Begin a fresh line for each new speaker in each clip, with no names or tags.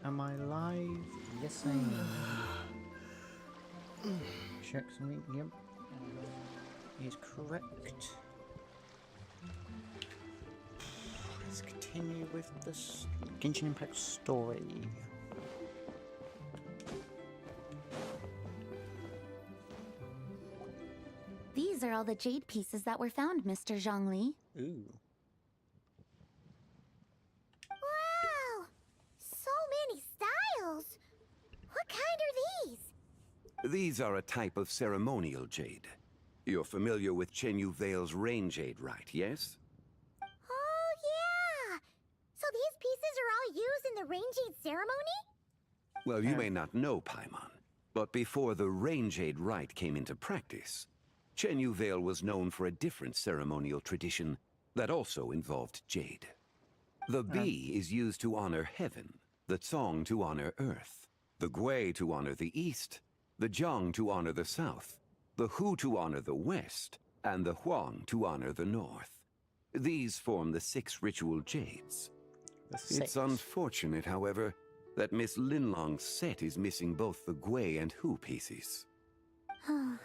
Am I live? Yes, I am. Check something. Yep. Is correct. Let's continue with the Genshin Impact story.
These are all the jade pieces that were found, Mr. Zhongli.
Ooh.
Wow! So many styles! What kind are these?
These are a type of ceremonial jade. You're familiar with Chenyu Vale's rain jade, right, yes?
Oh, yeah! So these pieces are all used in the rain jade ceremony?
Well, you may not know, Paimon, but before the rain jade rite came into practice, Chenyu Vale was known for a different ceremonial tradition that also involved jade. The Bi is used to honor heaven, the Tsong to honor earth, the Gui to honor the east, the Jiang to honor the south, the Hu to honor the west, and the Huang to honor the north. These form the 6 ritual jades. It's unfortunate, however, that Miss Linlong's set is missing both the Gui and Hu pieces.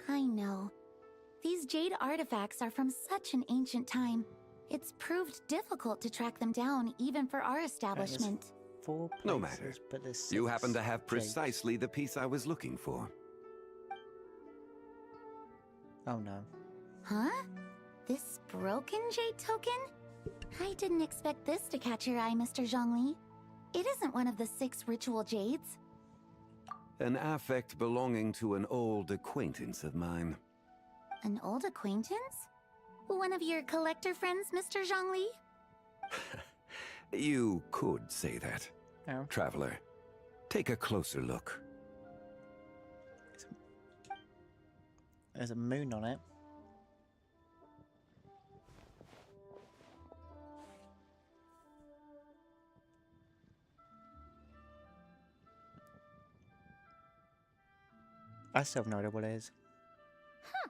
I know. These jade artifacts are from such an ancient time. It's proved difficult to track them down, even for our establishment.
4 places,
No matter.
But there's 6
You happen to have
jades.
precisely the piece I was looking for.
Oh no.
Huh? This broken jade token? I didn't expect this to catch your eye, Mr. Zhongli. It isn't one of the 6 ritual jades.
An affect belonging to an old acquaintance of mine.
An old acquaintance? One of your collector friends, Mr. Zhongli?
You could say that.
Oh.
Traveler, take a closer look.
There's a moon on it. I still have no idea what it is.
Huh.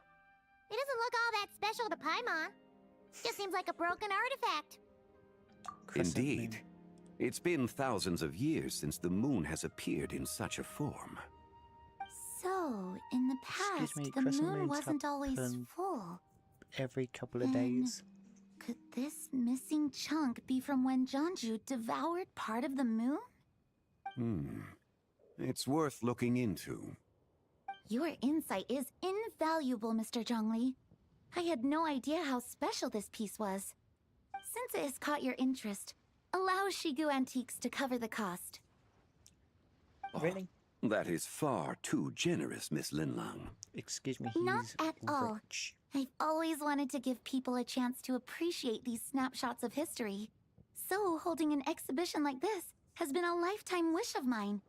It doesn't look all that special to Paimon. Just seems like a broken artifact.
Crescent
Indeed.
moon.
It's been thousands of years since the moon has appeared in such a form.
So, in the past,
Excuse me,
the
crescent
moon
moons
wasn't always
happen
full.
Every couple of
Then-
days.
Could this missing chunk be from when Janju devoured part of the moon?
It's worth looking into.
Your insight is invaluable, Mr. Zhongli. I had no idea how special this piece was. Since it has caught your interest, allow Shigu Antiques to cover the cost.
Really?
That is far too generous, Miss Linlang.
Excuse me,
Not
he's
at all.
rich.
I've always wanted to give people a chance to appreciate these snapshots of history. So, holding an exhibition like this has been a lifetime wish of mine.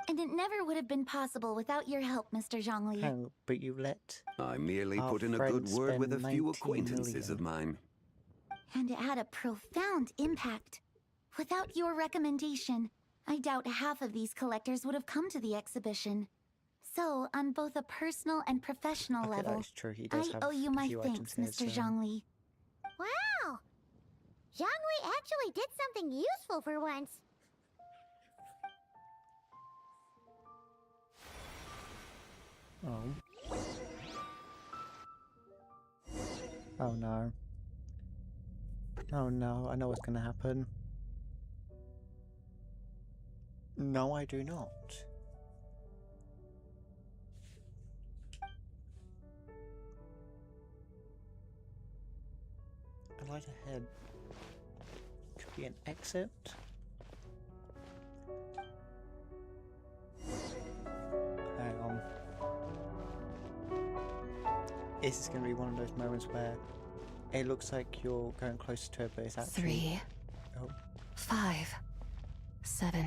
And it never would have been possible without your help, Mr. Zhongli.
Oh, but you let...
I merely
Our
put in a good
friend
word with a
spent
few
19
acquaintances of
million.
mine.
And it had a profound impact. Without your recommendation, I doubt half of these collectors would have come to the exhibition. So, on both a personal and professional
Okay,
level,
that's true. He
I
does have
owe you
a
my
few
thanks,
items there,
Mr.
so-
Zhongli.
Wow! Zhongli actually did something useful for once.
Oh. Oh no. Oh no, I know what's gonna happen. No, I do not. A light ahead. Could be an exit. Hang on. This is going to be one of those moments where it looks like you're going closer to it, but it's actually...
3,
Oh,
5, 7.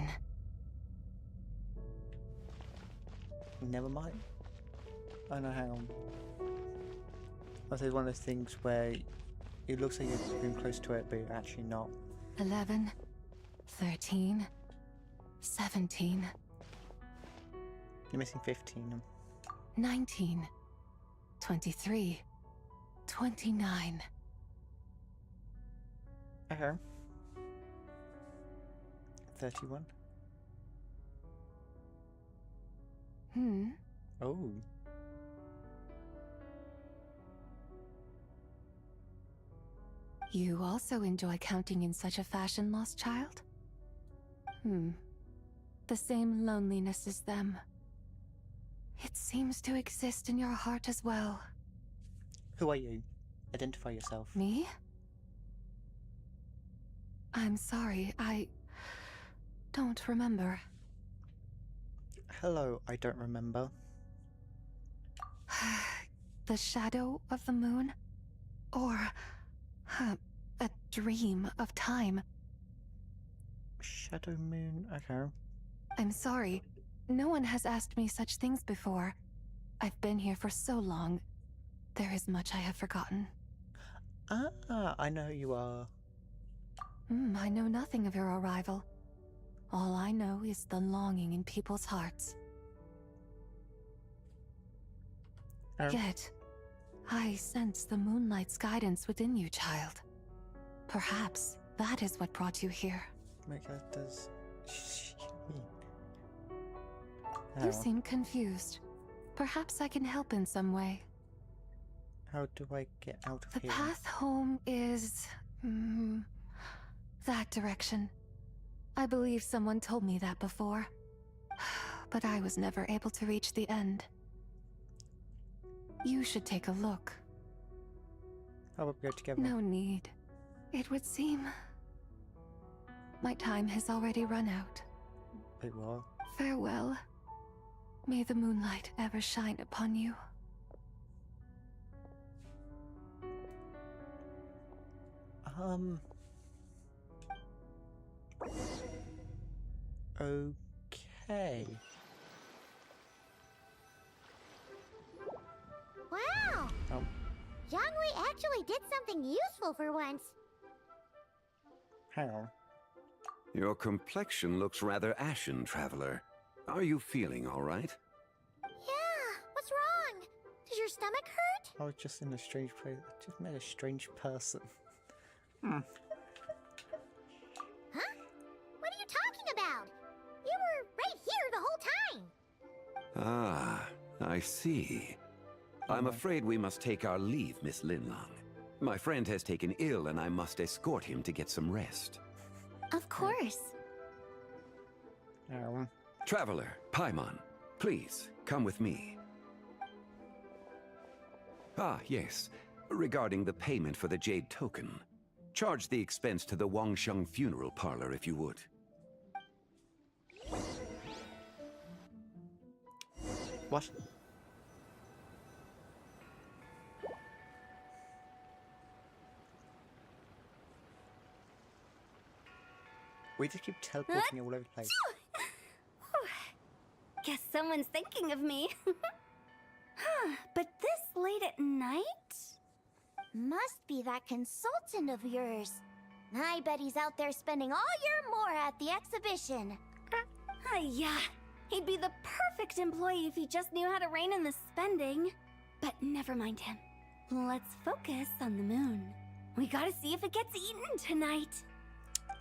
never mind. Oh no, hang on. I'll say one of those things where it looks like you're going close to it, but you're actually not.
11, 13, 17,
You're missing 15.
19, 23, 29.
Okay. 31. Oh.
You also enjoy counting in such a fashion, lost child? The same loneliness as them. It seems to exist in your heart as well.
Who are you? Identify yourself.
Me? I'm sorry, I don't remember.
Hello, I don't remember.
The shadow of the moon? Or a dream of time?
Shadow Moon, okay.
I'm sorry. No one has asked me such things before. I've been here for so long. There is much I have forgotten.
Ah, I know who you are.
I know nothing of your arrival. All I know is the longing in people's hearts. Yet, I sense the moonlight's guidance within you, child. Perhaps that is what brought you here.
Make that does.
You seem confused. Perhaps I can help in some way.
How do I get out of
The
here?
path home is... that direction. I believe someone told me that before. But I was never able to reach the end. You should take a look.
How about we go together?
No need. It would seem... my time has already run out.
Wait, what?
Farewell. May the moonlight ever shine upon you.
Okay.
Wow!
Oh,
Jiangwei actually did something useful for once.
hang on.
Your complexion looks rather ashen, Traveler. Are you feeling all right?
Yeah, what's wrong? Does your stomach hurt?
I was just in a strange place. I just met a strange person.
Huh? What are you talking about? You were right here the whole time.
Ah, I see. I'm afraid we must take our leave, Miss Linlong. My friend has taken ill and I must escort him to get some rest.
Of course.
Traveler, Paimon, please, come with me. Ah, yes. Regarding the payment for the Jade token. Charge the expense to the Wangsheng funeral parlor if you would.
What? We just keep teleporting all over the place.
Guess someone's thinking of me. But this late at night?
Must be that consultant of yours. I bet he's out there spending all year more at the exhibition.
Yeah, he'd be the perfect employee if he just knew how to rein in the spending. But never mind him. Let's focus on the moon. We gotta see if it gets eaten tonight.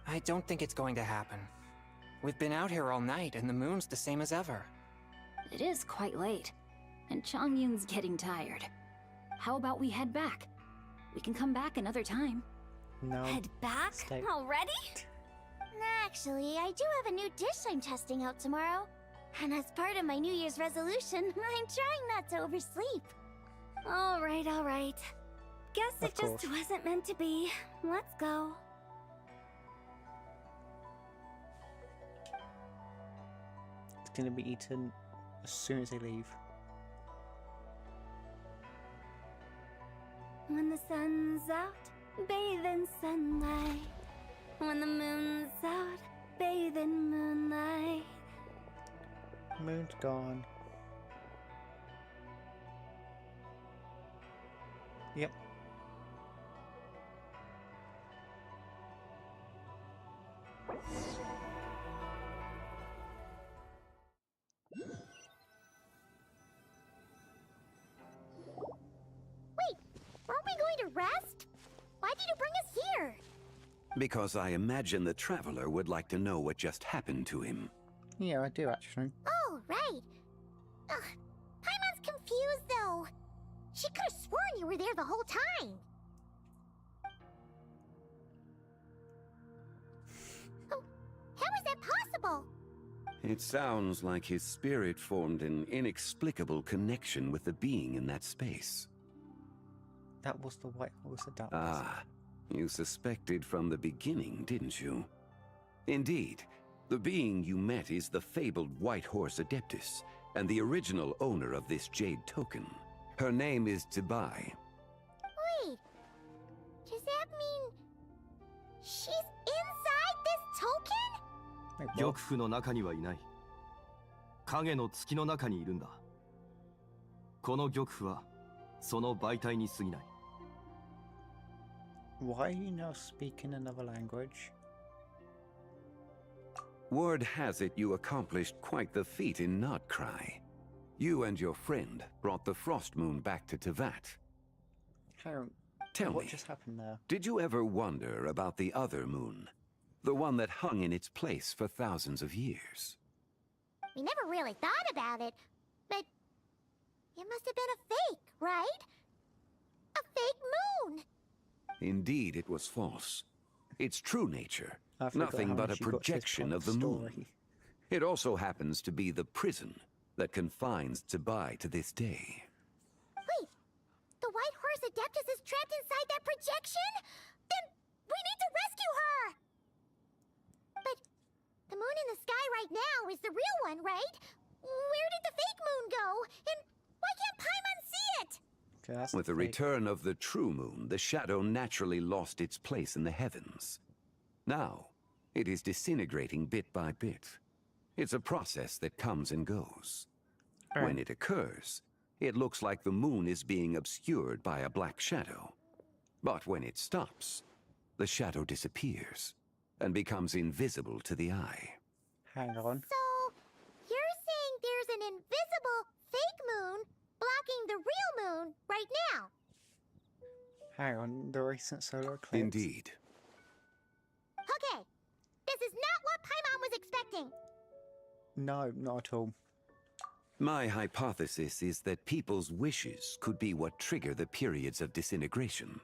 I don't think it's going to happen. We've been out here all night, and the moon's the same as ever.
It is quite late, and Chongyun's getting tired. How about we head back? We can come back another time.
No.
Head back?
Stay.
Already?
Actually, I do have a new dish I'm testing out tomorrow. And as part of my New Year's resolution, I'm trying not to oversleep.
Alright, alright. Guess
Of
it just
course.
wasn't meant to be. Let's go.
It's gonna be eaten as soon as they leave.
When the sun's out, bathe in sunlight. When the moon's out, bathe in moonlight.
Moon's gone. Yep.
Wait, aren't we going to rest? Why did you bring us here?
Because I imagine the Traveler would like to know what just happened to him.
Yeah, I do actually.
Oh, right. Ugh, Paimon's confused though. She could have sworn you were there the whole time. How is that possible?
It sounds like his spirit formed an inexplicable connection with the being in that space.
That was the White Horse Adapters.
Ah, you suspected from the beginning, didn't you? Indeed, the being you met is the fabled White Horse Adeptus, and the original owner of this jade token. Her name is Tibai.
Wait, does that mean she's inside this token?
Wait, what?
玉符の中にはいない。影の月の中にいるんだ。この玉符はその媒体に過ぎない。
Why are you now speaking another language?
Word has it you accomplished quite the feat in Notcry. You and your friend brought the Frost Moon back to Tevat.
Hang on.
Tell
What
me,
just happened there?
did you ever wonder about the other moon? The one that hung in its place for thousands of years?
We never really thought about it, but it must have been a fake, right? A fake moon!
Indeed, it was false. Its true nature,
I forgot
nothing
how
but a
much you got to this
projection
part
of the
story.
moon. It also happens to be the prison that confines Tibai to this day.
Wait, the White Horse Adeptus is trapped inside that projection? Then we need to rescue her! But the moon in the sky right now is the real one, right? Where did the fake moon go? And why can't Paimon see it?
Okay, that's
With the
fake.
return of the true moon, the shadow naturally lost its place in the heavens. Now, it is disintegrating bit by bit. It's a process that comes and goes. When it occurs, it looks like the moon is being obscured by a black shadow. But when it stops, the shadow disappears and becomes invisible to the eye.
Hang on.
So, you're saying there's an invisible fake moon blocking the real moon right now?
Hang on. The recent solar eclipse.
Indeed.
Okay, this is not what Paimon was expecting.
No, not at all.
My hypothesis is that people's wishes could be what trigger the periods of disintegration.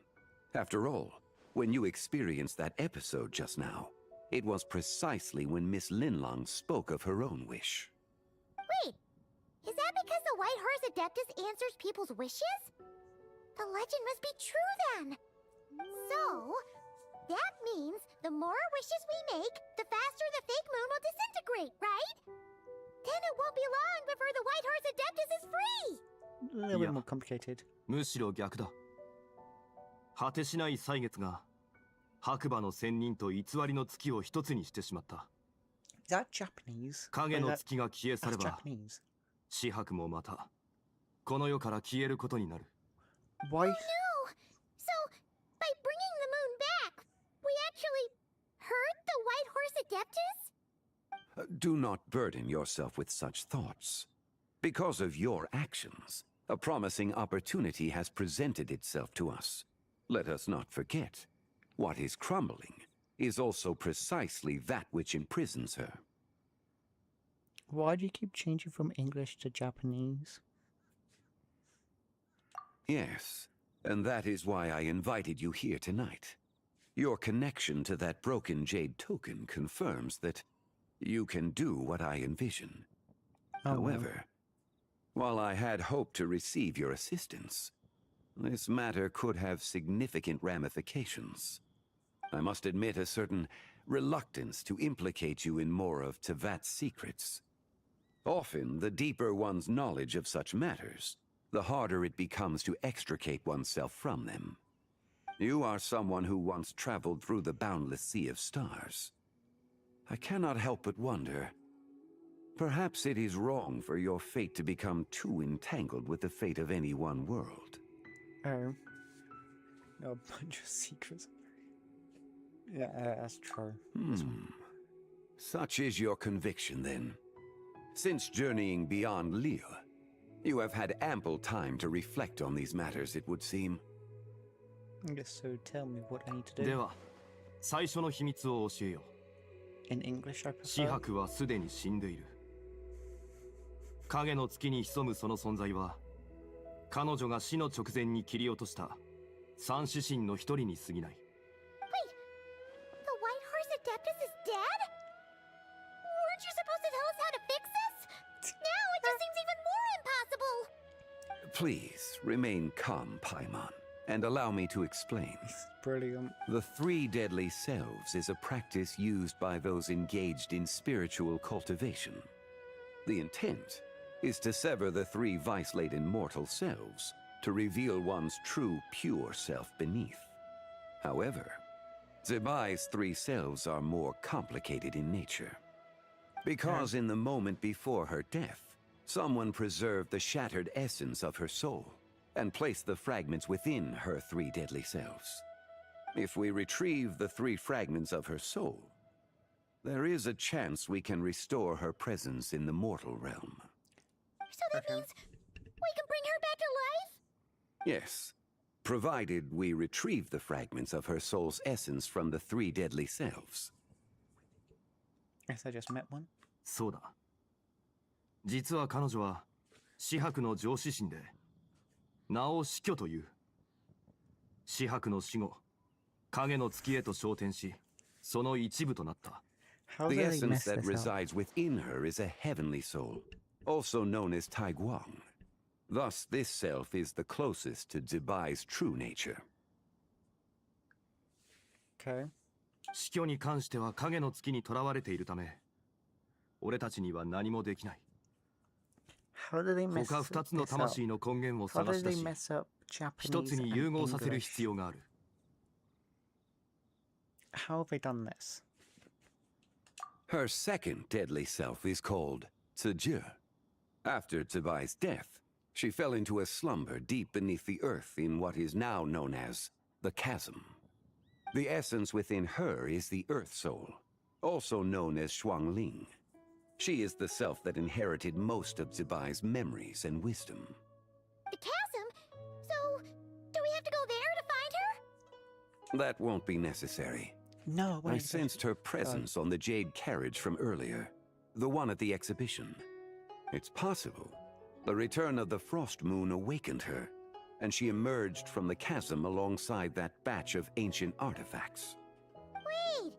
After all, when you experienced that episode just now, it was precisely when Miss Linlong spoke of her own wish.
Wait, is that because the White Horse Adeptus answers people's wishes? The legend must be true then. So, that means the more wishes we make, the faster the fake moon will disintegrate, right? Then it won't be long before the White Horse Adeptus is free!
A little
Yeah.
bit more complicated.
むしろ逆だ。果てしない歳月が白馬の仙人と偽りの月を一つにしてしまった。
Is that Japanese?
影の月が消え去
That's
れば
Japanese.
紫伯もまたこの世から消えることになる。
Why?
No! So, by bringing the moon back, we actually hurt the White Horse Adeptus?
Do not burden yourself with such thoughts. Because of your actions, a promising opportunity has presented itself to us. Let us not forget, what is crumbling is also precisely that which imprisons her.
Why do you keep changing from English to Japanese?
Yes, and that is why I invited you here tonight. Your connection to that broken jade token confirms that you can do what I envision.
Oh, no.
However, while I had hoped to receive your assistance, this matter could have significant ramifications. I must admit a certain reluctance to implicate you in more of Tevat's secrets. Often, the deeper one's knowledge of such matters, the harder it becomes to extricate oneself from them. You are someone who once traveled through the boundless sea of stars. I cannot help but wonder, perhaps it is wrong for your fate to become too entangled with the fate of any one world.
Oh. A bunch of secrets. Yeah, that's true.
Such is your conviction, then. Since journeying beyond Lille, you have had ample time to reflect on these matters, it would seem.
Yes, so tell me what I need to
で
do.
は最初の秘密を教えよう。
In English, I
紫
prefer.
伯はすでに死んでいる。影の月に潜むその存在は、彼女が死の直前に切り落とした三指神の一人に過ぎない。
Wait, the White Horse Adeptus is dead? Weren't you supposed to tell us how to fix this? Now it just seems even more impossible!
Please, remain calm, Paimon, and allow me to explain.
Brilliant.
The three deadly selves is a practice used by those engaged in spiritual cultivation. The intent is to sever the three vice-laden mortal selves to reveal one's true, pure self beneath. However, Zebai's three selves are more complicated in nature. Because in the moment before her death, someone preserved the shattered essence of her soul and placed the fragments within her three deadly selves. If we retrieve the three fragments of her soul, there is a chance we can restore her presence in the mortal realm.
So that means we can bring her back to life?
Yes, provided we retrieve the fragments of her soul's essence from the three deadly selves.
Guess I just met one.
そうだ。実は彼女は紫伯の上司神で、名を死去という。紫伯の死後、影の月へと昇天し、その一部となった。
How
The
do they
essence
mess
that
this up?
resides within her is a heavenly soul, also known as Taiguang. Thus, this self is the closest to Zibai's true nature.
Okay.
死去に関しては影の月に囚われているため、俺たちには何もできない。
How do they mess
他二つの
this up?
魂の根源を
How
探
do
し出
they
し、
mess up
一つ
Japanese
に
and
融合させる
English?
必要がある。
How have they done this?
Her second deadly self is called Tzu. After Zibai's death, she fell into a slumber deep beneath the earth in what is now known as the Chasm. The essence within her is the Earth Soul, also known as Shuangling. She is the self that inherited most of Zibai's memories and wisdom.
The chasm? So, do we have to go there to find her?
That won't be necessary.
No,
I sensed her presence on the jade carriage from earlier, the one at the exhibition. It's possible the return of the frost moon awakened her, and she emerged from the chasm alongside that batch of ancient artifacts.
Wait!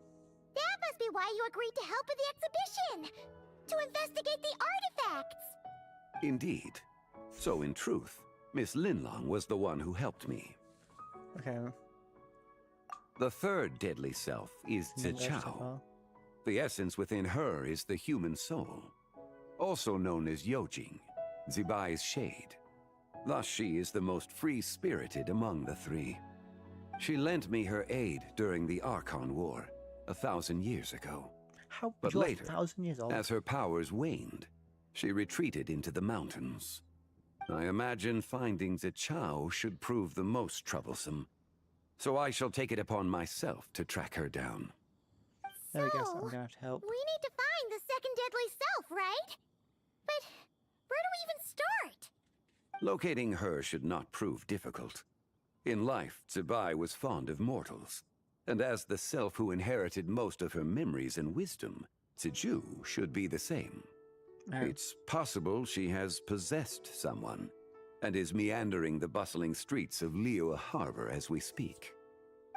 That must be why you agreed to help with the exhibition! To investigate the artifacts!
Indeed. So in truth, Miss Linlong was the one who helped me.
Okay.
The third deadly self is Zichao. The essence within her is the human soul, also known as Yojing, Zibai's shade. Thus she is the most free-spirited among the three. She lent me her aid during the Archon War 1,000 years ago.
How?
But
You're
later,
1,000 years old.
as her powers waned, she retreated into the mountains. I imagine finding Zichao should prove the most troublesome, so I shall take it upon myself to track her down.
There we go. So
So,
I'm gonna have to help.
we need to find the second deadly self, right? But where do we even start?
Locating her should not prove difficult. In life, Zibai was fond of mortals, and as the self who inherited most of her memories and wisdom, Ziju should be the same.
Oh.
It's possible she has possessed someone, and is meandering the bustling streets of Liyue Harbor as we speak.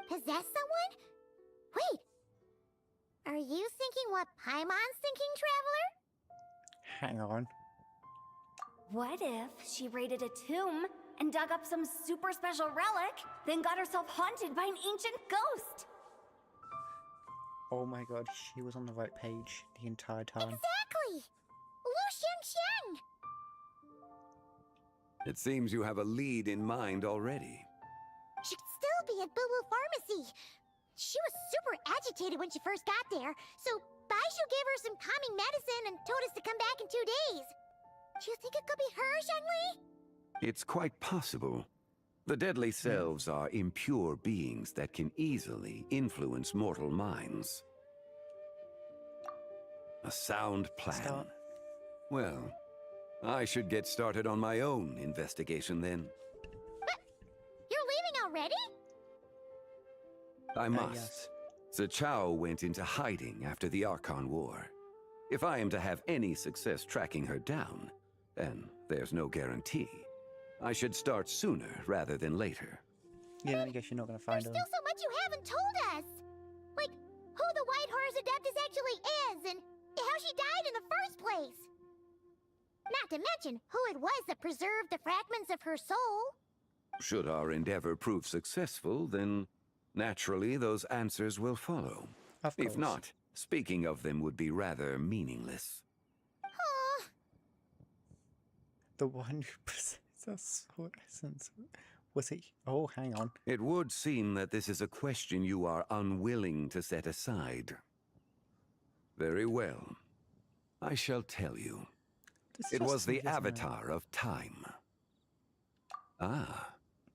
Possess someone? Wait! Are you thinking what Paimon's thinking, Traveler?
Hang on.
What if she raided a tomb and dug up some super special relic, then got herself haunted by an ancient ghost?
Oh my god, she was on the right page the entire time.
Exactly! Lu Xianxiang!
It seems you have a lead in mind already.
She'd still be at Boo Boo Pharmacy. She was super agitated when she first got there, so Baishu gave her some calming medicine and told us to come back in 2 days. Do you think it could be her, Zhengli?
It's quite possible. The deadly selves are impure beings that can easily influence mortal minds. A sound plan.
Start.
Well, I should get started on my own investigation then.
You're leaving already?
I must.
Yes.
Zichao went into hiding after the Archon War. If I am to have any success tracking her down, and there's no guarantee. I should start sooner rather than later.
Yeah, then I guess you're not going to find
There's
her.
still so much you haven't told us! Like, who the White Horse Adeptus actually is, and how she died in the first place! Not to mention who it was that preserved the fragments of her soul.
Should our endeavor prove successful, then naturally those answers will follow.
Of course.
If not, speaking of them would be rather meaningless.
Aw,
The one who possessed our soul essence. Was it? Oh, hang on.
It would seem that this is a question you are unwilling to set aside. Very well. I shall tell you. It was the Avatar of Time. Ah,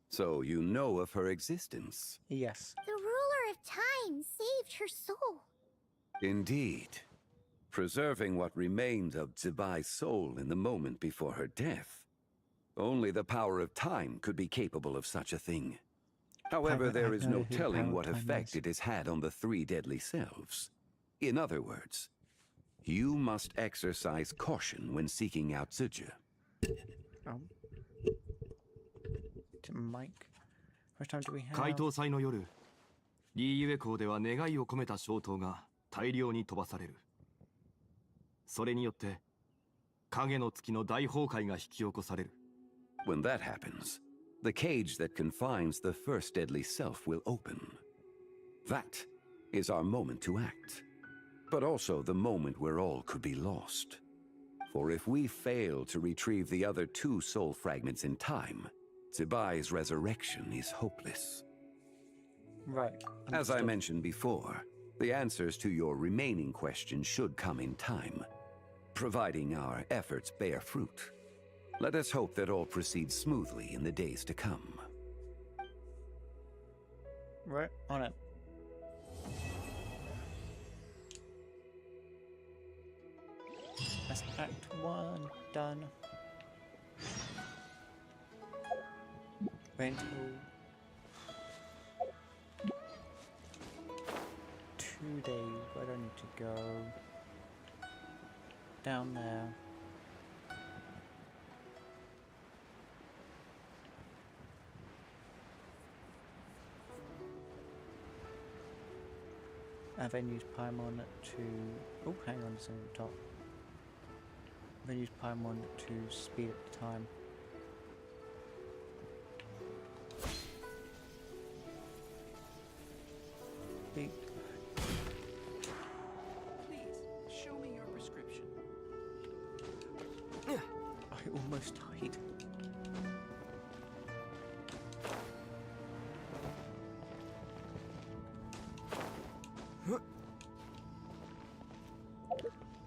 so you know of her existence.
Yes.
the ruler of time saved her soul.
Indeed. Preserving what remained of Zibai's soul in the moment before her death. Only the power of time could be capable of such a thing. However, there is no telling what effect it has had on the three deadly selves. In other words, you must exercise caution when seeking out Zuja.
Oh. To Mike. How much time do we have?
解凍祭の夜、リーユエ港では願いを込めた消灯が大量に飛ばされる。それによって影の月の大崩壊が引き起こされる。
When that happens, the cage that confines the first deadly self will open. That is our moment to act, but also the moment where all could be lost. For if we fail to retrieve the other two soul fragments in time, Zibai's resurrection is hopeless.
Right.
As I
understood.
mentioned before, the answers to your remaining questions should come in time, providing our efforts bear fruit. Let us hope that all proceeds smoothly in the days to come.
Right, on it. That's Act 1 done. Wait until 2 days. Where do I need to go? Down there. I've then used Paimon to... Oh, hang on, it's on the top. I've then used Paimon to speed up the time. Beep.
Please, show me your prescription.
I almost died.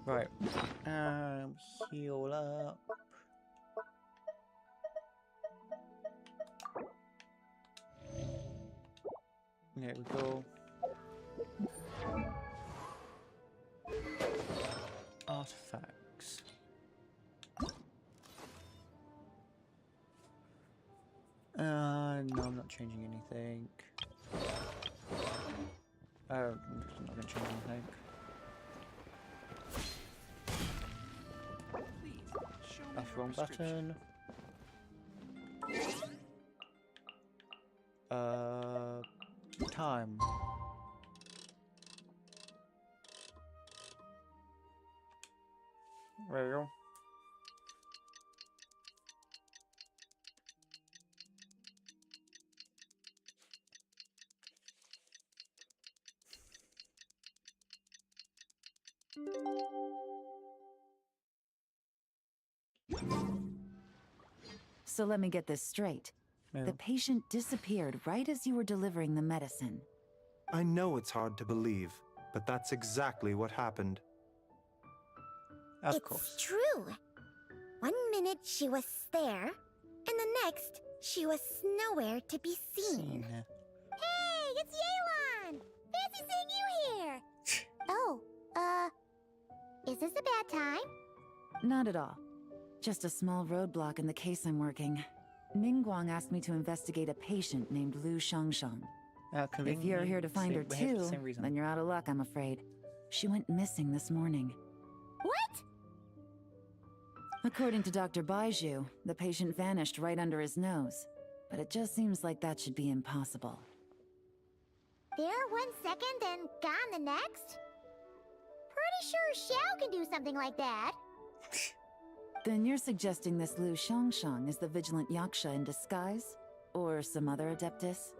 Right. Heal up. There we go. Artifacts. No, I'm not changing anything. I'm not going to change anything.
Please, show me
That's
your
wrong
prescription.
button. Time. There we go.
So let me get this straight.
Yeah.
The patient disappeared right as you were delivering the medicine.
I know it's hard to believe, but that's exactly what happened.
Of
It's
course.
true. 1 minute she was there, and the next she was nowhere to be seen.
Seen her.
Hey, it's Yelan! Fancy seeing you here! Oh, is this a bad time?
Not at all. Just a small roadblock in the case I'm working. Ningguang asked me to investigate a patient named Lu Shangsheng. If you're here to find her too, then you're out of luck, I'm afraid. She went missing this morning.
What?
According to Dr. Baiju, the patient vanished right under his nose. But it just seems like that should be impossible.
There 1 second, then gone the next? Pretty sure Xiao can do something like that.
Then you're suggesting this Lu Shangshang is the vigilant Yaksha in disguise? Or some other adeptus?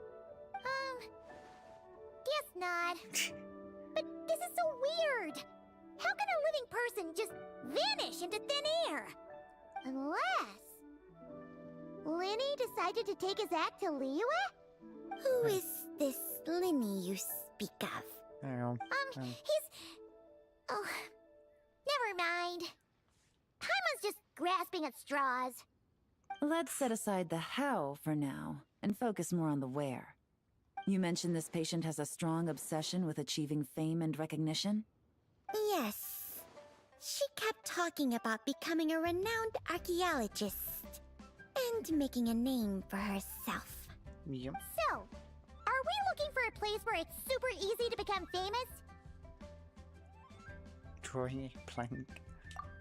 Guess not. But this is so weird. How can a living person just vanish into thin air? Unless... Linny decided to take his act to Liyue? Who is this Linny you speak of?
Hang on.
He's... Oh, never mind. Paimon's just grasping at straws.
Let's set aside the how for now, and focus more on the where. You mentioned this patient has a strong obsession with achieving fame and recognition?
Yes. She kept talking about becoming a renowned archaeologist. And making a name for herself.
Yep.
So, are we looking for a place where it's super easy to become famous?
Drawing a plank.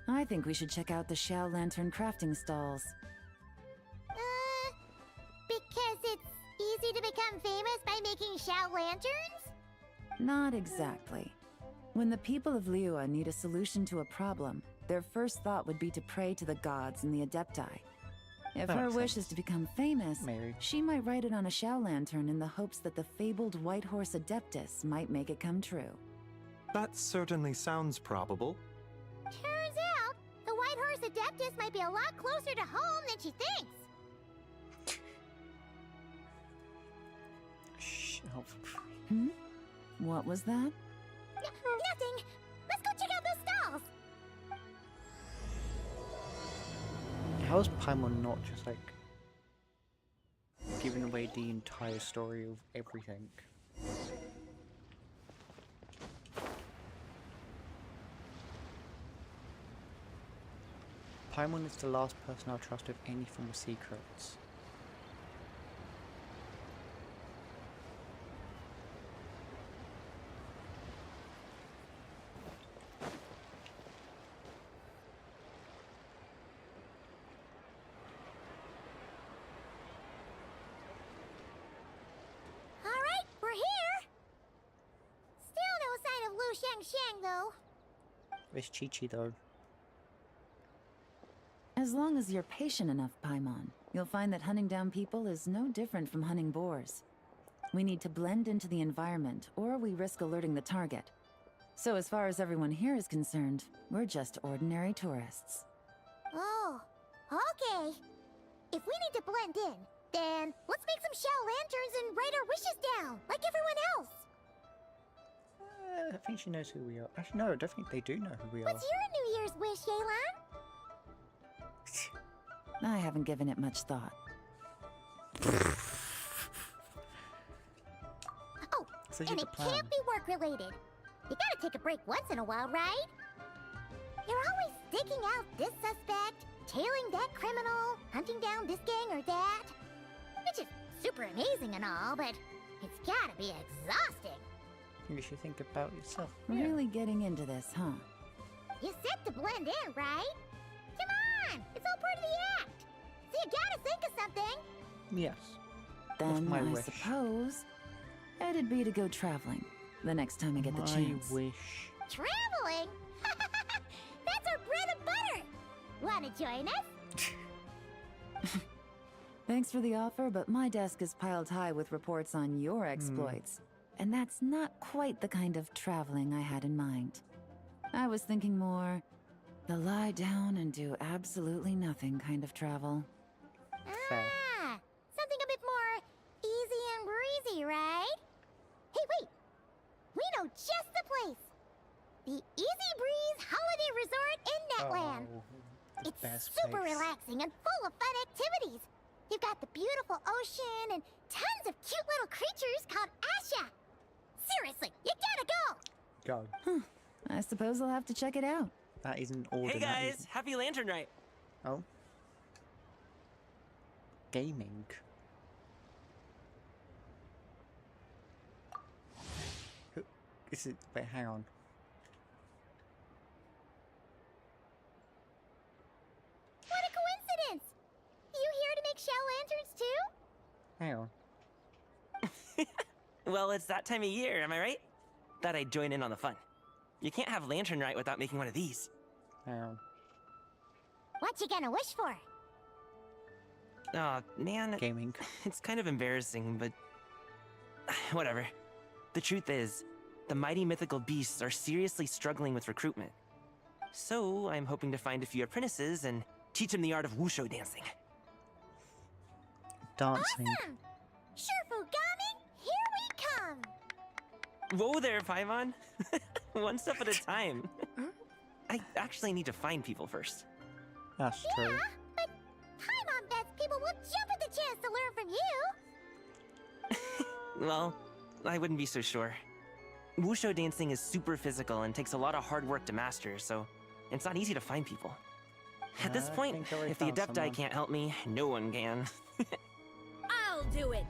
I think we should check out the Xiao Lantern crafting stalls.
Because it's easy to become famous by making Xiao lanterns?
Not exactly. When the people of Liyue need a solution to a problem, their first thought would be to pray to the gods and the Adepti. If
That
her
makes
wish
sense.
is to become famous,
Maybe.
she might write it on a Xiao Lantern in the hopes that the fabled White Horse Adeptus might make it come true.
That certainly sounds probable.
Turns out, the White Horse Adeptus might be a lot closer to home than she thinks.
Shh. Oh,
What was that?
Nothing. Let's go check out those stalls.
how is Paimon not just like giving away the entire story of everything? Paimon is the last person I'll trust with any form of secrets.
Alright, we're here. Still no sign of Lu Shangshang, though.
Where's Chi-Chi though?
As long as you're patient enough, Paimon, you'll find that hunting down people is no different from hunting boars. We need to blend into the environment, or we risk alerting the target. So as far as everyone here is concerned, we're just ordinary tourists.
Oh, okay. If we need to blend in, then let's make some Xiao lanterns and write our wishes down, like everyone else.
I think she knows who we are. Actually, no, I don't think they do know who we are.
What's your New Year's wish, Yelan?
I haven't given it much thought.
Oh,
So
and
you
it
have a plan.
can't be work-related. You gotta take a break once in a while, right? You're always digging out this suspect, tailing that criminal, hunting down this gang or that. Which is super amazing and all, but it's gotta be exhausting.
You should think about yourself.
Really getting into this, huh?
You said to blend in, right? Come on! It's all part of the act! So you gotta think of something!
Yes.
Then
my
I
wish?
suppose it'd be to go traveling the next time I get the chance.
My wish.
Traveling? That's our bread and butter! Wanna join us?
Thanks for the offer, but my desk is piled high with reports on your exploits. And that's not quite the kind of traveling I had in mind. I was thinking more the lie down and do absolutely nothing kind of travel.
Fair.
Ah, something a bit more easy and breezy, right? Hey, wait! We know just the place! The Easy Breeze Holiday Resort in Netland!
Oh, the
It's
best
super
place.
relaxing and full of fun activities! You've got the beautiful ocean and tons of cute little creatures called Asha! Seriously, you gotta go!
Go.
I suppose I'll have to check it out.
That isn't order.
Hey guys, happy Lantern Night!
Oh. Gaming. Who is it? Wait, hang on. Hang on.
Well, it's that time of year, am I right? Thought I'd join in on the fun. You can't have Lantern Night without making one of these.
Hang on.
What you gonna wish for?
Aw, man.
Gaming.
It's kind of embarrassing, but... whatever. The truth is, the mighty mythical beasts are seriously struggling with recruitment. So, I'm hoping to find a few apprentices and teach them the art of wushu dancing.
Dancing.
Awesome! Shurfugami, here we come!
Whoa there, Paimon! One step at a time. I actually need to find people first.
That's
Yeah,
true.
but Paimon bets people will jump at the chance to learn from you!
Well, I wouldn't be so sure. Wushu dancing is super physical and takes a lot of hard work to master, so it's not easy to find people. At this
I
point,
think I already
if the
found
Adepti
someone.
can't help me, no one can.
I'll do it.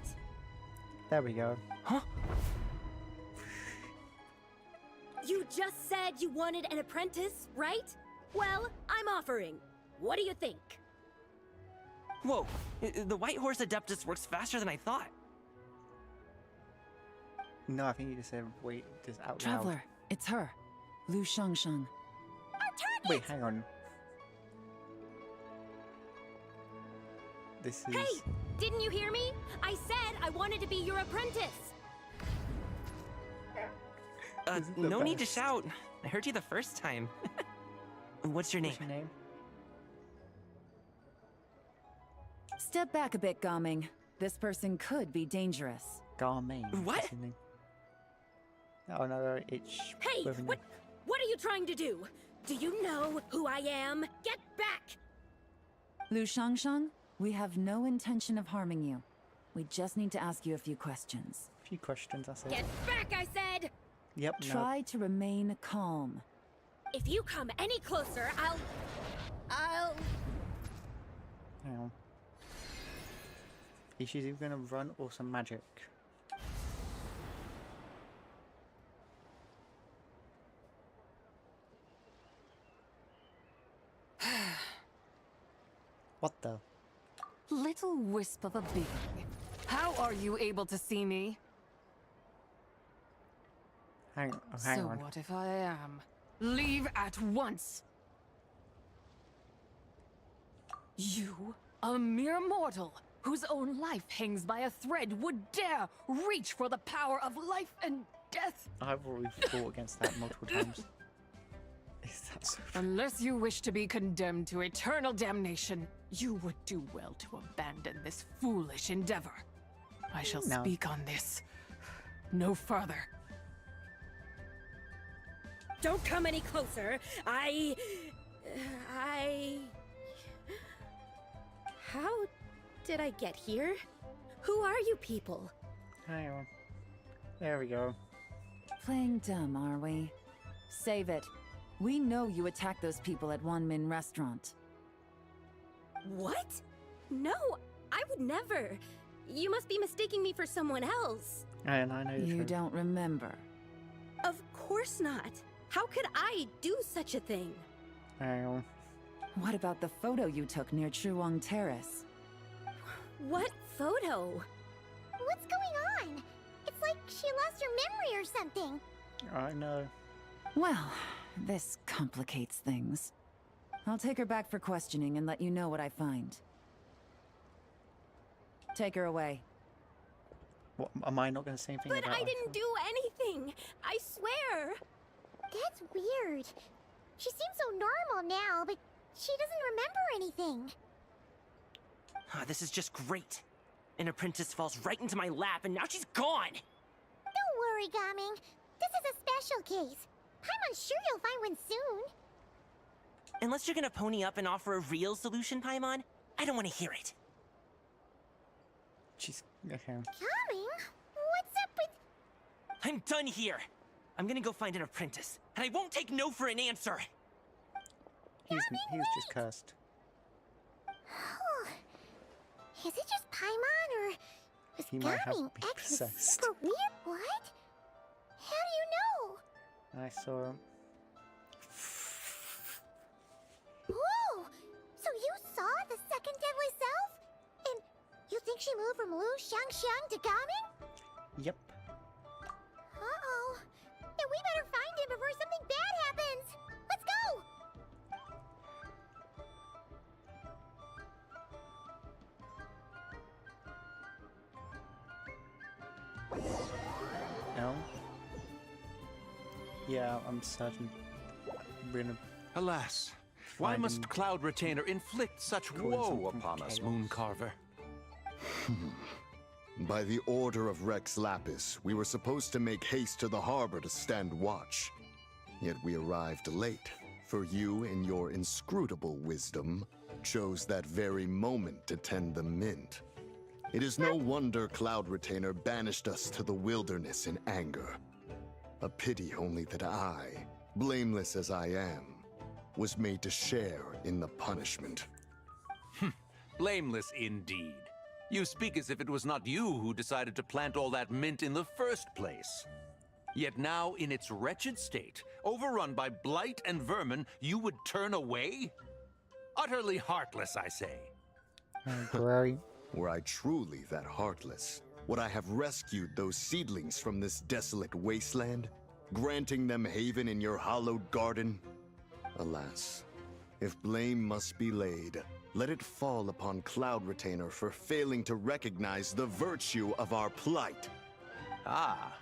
There we go.
Huh?
You just said you wanted an apprentice, right? Well, I'm offering. What do you think?
Whoa, the White Horse Adeptus works faster than I thought.
No, I think you just said wait, just out loud.
Traveler, it's her. Lu Shangsheng.
Wait, hang on. This is...
Hey, didn't you hear me? I said I wanted to be your apprentice.
This is the
No need to
best.
shout. I heard you the first time. What's your name?
What's your name?
Step back a bit, Gaming. This person could be dangerous.
Garmain.
What?
What's his name? Oh no, it's...
Hey,
with a
what are you trying to do? Do you know who I am? Get back!
Lu Shangsheng, we have no intention of harming you. We just need to ask you a few questions.
A few questions, I said.
Get back, I said!
Yep, no.
Try to remain calm.
If you come any closer, I'll...
Hang on. Is she either gonna run or some magic? What the?
Little wisp of a being. How are you able to see me?
Hang on.
So what if I am? Leave at once! You, a mere mortal, whose own life hangs by a thread, would dare reach for the power of life and death?
I've already fought against that multiple times. Is that so?
Unless you wish to be condemned to eternal damnation, you would do well to abandon this foolish endeavor. I shall
No.
speak on this no further.
Don't come any closer. How did I get here? Who are you people?
Hang on. There we go.
Playing dumb, are we? Save it. We know you attacked those people at Wanmin Restaurant.
What? No, I would never. You must be mistaking me for someone else.
And I know the
You
truth.
don't remember.
Of course not. How could I do such a thing?
Hang on.
What about the photo you took near Truong Terrace?
What photo?
What's going on? It's like she lost her memory or something.
I know.
Well, this complicates things. I'll take her back for questioning and let you know what I find. Take her away.
What, am I not going to say anything
But
about
I didn't do anything. I swear.
That's weird. She seems so normal now, but she doesn't remember anything.
This is just great. An apprentice falls right into my lap and now she's gone!
Don't worry, Gaming. This is a special case. I'm sure you'll find one soon.
Unless you're gonna pony up and offer a real solution, Paimon, I don't want to hear it.
She's... Okay.
Gaming? What's up with...
I'm done here! I'm gonna go find an apprentice, and I won't take no for an answer!
He's just cursed.
Is it just Paimon, or is
He might have
Gaming
been
acting
possessed.
super weird? What? How do you know?
I saw him.
Whoa! So you saw the second deadly self? And you think she moved flew from Lu Xiangxiang to Gaming?
Yep.
Uh-oh. Then we better find him before something bad happens. Let's go!
No? Yeah, I'm certain we're gonna...
Alas, why must Cloud Retainer inflict such woe upon us, Mooncarver?
By the order of Rex Lapis, we were supposed to make haste to the harbor to stand watch. Yet we arrived late, for you, in your inscrutable wisdom, chose that very moment to tend the mint. It is no wonder Cloud Retainer banished us to the wilderness in anger. A pity only that I, blameless as I am, was made to share in the punishment.
Blameless indeed. You speak as if it was not you who decided to plant all that mint in the first place. Yet now, in its wretched state, overrun by blight and vermin, you would turn away? Utterly heartless, I say.
Great.
Were I truly that heartless, would I have rescued those seedlings from this desolate wasteland, granting them haven in your hallowed garden? Alas, if blame must be laid, let it fall upon Cloud Retainer for failing to recognize the virtue of our plight.
Ah,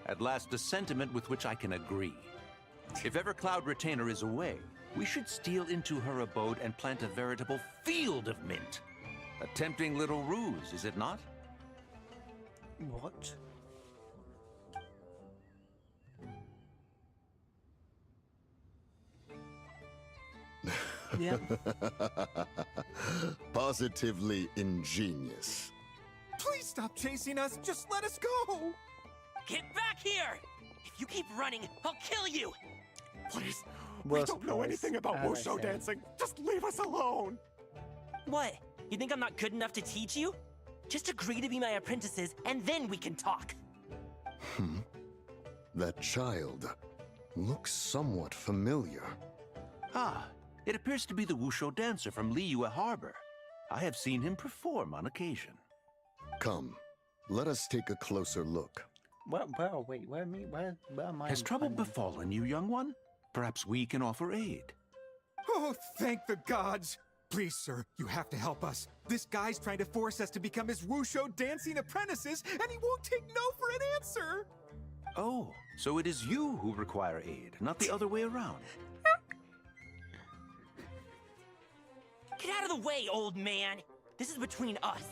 at last a sentiment with which I can agree. If ever Cloud Retainer is away, we should steal into her abode and plant a veritable field of mint. A tempting little ruse, is it not?
What? Yeah.
Positively ingenious.
Please stop chasing us. Just let us go.
Get back here! If you keep running, I'll kill you!
Please. We don't know anything about Wushu dancing. Just leave us alone.
What? You think I'm not good enough to teach you? Just agree to be my apprentices, and then we can talk.
That child looks somewhat familiar.
Ah, it appears to be the Wushu dancer from Liyue Harbor. I have seen him perform on occasion.
Come, let us take a closer look.
Where am I?
Has trouble befallen you, young one? Perhaps we can offer aid.
Oh, thank the gods. Please, sir, you have to help us. This guy's trying to force us to become his Wushu dancing apprentices, and he won't take no for an answer.
Oh, so it is you who require aid, not the other way around.
Get out of the way, old man! This is between us.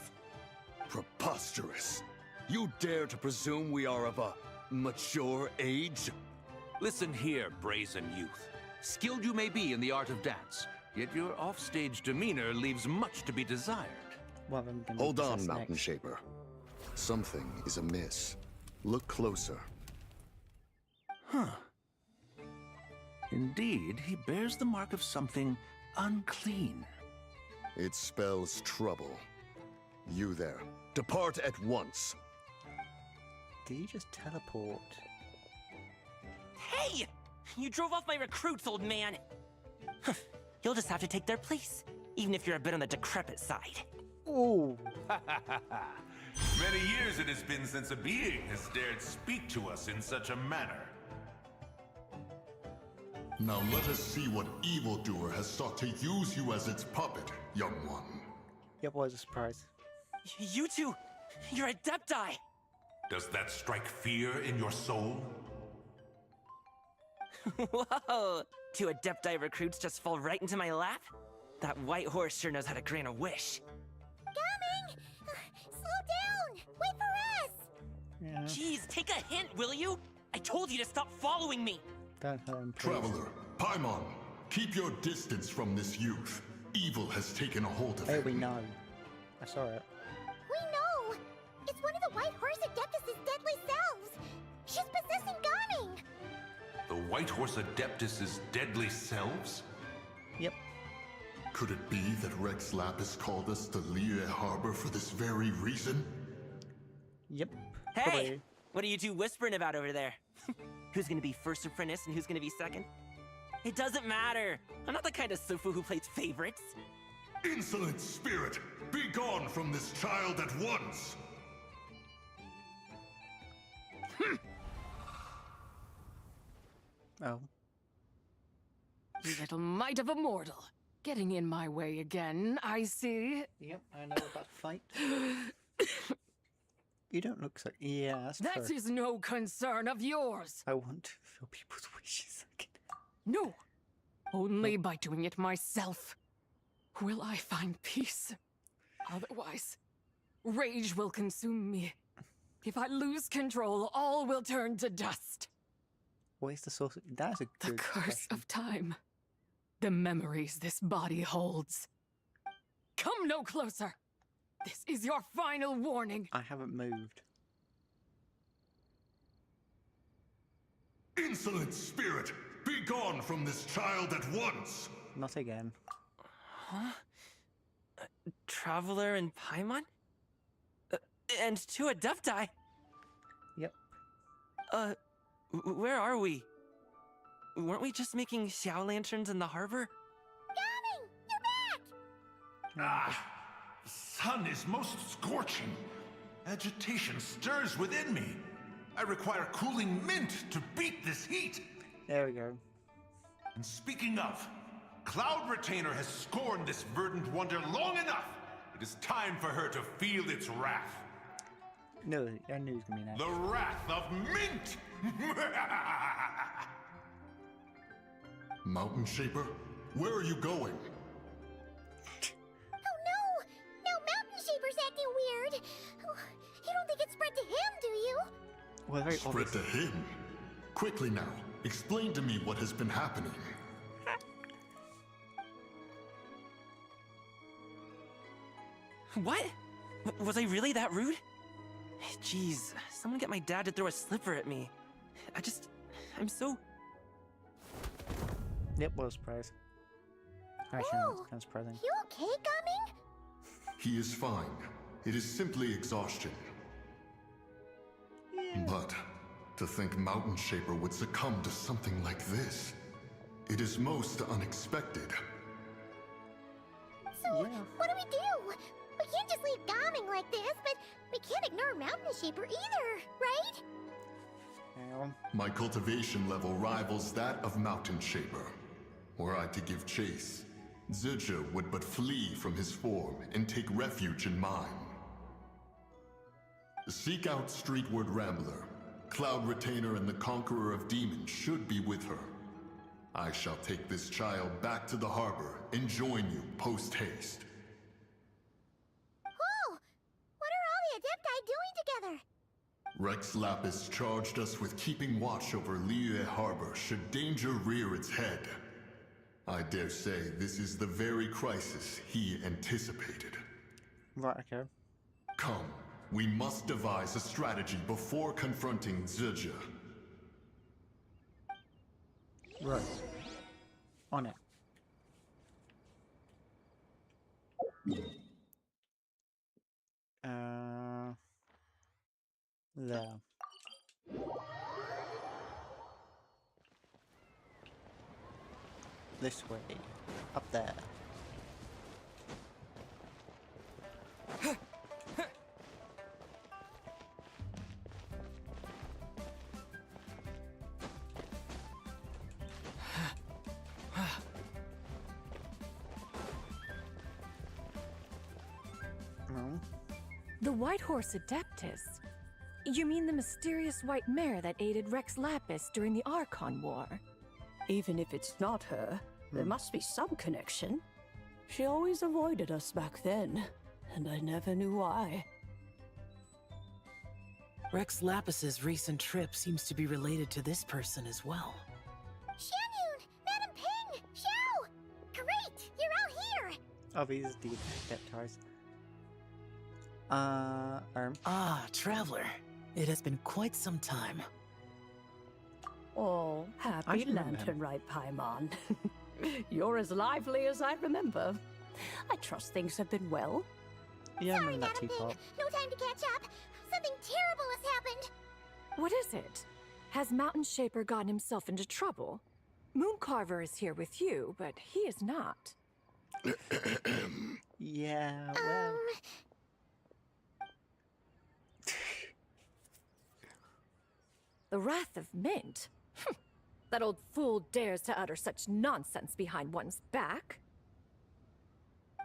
Preposterous. You dare to presume we are of a mature age?
Listen here, brazen youth. Skilled you may be in the art of dance, yet your offstage demeanor leaves much to be desired.
Well,
hold on, Mountain Shaper. Something is amiss. Look closer.
Huh. Indeed, he bears the mark of something unclean.
It spells trouble. You there. Depart at once.
Did you just teleport?
Hey! You drove off my recruits, old man! You'll just have to take their place, even if you're a bit on the decrepit side.
Oh!
Many years it has been since a being has dared speak to us in such a manner.
Now let us see what evildoer has sought to use you as its puppet, young one.
Yep, was a surprise.
You two, you're Adepti!
Does that strike fear in your soul?
Whoa! Two Adepti recruits just fall right into my lap? That white horse sure knows how to grant a wish.
Coming! Slow down! Wait for us!
Yeah.
Jeez, take a hint, will you? I told you to stop following me!
Don't hurt him, please.
Traveler, Paimon, keep your distance from this youth. Evil has taken a hold of him.
We know. I saw it.
We know! It's one of the White Horse Adeptus' deadly selves! She's possessing Gaming!
The White Horse Adeptus' deadly selves?
Yep.
Could it be that Rex Lapis called us to Liyue Harbor for this very reason?
Yep.
Hey!
Probably.
What are you two whispering about over there? Who's gonna be first apprentice and who's gonna be second? It doesn't matter. I'm not the kind of Sufu who plays favorites.
Insolent spirit! Be gone from this child at once!
Oh.
Little mite of a mortal. Getting in my way again, I see.
Yep, I know about the fight. You don't look so... Yeah, that's
That
true.
is no concern of yours.
I want to fulfill people's wishes.
No. Only by doing it myself will I find peace. Otherwise, rage will consume me. If I lose control, all will turn to dust.
Where's the source? That's a good
The curse
question.
of time. The memories this body holds. Come no closer. This is your final warning.
I haven't moved.
Insolent spirit! Be gone from this child at once!
Not again.
Huh? Traveler and Paimon? And two Adepti?
Yep.
Where are we? Weren't we just making Xiao lanterns in the harbor?
Coming! You're back!
Ah! The sun is most scorching. Agitation stirs within me. I require cooling mint to beat this heat.
There we go.
And speaking of, Cloud Retainer has scorned this verdant wonder long enough. It is time for her to feel its wrath.
No, I knew it was gonna be nice.
The wrath of mint!
Mountain Shaper, where are you going?
Oh no! Now Mountain Shaper's acting weird! Oh, you don't think it spread to him, do you?
Well, very
Spread
obvious.
to him? Quickly now, explain to me what has been happening.
What? Was I really that rude? Jeez, someone get my dad to throw a slipper at me. I'm so...
Yep, what a surprise. Actually,
Oh,
that's kind of surprising.
You okay, Gumming?
He is fine. It is simply exhaustion. But to think Mountain Shaper would succumb to something like this, it is most unexpected.
So, what do? We can't just leave Gumming like this, but we can't ignore Mountain Shaper either, right?
My cultivation level rivals that of Mountain Shaper. Were I to give chase, Zizha would but flee from his form and take refuge in mine. Seek out Streetward Rambler. Cloud Retainer and the Conqueror of Demons should be with her. I shall take this child back to the harbor and join you post-haste.
Whoa! What are all the Adepti doing together?
Rex Lapis charged us with keeping watch over Liyue Harbor should danger rear its head. I dare say this is the very crisis he anticipated.
Right, okay.
Come, we must devise a strategy before confronting Zizha.
Right. On it. There. This way. Up there.
The White Horse Adeptus? You mean the mysterious white mare that aided Rex Lapis during the Archon War?
Even if it's not her, there must be some connection. She always avoided us back then, and I never knew why.
Rex Lapis's recent trip seems to be related to this person as well.
Xianyun! Madam Ping! Xiao! Great! You're all here!
Oh, these are the Adeptars.
Ah, Traveler. It has been quite some time.
Oh, happy lantern, right, Paimon? You're as lively as I remember. I trust things have been well.
Yeah,
Sorry, Madam Ping. No time to catch up. Something terrible has happened.
What is it? Has Mountain Shaper gotten himself into trouble? Mooncarver is here with you, but he is not.
Yeah, well.
The Wrath of Mint? That old fool dares to utter such nonsense behind one's back.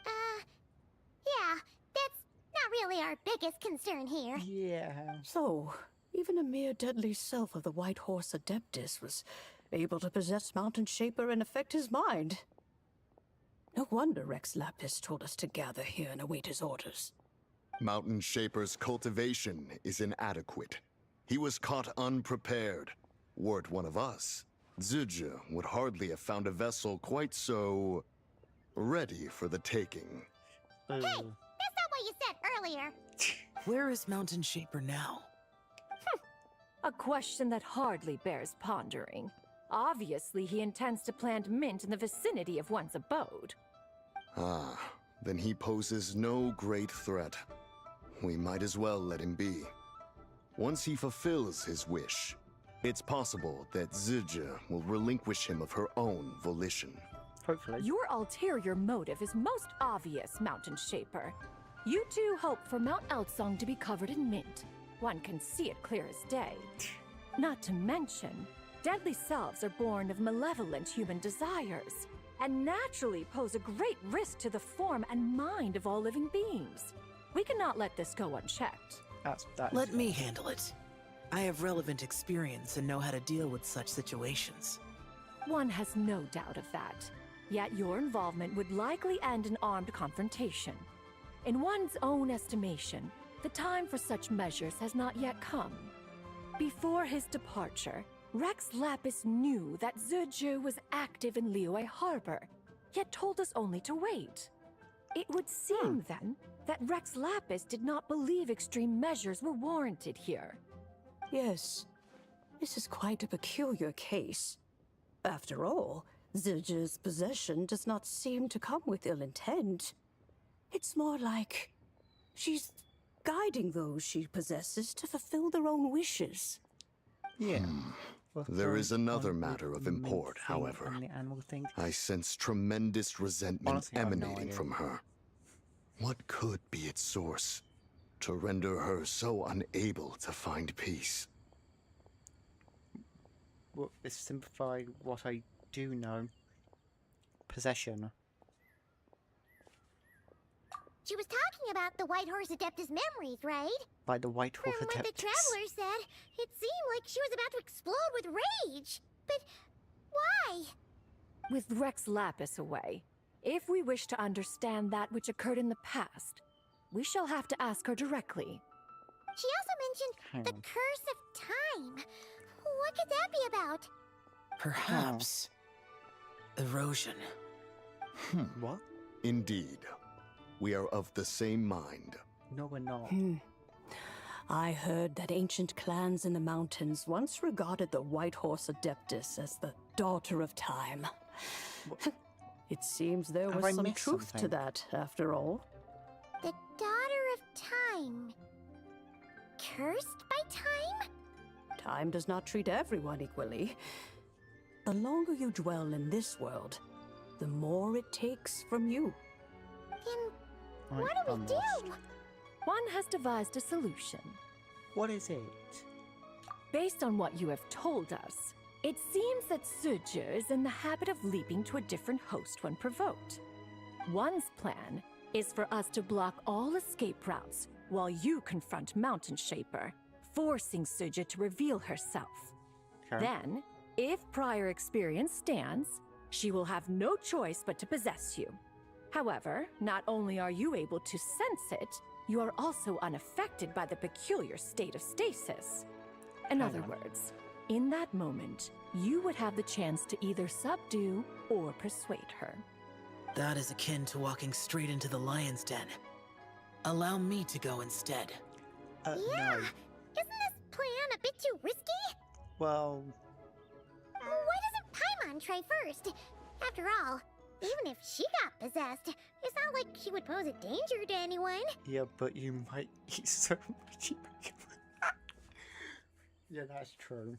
Yeah, that's not really our biggest concern here.
Yeah.
So, even a mere deadly self of the White Horse Adeptus was able to possess Mountain Shaper and affect his mind. No wonder Rex Lapis told us to gather here and await his orders.
Mountain Shaper's cultivation is inadequate. He was caught unprepared. Were it one of us, Zizha would hardly have found a vessel quite so ready for the taking.
Hey, that's not what you said earlier.
Where is Mountain Shaper now?
A question that hardly bears pondering. Obviously, he intends to plant mint in the vicinity of one's abode.
Ah, then he poses no great threat. We might as well let him be. Once he fulfills his wish, it's possible that Zizha will relinquish him of her own volition.
Hopefully.
Your ulterior motive is most obvious, Mountain Shaper. You two hope for Mount Eltsong to be covered in mint. One can see it clear as day. Not to mention, deadly selves are born of malevolent human desires, and naturally pose a great risk to the form and mind of all living beings. We cannot let this go unchecked.
Let me handle it. I have relevant experience and know how to deal with such situations.
One has no doubt of that. Yet your involvement would likely end in armed confrontation. In one's own estimation, the time for such measures has not yet come. Before his departure, Rex Lapis knew that Zizha was active in Liyue Harbor, yet told us only to wait. It would seem, then, that Rex Lapis did not believe extreme measures were warranted here.
Yes, this is quite a peculiar case. After all, Zizha's possession does not seem to come with ill intent. It's more like she's guiding those she possesses to fulfill their own wishes.
Yeah.
There is another matter of import, however. I sense tremendous resentment
Honestly, I have no
emanating
idea.
from her. What could be its source to render her so unable to find peace?
Well, let's simplify what I do know. Possession.
She was talking about the White Horse Adeptus memories, right?
By the White Horse
From what the
Adeptus.
Traveler said, it seemed like she was about to explode with rage. But why?
With Rex Lapis away, if we wish to understand that which occurred in the past, we shall have to ask her directly.
She also mentioned the Curse of Time. What could that be about?
Perhaps. Erosion.
What?
Indeed. We are of the same mind.
No, we're not.
I heard that ancient clans in the mountains once regarded the White Horse Adeptus as the daughter of time. It seems there
Have
was
I
some
missed
truth to
something?
that, after all.
The Daughter of Time. Cursed by time?
Time does not treat everyone equally. The longer you dwell in this world, the more it takes from you.
Then what do we do?
One has devised a solution.
What is it?
Based on what you have told us, it seems that Zizha is in the habit of leaping to a different host when provoked. One's plan is for us to block all escape routes while you confront Mountain Shaper, forcing Zizha to reveal herself.
Okay.
Then, if prior experience stands, she will have no choice but to possess you. However, not only are you able to sense it, you are also unaffected by the peculiar state of stasis. In other words, in that moment, you would have the chance to either subdue or persuade her.
That is akin to walking straight into the lion's den. Allow me to go instead.
Yeah,
No.
isn't this plan a bit too risky?
Well,
Why doesn't Paimon try first? After all, even if she got possessed, it's not like she would pose a danger to anyone.
yeah, but you might eat so much. Yeah, that's true.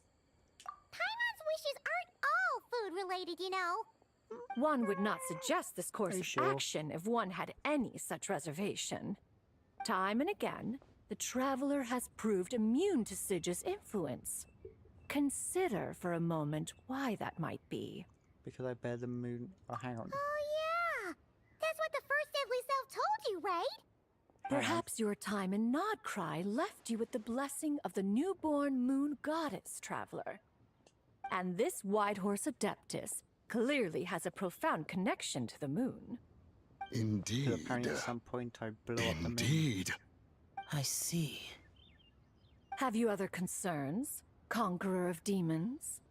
Paimon's wishes aren't all food related, you know.
One would not suggest this course of
sure?
action if one had any such reservation. Time and again, the traveler has proved immune to Sidge's influence. Consider for a moment why that might be.
Because I bear the moon. Oh, hang on.
Oh, yeah! That's what the first Deadly Self told you, right?
Perhaps your time in Nodcry left you with the blessing of the newborn moon goddess, traveler. And this Whitehorse Adeptus clearly has a profound connection to the moon.
Indeed.
Apparently at some point I blew up the moon.
Indeed.
I see.
Have you other concerns, Conqueror of Demons?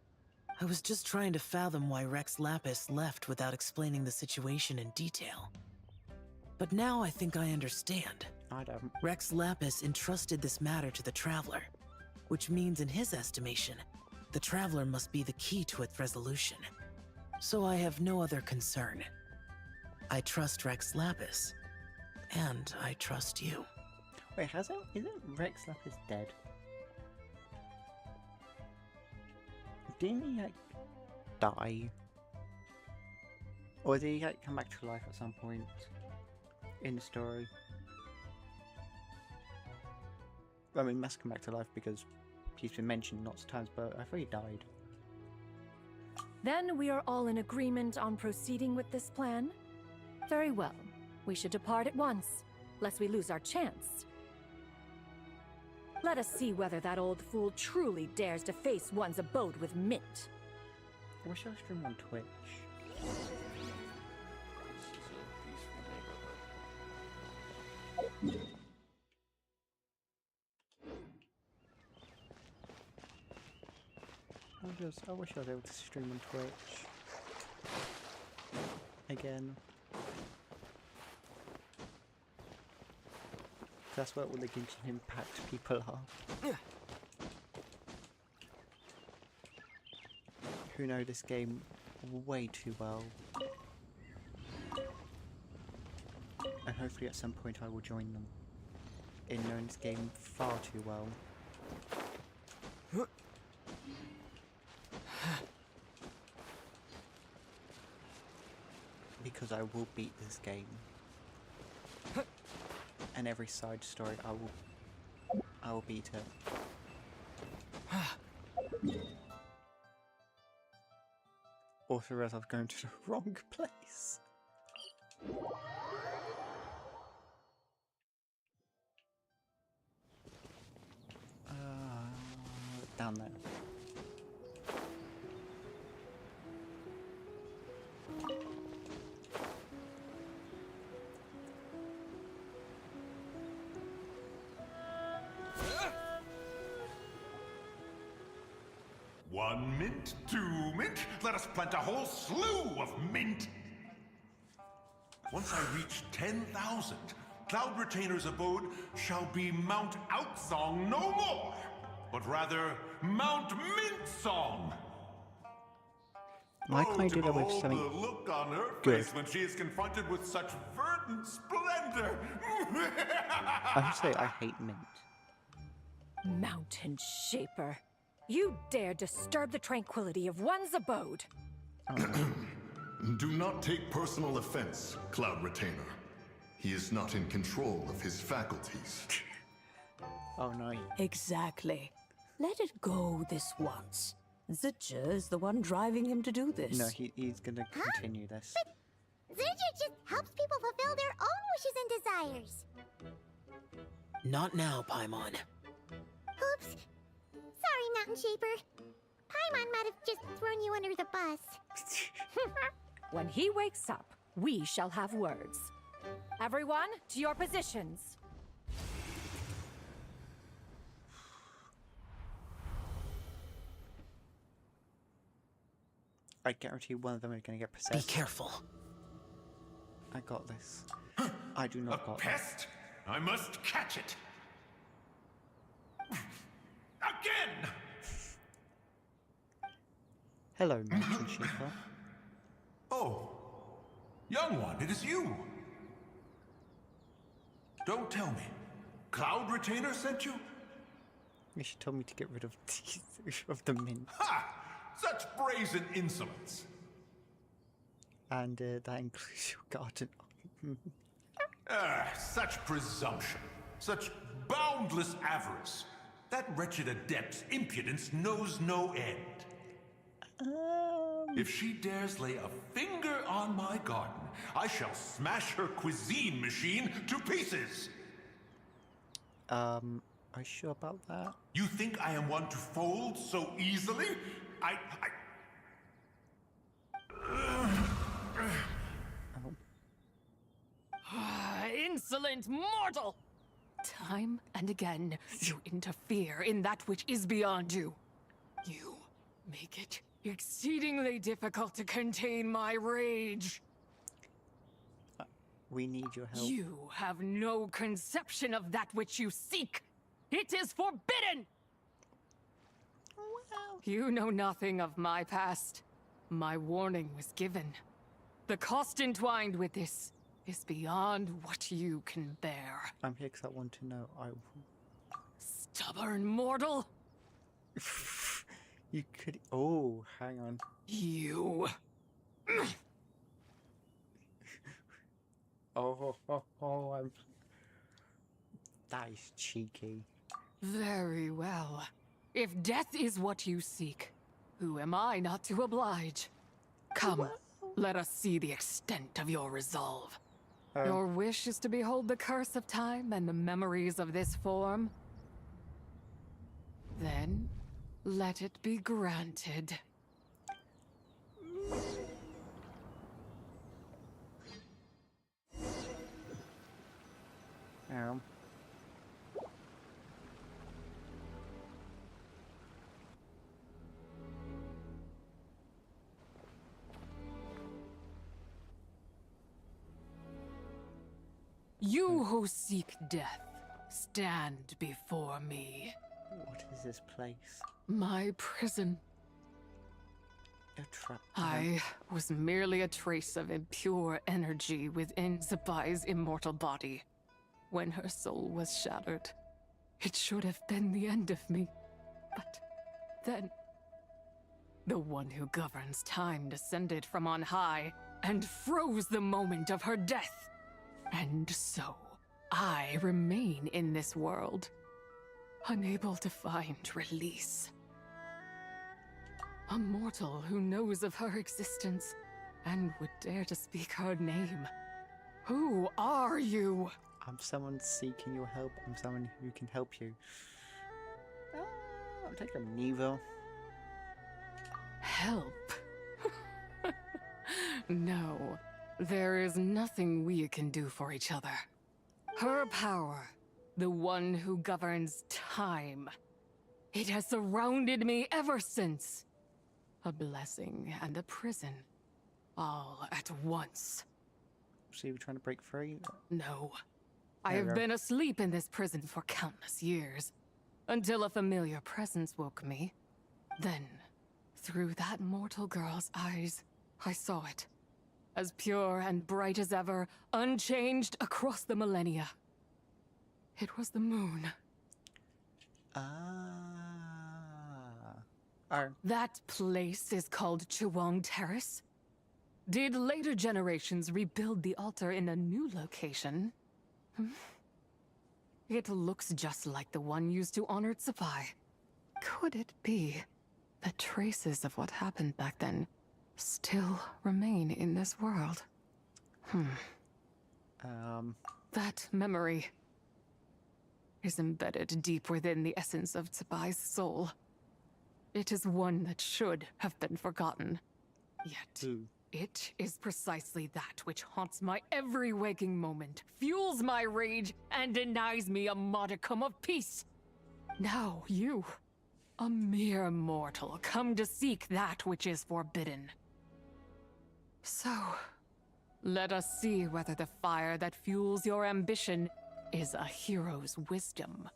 I was just trying to fathom why Rex Lapis left without explaining the situation in detail. But now I think I understand.
I don't.
Rex Lapis entrusted this matter to the Traveler, which means in his estimation, the Traveler must be the key to its resolution. So I have no other concern. I trust Rex Lapis, and I trust you.
Wait, isn't Rex Lapis dead? Didn't he, like, die? Or did he, like, come back to life at some point in the story? I mean, he must come back to life because he's been mentioned lots of times, but I thought he died.
Then we are all in agreement on proceeding with this plan? Very well. We should depart at once, lest we lose our chance. Let us see whether that old fool truly dares to face one's abode with Mint.
I wish I was streaming on Twitch. I wish I was able to stream on Twitch. Again. That's where all the Genshin Impact people are. Who know this game way too well. And hopefully at some point I will join them in knowing this game far too well. Because I will beat this game. And every side story I will beat it. Also realize I've gone to the wrong place. Down there.
One mint, 2 mint, let us plant a whole slew of mint. Once I reach 10,000, Cloud Retainer's abode shall be Mount Outsong no more, but rather Mount Mintsong.
Why can't I do that with something
the look on her
good?
face when she is confronted with such verdant splendor.
I should say I hate mint.
Mountain Shaper. You dare disturb the tranquility of one's abode.
Do not take personal offense, Cloud Retainer. He is not in control of his faculties.
Oh no.
Exactly. Let it go this once. Zidja is the one driving him to do this.
No, he's gonna continue this.
But Zidja just helps people fulfill their own wishes and desires.
Not now, Paimon.
Oops. Sorry, Mountain Shaper. Paimon might have just thrown you under the bus.
When he wakes up, we shall have words. Everyone, to your positions.
I guarantee one of them is going to get possessed.
Be careful.
I got this. I do not got
Pest! I must catch it. Again!
Hello, Mountain Shaper.
Oh, young one, it is you. Don't tell me. Cloud Retainer sent you?
She told me to get rid of the mint.
Ha! Such brazen insolence.
And that includes your garden.
Such presumption. Such boundless avarice. That wretched adept's impudence knows no end. If she dares lay a finger on my garden, I shall smash her cuisine machine to pieces!
Are you sure about that?
You think I am one to fold so easily?
Insolent mortal! Time and again, you interfere in that which is beyond you. You make it exceedingly difficult to contain my rage.
We need your help.
You have no conception of that which you seek. It is forbidden!
Wow.
You know nothing of my past. My warning was given. The cost entwined with this is beyond what you can bear.
I'm here because I want to know.
Stubborn mortal!
You could... Oh, hang on.
You...
I'm... That is cheeky.
Very well. If death is what you seek, who am I not to oblige? Come, let us see the extent of your resolve. Your wish is to behold the curse of time and the memories of this form? Then, let it be granted. You who seek death, stand before me.
What is this place?
My prison.
A trap.
I was merely a trace of impure energy within Zabai's immortal body. When her soul was shattered, it should have been the end of me. But then, the one who governs time descended from on high and froze the moment of her death. And so, I remain in this world, unable to find release. A mortal who knows of her existence and would dare to speak her name. Who are you?
I'm someone seeking your help. I'm someone who can help you. I'll take a neither.
Help? No. There is nothing we can do for each other. Her power, the one who governs time, it has surrounded me ever since. A blessing and a prison, all at once.
So you were trying to break free?
No. I have been asleep in this prison for countless years, until a familiar presence woke me. Then, through that mortal girl's eyes, I saw it. As pure and bright as ever, unchanged across the millennia. It was the moon. That place is called Chuang Terrace. Did later generations rebuild the altar in a new location? It looks just like the one used to honor Zabai. Could it be that traces of what happened back then still remain in this world? That memory is embedded deep within the essence of Zabai's soul. It is one that should have been forgotten. Yet, it is precisely that which haunts my every waking moment, fuels my rage, and denies me a modicum of peace. Now you, a mere mortal, come to seek that which is forbidden. So, let us see whether the fire that fuels your ambition is a hero's wisdom,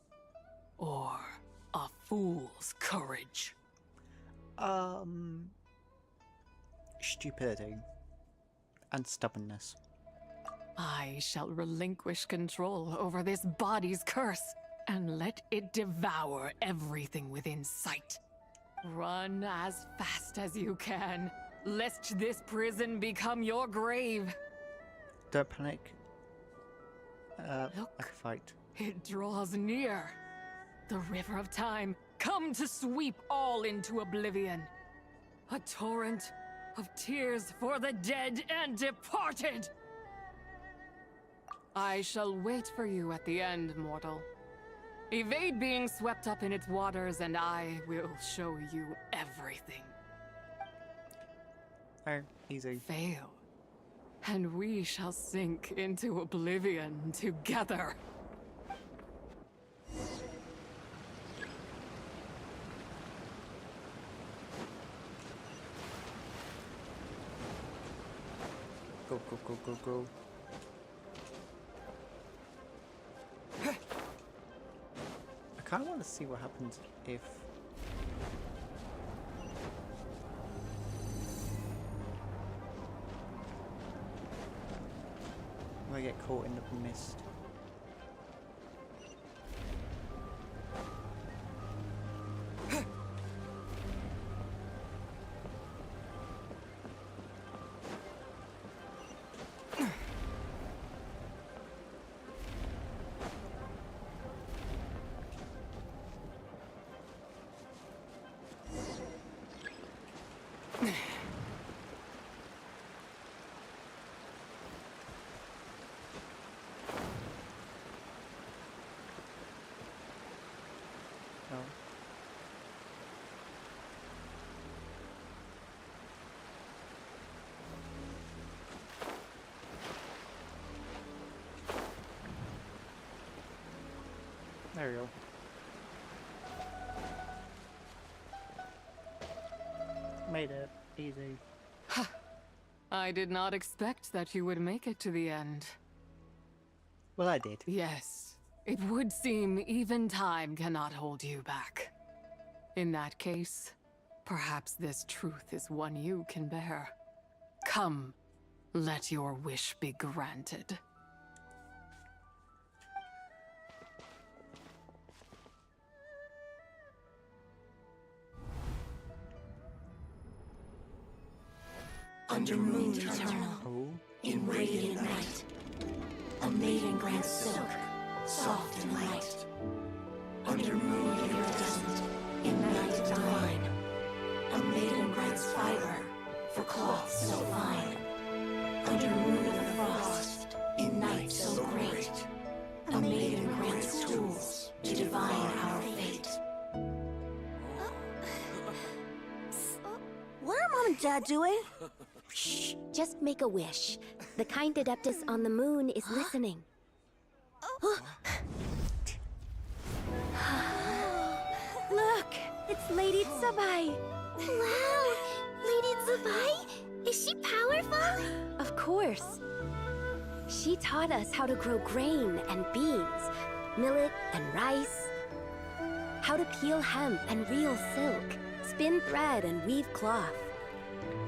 or a fool's courage.
Stupidity. And stubbornness.
I shall relinquish control over this body's curse, and let it devour everything within sight. Run as fast as you can, lest this prison become your grave.
Don't panic.
Look,
I can fight.
It draws near. The river of time, come to sweep all into oblivion. A torrent of tears for the dead and departed. I shall wait for you at the end, mortal. Evade being swept up in its waters, and I will show you everything.
Oh, easy.
Fail, and we shall sink into oblivion together.
Go, go, go, go, go. I kind of want to see what happens if... I get caught in the mist. There we go. Made it easy.
I did not expect that you would make it to the end.
Well, I did.
Yes. It would seem even time cannot hold you back. In that case, perhaps this truth is one you can bear. Come, let your wish be granted.
Under moon eternal, in radiant night, a maiden grants silk, soft and light. Under moon iridescent, in night divine, a maiden grants fiber for cloth so fine. Under moon of frost, in night so great, a maiden grants tools to divine our fate.
What are Mom and Dad doing? Shh, just make a wish. The kind Adeptus on the moon is listening. Look, it's Lady Tsubai. Wow, Lady Tsubai? Is she powerful? Of course. She taught us how to grow grain and beans, millet and rice, how to peel hemp and reel silk, spin thread and weave cloth,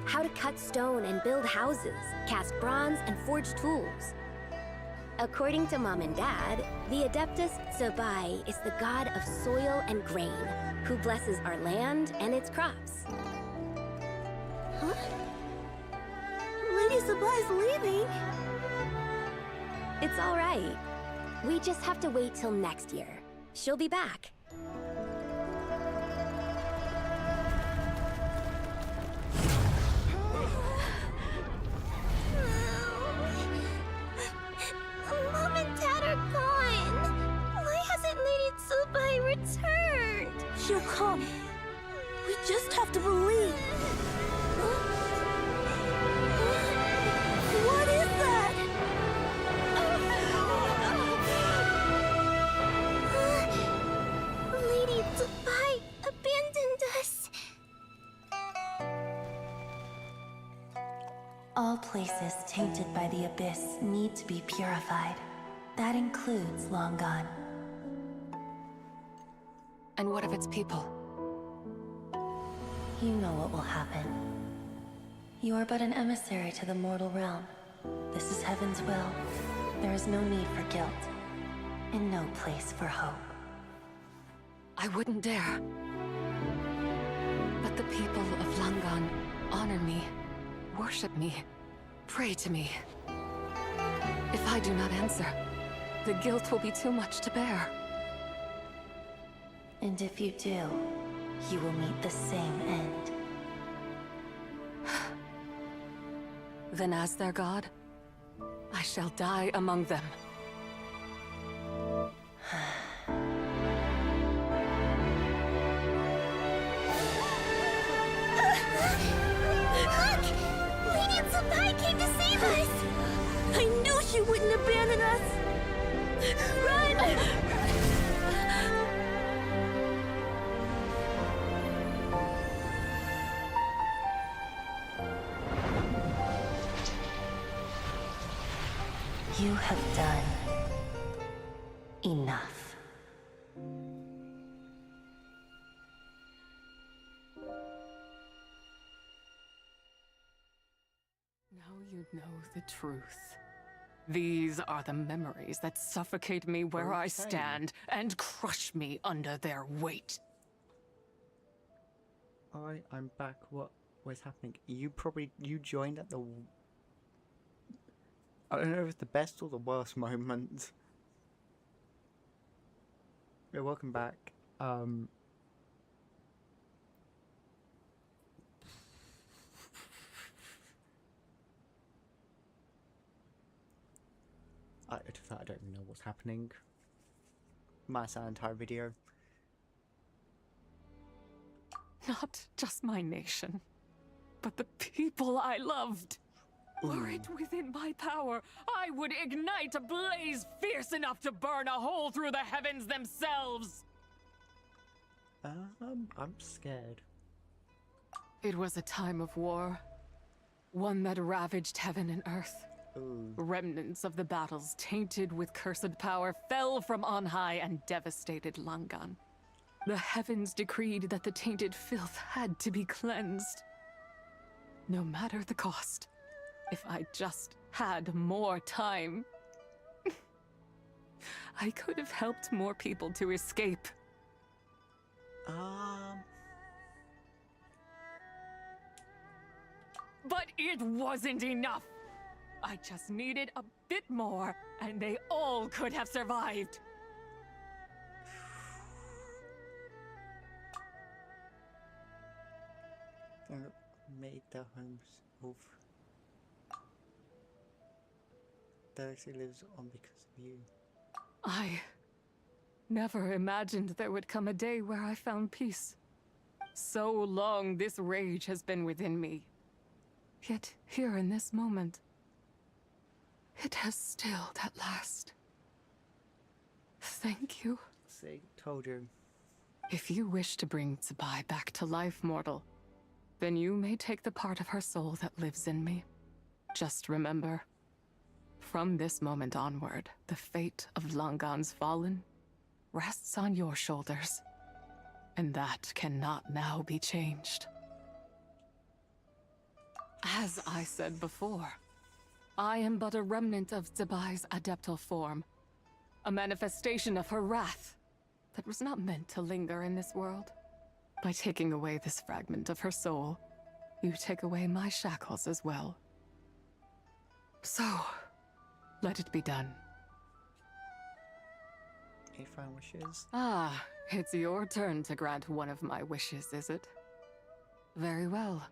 how to cut stone and build houses, cast bronze and forge tools. According to Mom and Dad, the Adeptus Tsubai is the god of soil and grain, who blesses our land and its crops. Huh? Lady Tsubai's leaving. It's all right. We just have to wait till next year. She'll be back. Mom and Dad are gone. Why hasn't Lady Tsubai returned? She'll come. We just have to believe. What is that? Lady Tsubai abandoned us.
All places tainted by the abyss need to be purified. That includes Long Gone.
And what of its people?
You know what will happen. You are but an emissary to the mortal realm. This is Heaven's will. There is no need for guilt, and no place for hope.
I wouldn't dare. But the people of Langan honor me.
worship me, pray to me. If I do not answer, the guilt will be too much to bear.
And if you do, you will meet the same end.
Then as their god, I shall die among them.
Look! Lady Tsubai came to save us! I knew she wouldn't abandon us! Run!
You have done enough.
Now you know the truth. These are the memories that suffocate me where I stand and crush me under their weight.
Alright, I'm back. What was happening? You joined at the... I don't know if it's the best or the worst moment. Yeah, welcome back. I don't even know what's happening. Might sound entire video.
Not just my nation, but the people I loved. Were it within my power, I would ignite a blaze fierce enough to burn a hole through the heavens themselves!
I'm scared.
It was a time of war. One that ravaged heaven and earth. Remnants of the battles tainted with cursed power fell from on high and devastated Langan. The heavens decreed that the tainted filth had to be cleansed. No matter the cost. If I just had more time, I could have helped more people to escape. But it wasn't enough. I just needed a bit more, and they all could have survived.
Made their homes of... Directly lives on because of you.
I never imagined there would come a day where I found peace. So long this rage has been within me. Yet here in this moment, it has stilled at last. Thank you.
See, told you.
If you wish to bring Tsubai back to life, mortal, then you may take the part of her soul that lives in me. Just remember, from this moment onward, the fate of Langan's fallen rests on your shoulders. And that cannot now be changed. As I said before, I am but a remnant of Tsubai's adeptal form. A manifestation of her wrath that was not meant to linger in this world. By taking away this fragment of her soul, you take away my shackles as well. So, let it be done.
Any final wishes?
Ah, it's your turn to grant one of my wishes, is it? Very well.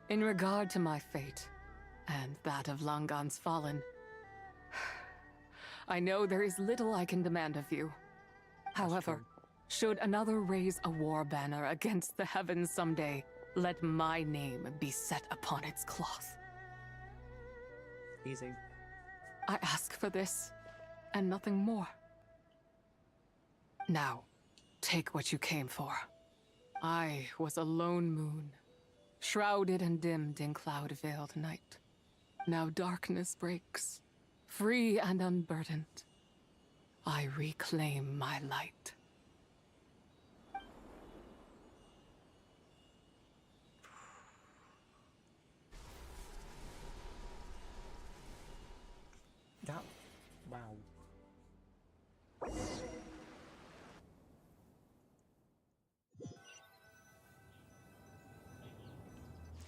In regard to my fate, and that of Langan's fallen, I know there is little I can demand of you. However, should another raise a war banner against the heavens someday, let my name be set upon its cloth.
Easy.
I ask for this, and nothing more. Now, take what you came for. I was a lone moon, shrouded and dimmed in cloud-veiled night. Now darkness breaks, free and unburdened. I reclaim my light.
That... wow.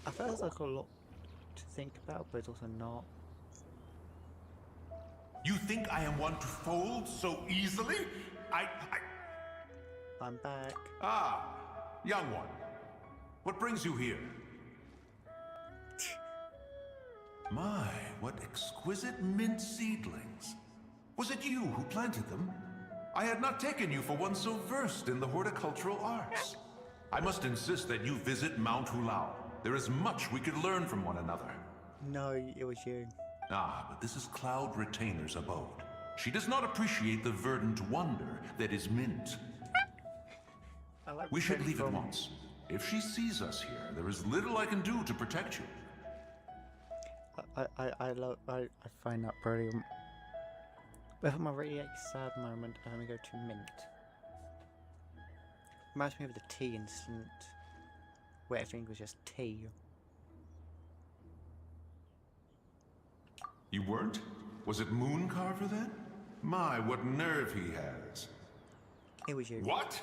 I felt like a lot to think about, but it's also not.
You think I am one to fold so easily?
I'm back.
Ah, young one. What brings you here? My, what exquisite mint seedlings. Was it you who planted them? I had not taken you for one so versed in the horticultural arts. I must insist that you visit Mount Hulao. There is much we could learn from one another.
No, it was you.
Ah, but this is Cloud Retainer's abode. She does not appreciate the verdant wonder that is mint. We should leave at once. If she sees us here, there is little I can do to protect you.
I find that brilliant. But from a really sad moment, I'm gonna go to mint. Reminds me of the tea incident, where everything was just tea.
You weren't? Was it Mooncarver then? My, what nerve he has.
It was you.
What?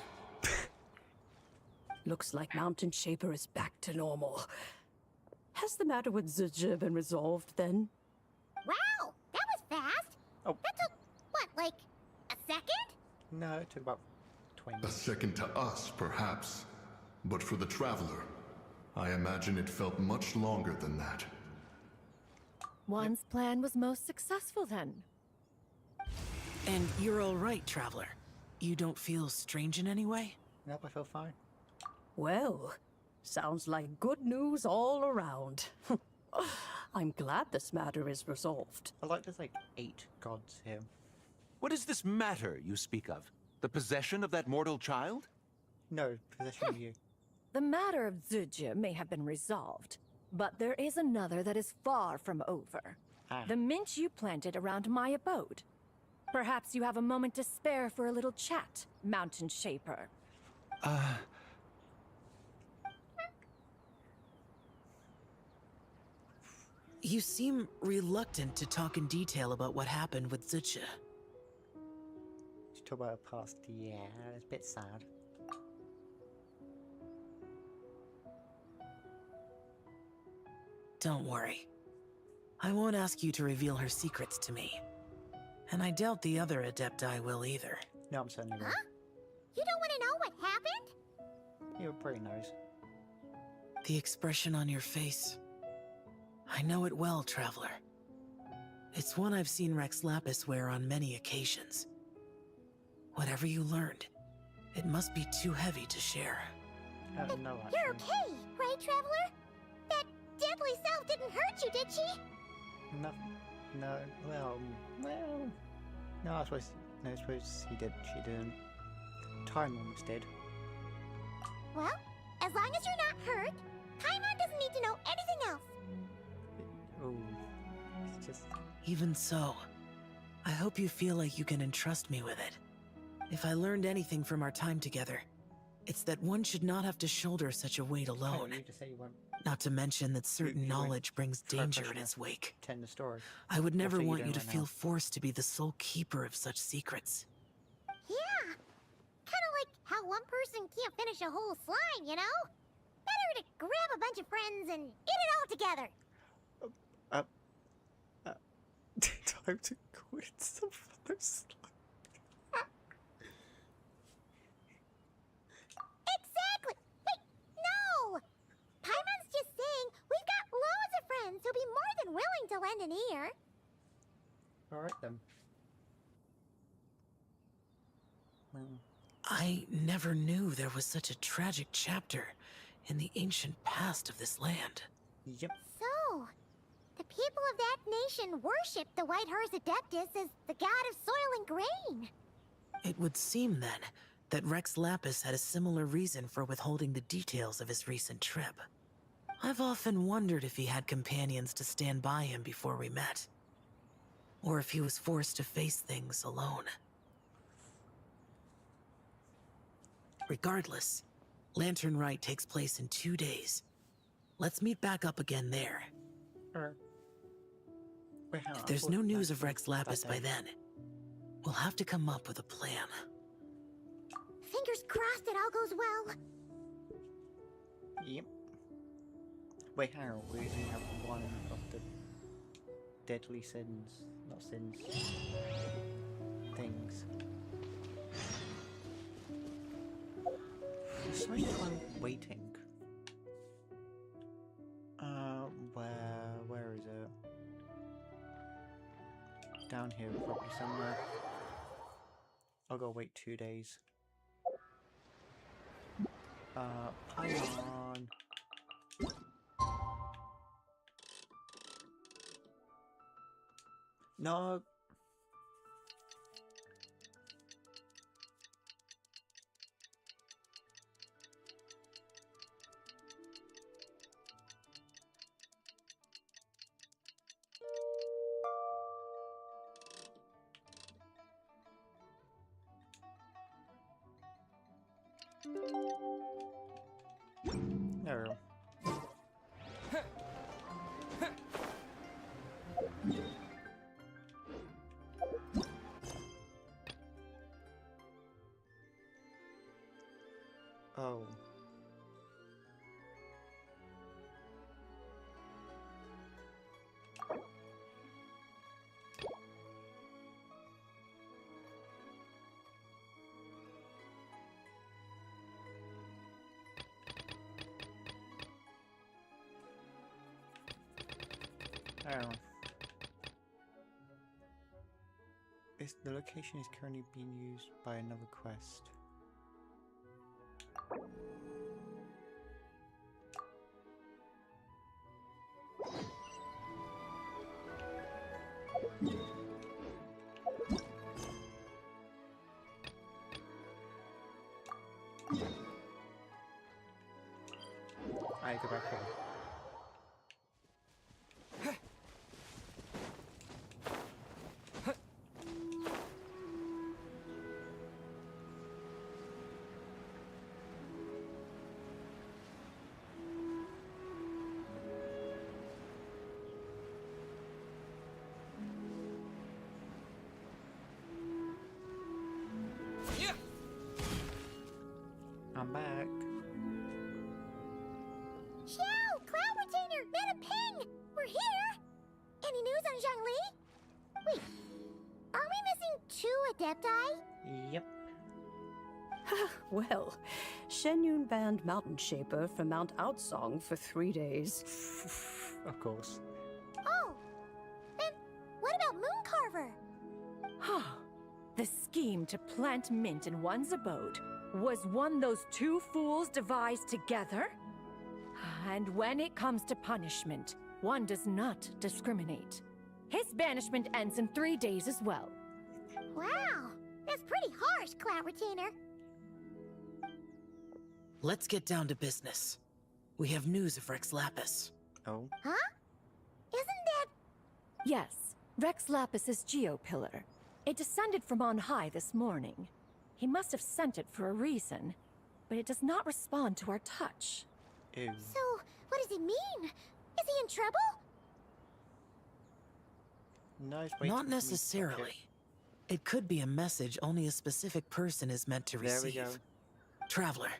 Looks like Mountain Shaper is back to normal. Has the matter with Zizha been resolved then?
Wow, that was fast.
Oh.
That took, what, like a second?
No, it took about 20.
A second to us, perhaps. But for the Traveler, I imagine it felt much longer than that.
One's plan was most successful then.
And you're all right, Traveler. You don't feel strange in any way?
Nope, I feel fine.
Well, sounds like good news all around. I'm glad this matter is resolved.
I like there's like 8 gods here.
What is this matter you speak of? The possession of that mortal child?
No, possession of you.
The matter of Zizha may have been resolved, but there is another that is far from over. The mint you planted around my abode. Perhaps you have a moment to spare for a little chat, Mountain Shaper.
You seem reluctant to talk in detail about what happened with Zizha.
To talk about her past, yeah, it's a bit sad.
Don't worry. I won't ask you to reveal her secrets to me. And I doubt the other Adepti will either.
No, I'm certainly not.
Huh? You don't want to know what happened?
You're pretty nice.
The expression on your face. I know it well, Traveler. It's one I've seen Rex Lapis wear on many occasions. Whatever you learned, it must be too heavy to share.
No, actually.
You're okay, right, Traveler? That deadly self didn't hurt you, did she?
No, no, I suppose he did, she didn't. Time almost did.
Well, as long as you're not hurt, Paimon doesn't need to know anything else.
Oh, it's just...
Even so, I hope you feel like you can entrust me with it. If I learned anything from our time together, it's that one should not have to shoulder such a weight alone. Not to mention that certain knowledge brings danger in its wake.
Tend the story.
I would never want you to feel forced to be the sole keeper of such secrets.
Yeah, kind of like how one person can't finish a whole slime, you know? Better to grab a bunch of friends and eat it all together.
Time to quit some other slime.
Exactly! Wait, no! Paimon's just saying we've got loads of friends who'll be more than willing to lend an ear.
Alright then.
I never knew there was such a tragic chapter in the ancient past of this land.
Yep.
So, the people of that nation worship the White Horse Adeptus as the god of soil and grain.
It would seem, then, that Rex Lapis had a similar reason for withholding the details of his recent trip. I've often wondered if he had companions to stand by him before we met. Or if he was forced to face things alone. Regardless, Lantern Rite takes place in 2 days. Let's meet back up again there. If there's no news of Rex Lapis by then, we'll have to come up with a plan.
Fingers crossed it all goes well.
Yep. Wait, hang on. We only have one of the deadly sins, not sins. Things. There's so much time waiting. Where is it? Down here, probably somewhere. I'll go wait 2 days. Paimon. No. There we go. Oh. Oh. The location is currently being used by another quest. I go back here. I'm back.
Xiao! Cloud Retainer! Madam Ping! We're here! Any news on Zhongli? Wait, are we missing 2 Adepti?
Yep.
Well, Shenyun banned Mountain Shaper from Mount Outsong for 3 days.
Of course.
Oh, then what about Mooncarver?
The scheme to plant mint in one's abode was one those 2 fools devised together? And when it comes to punishment, one does not discriminate. His banishment ends in 3 days as well.
Wow, that's pretty harsh, Cloud Retainer.
Let's get down to business. We have news of Rex Lapis.
Oh?
Huh? Isn't that...
Yes, Rex Lapis's Geopillar. It descended from on high this morning. He must have sent it for a reason, but it does not respond to our touch.
Ew.
So, what does it mean? Is he in trouble?
Nice.
Not necessarily. It could be a message only a specific person is meant to receive.
There we go.
Traveler,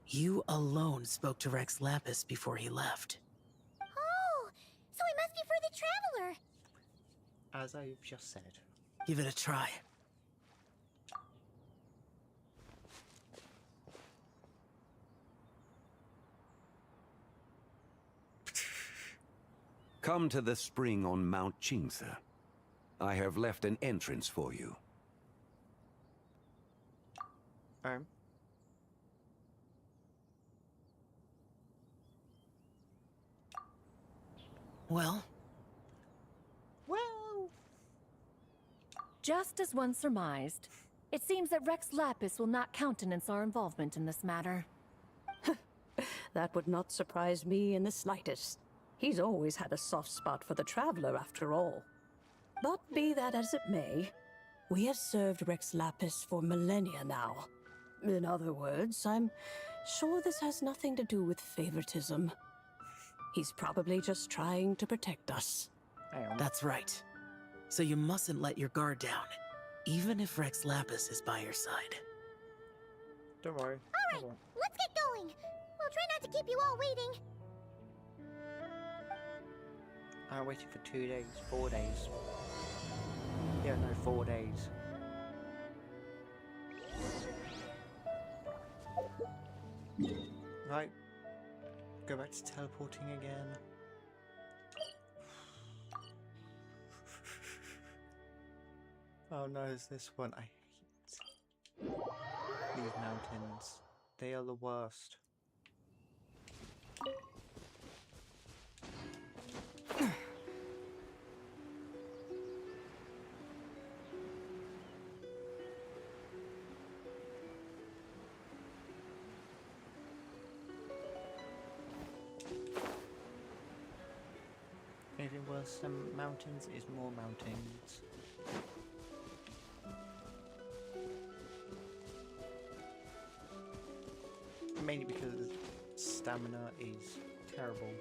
you alone spoke to Rex Lapis before he left.
Oh, so it must be for the Traveler.
As I've just said.
Give it a try.
Come to the spring on Mount Qingce. I have left an entrance for you.
Well?
Just as one surmised, it seems that Rex Lapis will not countenance our involvement in this matter.
That would not surprise me in the slightest. He's always had a soft spot for the Traveler, after all. But be that as it may, we have served Rex Lapis for millennia now. In other words, I'm sure this has nothing to do with favoritism. He's probably just trying to protect us.
That's right. So you mustn't let your guard down, even if Rex Lapis is by your side.
Don't worry.
Alright, let's get going. We'll try not to keep you all waiting.
I waited for 2 days, 4 days. Yeah, no, 4 days. Right. Go back to teleporting again. Oh no, it's this one. I hate these mountains. They are the worst. Anything worse than mountains is more mountains. Mainly because stamina is terrible.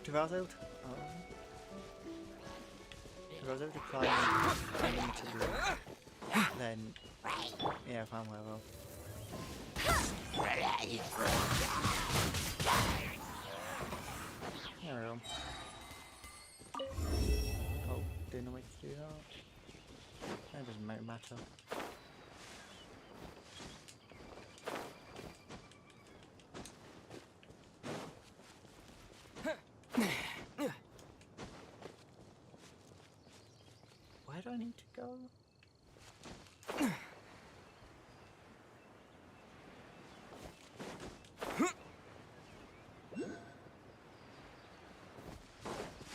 If I was able to climb unlimitedly, then yeah, fine, well. There we go. Oh, didn't know what to do that. That doesn't matter. Where do I need to go?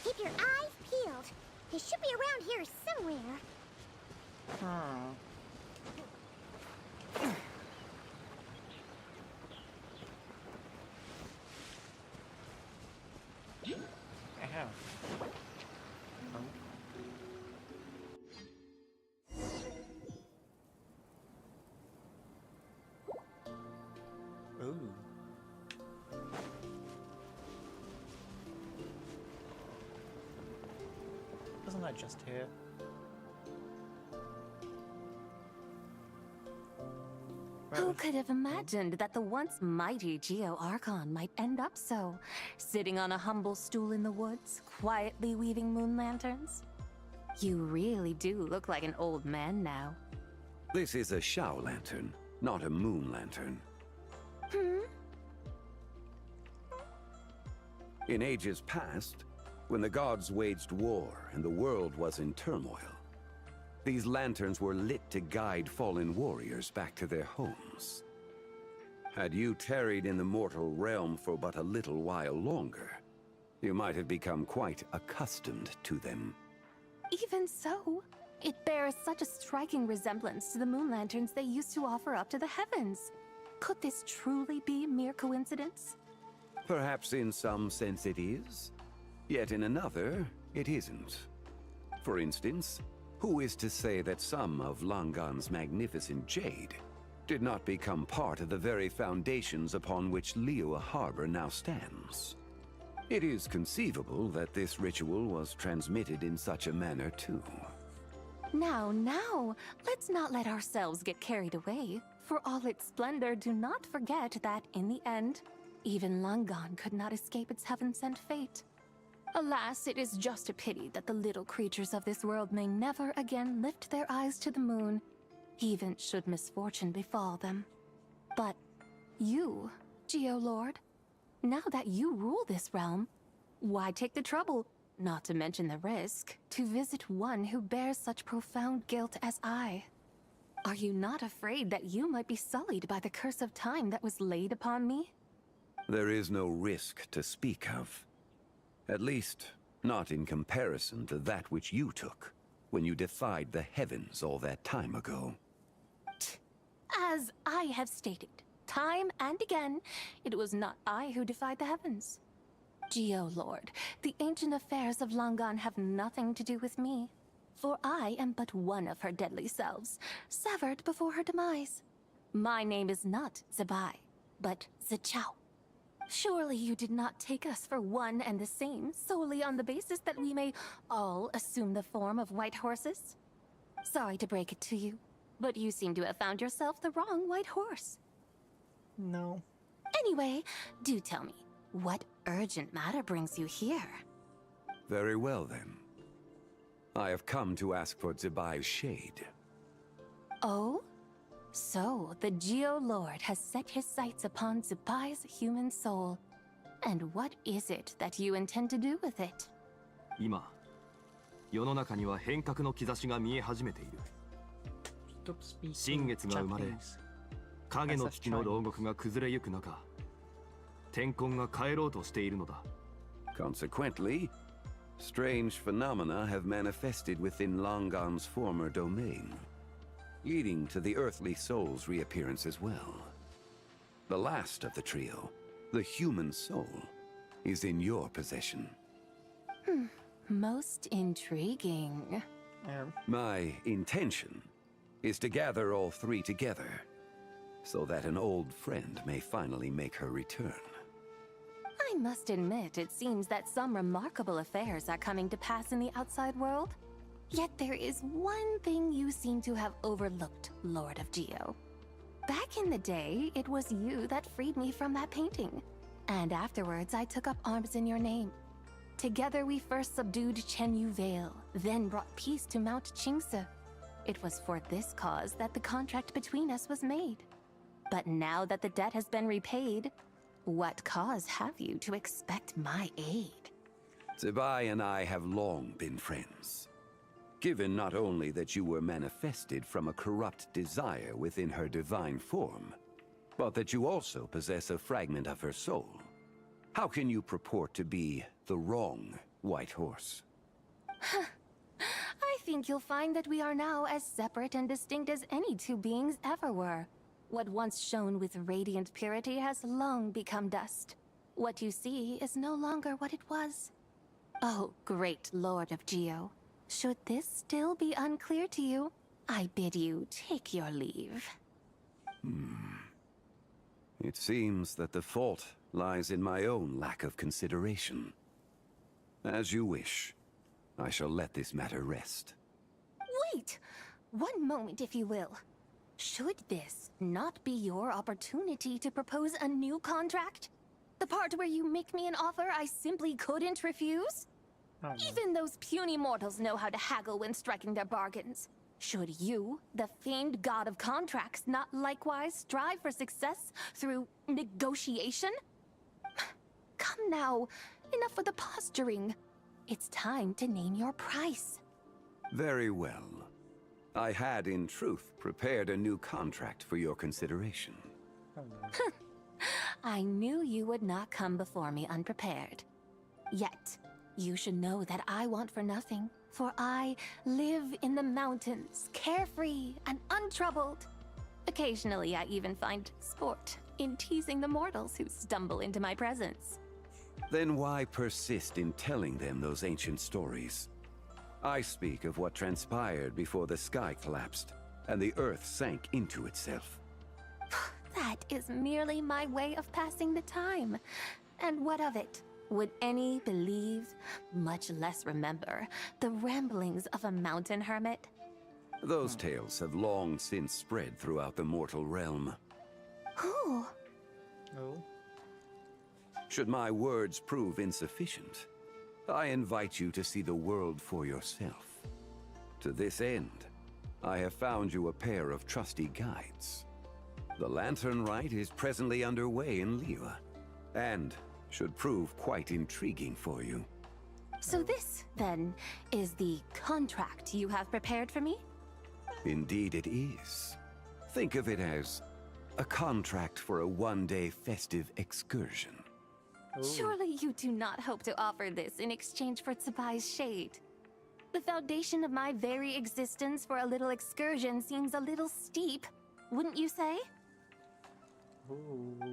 Keep your eyes peeled. They should be around here somewhere.
Hmm. Ow. Oh. Ooh. Wasn't that just here?
Who could have imagined that the once mighty Geo Archon might end up so, sitting on a humble stool in the woods, quietly weaving moon lanterns? You really do look like an old man now.
This is a Shao lantern, not a moon lantern. In ages past, when the gods waged war and the world was in turmoil, these lanterns were lit to guide fallen warriors back to their homes. Had you tarried in the mortal realm for but a little while longer, you might have become quite accustomed to them.
Even so, it bears such a striking resemblance to the moon lanterns they used to offer up to the heavens. Could this truly be mere coincidence?
Perhaps in some sense it is, yet in another, it isn't. For instance, who is to say that some of Langan's magnificent jade did not become part of the very foundations upon which Liyue Harbor now stands? It is conceivable that this ritual was transmitted in such a manner too.
Now, let's not let ourselves get carried away. For all its splendor, do not forget that, in the end, even Langan could not escape its heaven-sent fate. Alas, it is just a pity that the little creatures of this world may never again lift their eyes to the moon, even should misfortune befall them. But you, Geo-Lord, now that you rule this realm, why take the trouble, not to mention the risk, to visit one who bears such profound guilt as I? Are you not afraid that you might be sullied by the curse of time that was laid upon me?
There is no risk to speak of. At least, not in comparison to that which you took when you defied the heavens all that time ago.
As I have stated, time and again, it was not I who defied the heavens. Geo-Lord, the ancient affairs of Langan have nothing to do with me, for I am but one of her deadly selves, severed before her demise. My name is not Zebai, but Zichao. Surely you did not take us for one and the same, solely on the basis that we may all assume the form of white horses? Sorry to break it to you, but you seem to have found yourself the wrong white horse.
No.
Anyway, do tell me, What urgent matter brings you here?
Very well, then. I have come to ask for Zibai's shade.
Oh? So, the Geo-Lord has set his sights upon Zibai's human soul. And what is it that you intend to do with it?
今、世の中には変革の兆しが見え始めている。新月が生まれ、影の危機の牢獄が崩れゆく中、天根が帰ろうとしているのだ。
Consequently, strange phenomena have manifested within Longon's former domain, leading to the earthly soul's reappearance as well. The last of the trio, the human soul, is in your possession.
Most intriguing.
My intention is to gather all three together, so that an old friend may finally make her return.
I must admit, it seems that some remarkable affairs are coming to pass in the outside world. Yet there is one thing you seem to have overlooked, Lord of Geo. Back in the day, it was you that freed me from that painting. And afterwards, I took up arms in your name. Together we first subdued Chenyu Vale, then brought peace to Mount Qingse. It was for this cause that the contract between us was made. But now that the debt has been repaid, what cause have you to expect my aid?
Zibai and I have long been friends. Given not only that you were manifested from a corrupt desire within her divine form, but that you also possess a fragment of her soul. How can you purport to be the wrong White Horse?
I think you'll find that we are now as separate and distinct as any two beings ever were. What once shone with radiant purity has long become dust. What you see is no longer what it was. Oh, great Lord of Geo. Should this still be unclear to you, I bid you take your leave.
It seems that the fault lies in my own lack of consideration. As you wish. I shall let this matter rest.
Wait! One moment, if you will. Should this not be your opportunity to propose a new contract? The part where you make me an offer I simply couldn't refuse? Even those puny mortals know how to haggle when striking their bargains. Should you, the famed god of contracts, not likewise strive for success through negotiation? Come now, enough with the posturing. It's time to name your price.
Very well. I had, in truth, prepared a new contract for your consideration.
I knew you would not come before me unprepared. Yet, you should know that I want for nothing, for I live in the mountains, carefree and untroubled. Occasionally, I even find sport in teasing the mortals who stumble into my presence.
Then why persist in telling them those ancient stories? I speak of what transpired before the sky collapsed and the earth sank into itself.
That is merely my way of passing the time. And what of it? Would any believe, much less remember, the ramblings of a mountain hermit?
Those tales have long since spread throughout the mortal realm.
Who?
Oh.
Should my words prove insufficient, I invite you to see the world for yourself. To this end, I have found you a pair of trusty guides. The Lantern Rite is presently underway in Liyue, and should prove quite intriguing for you.
So this, then, is the contract you have prepared for me?
Indeed it is. Think of it as a contract for a one-day festive excursion.
Surely you do not hope to offer this in exchange for Tsubai's shade. The foundation of my very existence for a little excursion seems a little steep, wouldn't you say?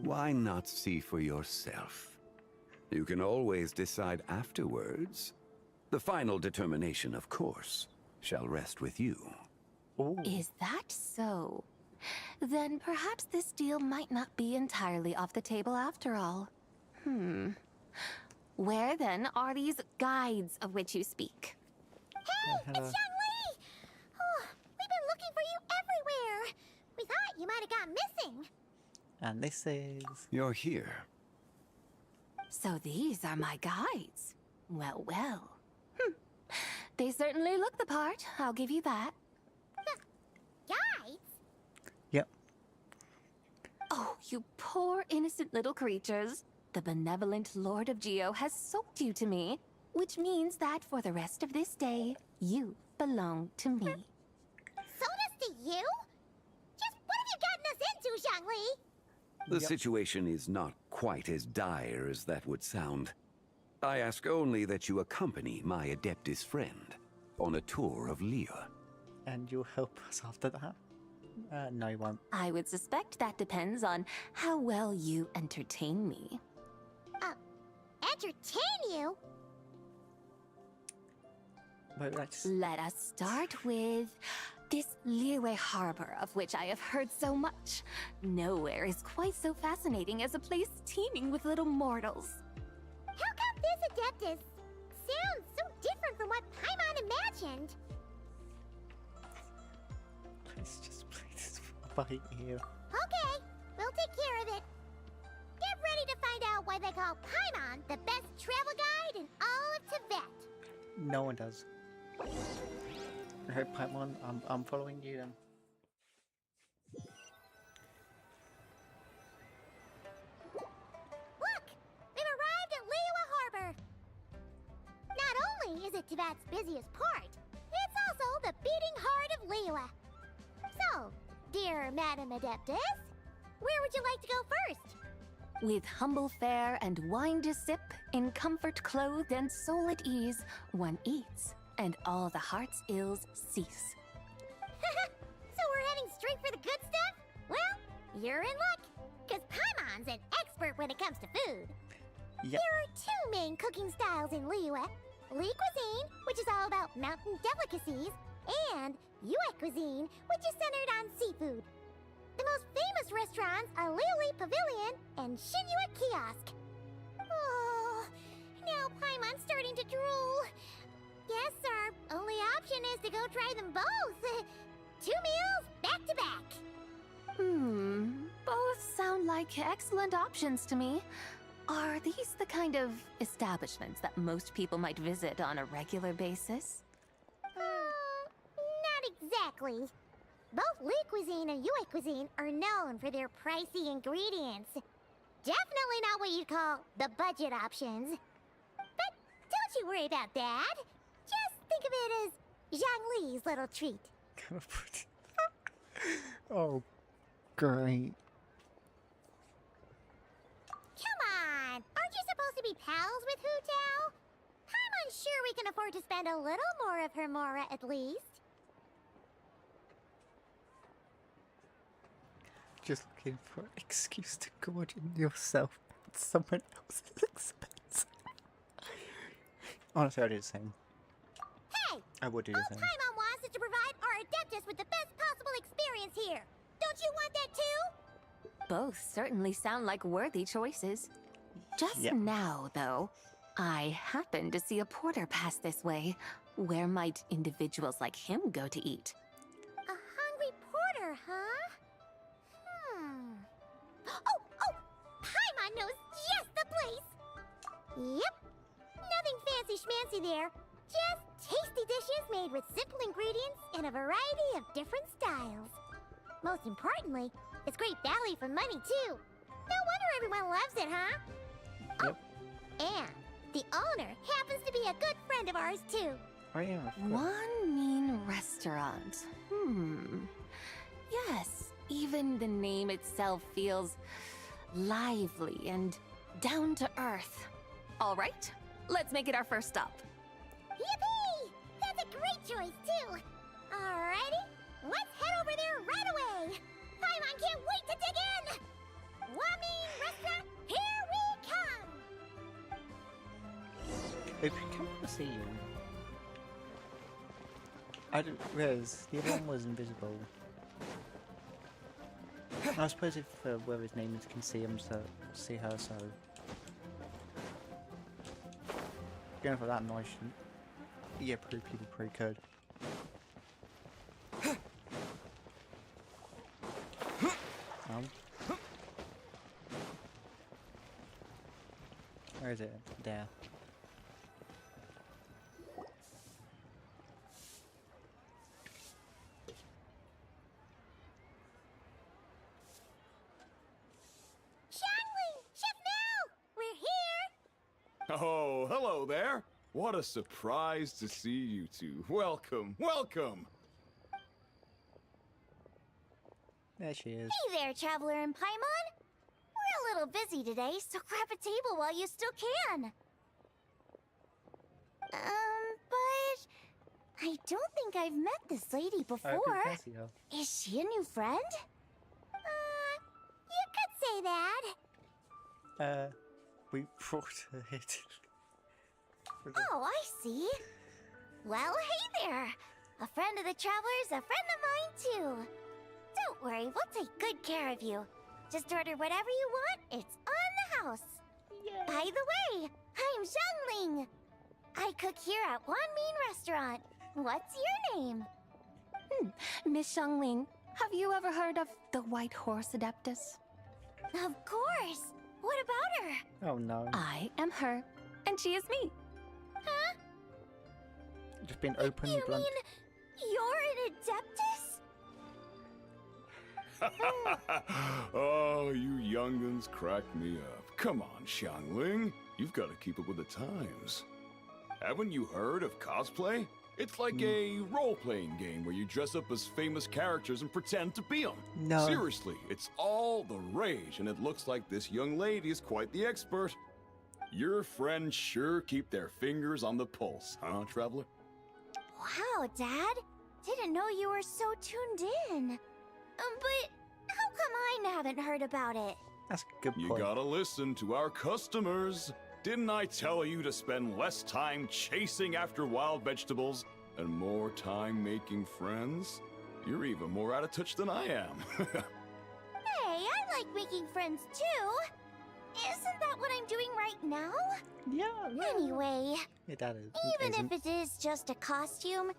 Why not see for yourself? You can always decide afterwards. The final determination, of course, shall rest with you.
Is that so? Then perhaps this deal might not be entirely off the table after all. Where then are these guides of which you speak?
Hey, it's Xiangli! Oh, we've been looking for you everywhere. We thought you might have gone missing.
And this is...
You're here.
So these are my guides. Well, well. They certainly look the part, I'll give you that.
Guides?
Yep.
Oh, you poor innocent little creatures. The benevolent Lord of Geo has sold you to me, which means that for the rest of this day, you belong to me.
Sold us to you? Just what have you gotten us into, Zhongli?
The situation is not quite as dire as that would sound. I ask only that you accompany my Adeptus friend on a tour of Liyue.
And you'll help us after that? No, you won't.
I would suspect that depends on how well you entertain me.
Entertain you?
Wait, let's...
Let us start with this Liyue harbor of which I have heard so much. Nowhere is quite so fascinating as a place teeming with little mortals.
How come this Adeptus sounds so different from what Paimon imagined?
Let's just play this fight here.
Okay, we'll take care of it. Get ready to find out why they call Paimon the best travel guide in all of Tibet.
No one does. Okay, Paimon, I'm following you then.
Look! We've arrived at Liyue Harbor. Not only is it Tibet's busiest port, it's also the beating heart of Liyue. So, dear Madam Adeptus, where would you like to go first?
With humble fare and wine to sip, in comfort clothed and soul at ease, one eats, and all the heart's ills cease.
So we're heading straight for the good stuff? Well, you're in luck, because Paimon's an expert when it comes to food.
Yep.
There are two main cooking styles in Liyue. Li cuisine, which is all about mountain delicacies, and Yue cuisine, which is centered on seafood. The most famous restaurants are Liyue Pavilion and Shinyue Kiosk. Oh, now Paimon's starting to drool. Guess our only option is to go try them both. 2 meals, back to back.
Both sound like excellent options to me. Are these the kind of establishments that most people might visit on a regular basis?
Not exactly. Both Li cuisine and Yue cuisine are known for their pricey ingredients. Definitely not what you'd call the budget options. But don't you worry about that. Just think of it as Zhang Li's little treat.
Oh, great.
Come on! Aren't you supposed to be pals with Hu Tao? I'm unsure we can afford to spend a little more of her mora at least.
Just looking for an excuse to gorge yourself at someone else's expense. Honestly, I'd do the same.
Hey!
I would do the same.
Paimon wants us to provide our Adeptus with the best possible experience here. Don't you want that too?
Both certainly sound like worthy choices. Just now, though, I happened to see a porter pass this way. Where might individuals like him go to eat?
A hungry porter, huh? Oh! Paimon knows just the place! Yep. Nothing fancy schmancy there. Just tasty dishes made with simple ingredients in a variety of different styles. Most importantly, it's great value for money, too. No wonder everyone loves it, huh?
Yep.
Oh, and the owner happens to be a good friend of ours, too.
Oh, yeah.
One mean restaurant. Yes, even the name itself feels lively and down to earth. All right, let's make it our first stop.
Yippee! That's a great choice, too. Alrighty, let's head over there right away. Paimon can't wait to dig in. Wami Restaurant, here we come.
If you come to see you, I didn't realize the other one was invisible. I suppose if whoever his name is can see him, so see her, so going for that noise. Yeah, pretty good. Where is it? There.
Xiangling! Chef Mao! We're here!
Oh, hello there. What a surprise to see you two. Welcome, welcome.
There she is.
Hey there, Traveler and Paimon! We're a little busy today, so grab a table while you still can. But I don't think I've met this lady before. Is she a new friend? You could say that.
We brought her here.
Oh, I see. Well, hey there. A friend of the Traveler's a friend of mine, too. Don't worry, we'll take good care of you. Just order whatever you want, it's on the house. Yay. By the way, I'm Xiangling. I cook here at Wanmin Restaurant. What's your name?
Miss Xiangling, have you ever heard of the White Horse Adeptus?
Of course. What about her?
Oh no.
I am her, and she is me.
Huh?
Just being open and blunt.
You mean you're an Adeptus?
Oh, you young'uns crack me up. Come on, Xiangling. You've got to keep up with the times. Haven't you heard of cosplay? It's like a role-playing game where you dress up as famous characters and pretend to be them.
No.
Seriously, it's all the rage, and it looks like this young lady is quite the expert. Your friends sure keep their fingers on the pulse, huh, Traveler?
Wow, Dad. Didn't know you were so tuned in. But how come I haven't heard about it?
That's a good point.
You gotta listen to our customers. Didn't I tell you to spend less time chasing after wild vegetables and more time making friends? You're even more out of touch than I am.
Hey, I like making friends too. Isn't that what I'm doing right now?
Yeah.
Anyway,
That is.
even if it is just a costume, is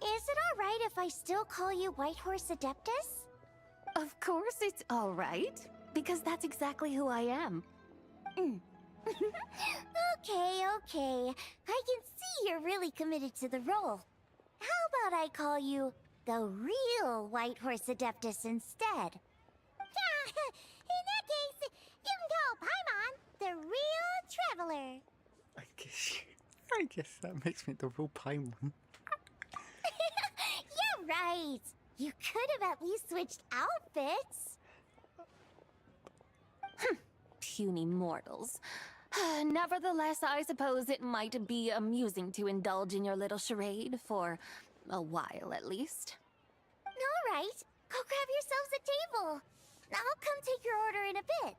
it alright if I still call you White Horse Adeptus?
Of course it's all right, because that's exactly who I am.
Okay. I can see you're really committed to the role. How about I call you the real White Horse Adeptus instead? In that case, you can call Paimon the real Traveler.
I guess that makes me the real Paimon.
You're right. You could have at least switched outfits.
Puny mortals. Nevertheless, I suppose it might be amusing to indulge in your little charade for a while at least.
All right. Go grab yourselves a table. I'll come take your order in a bit.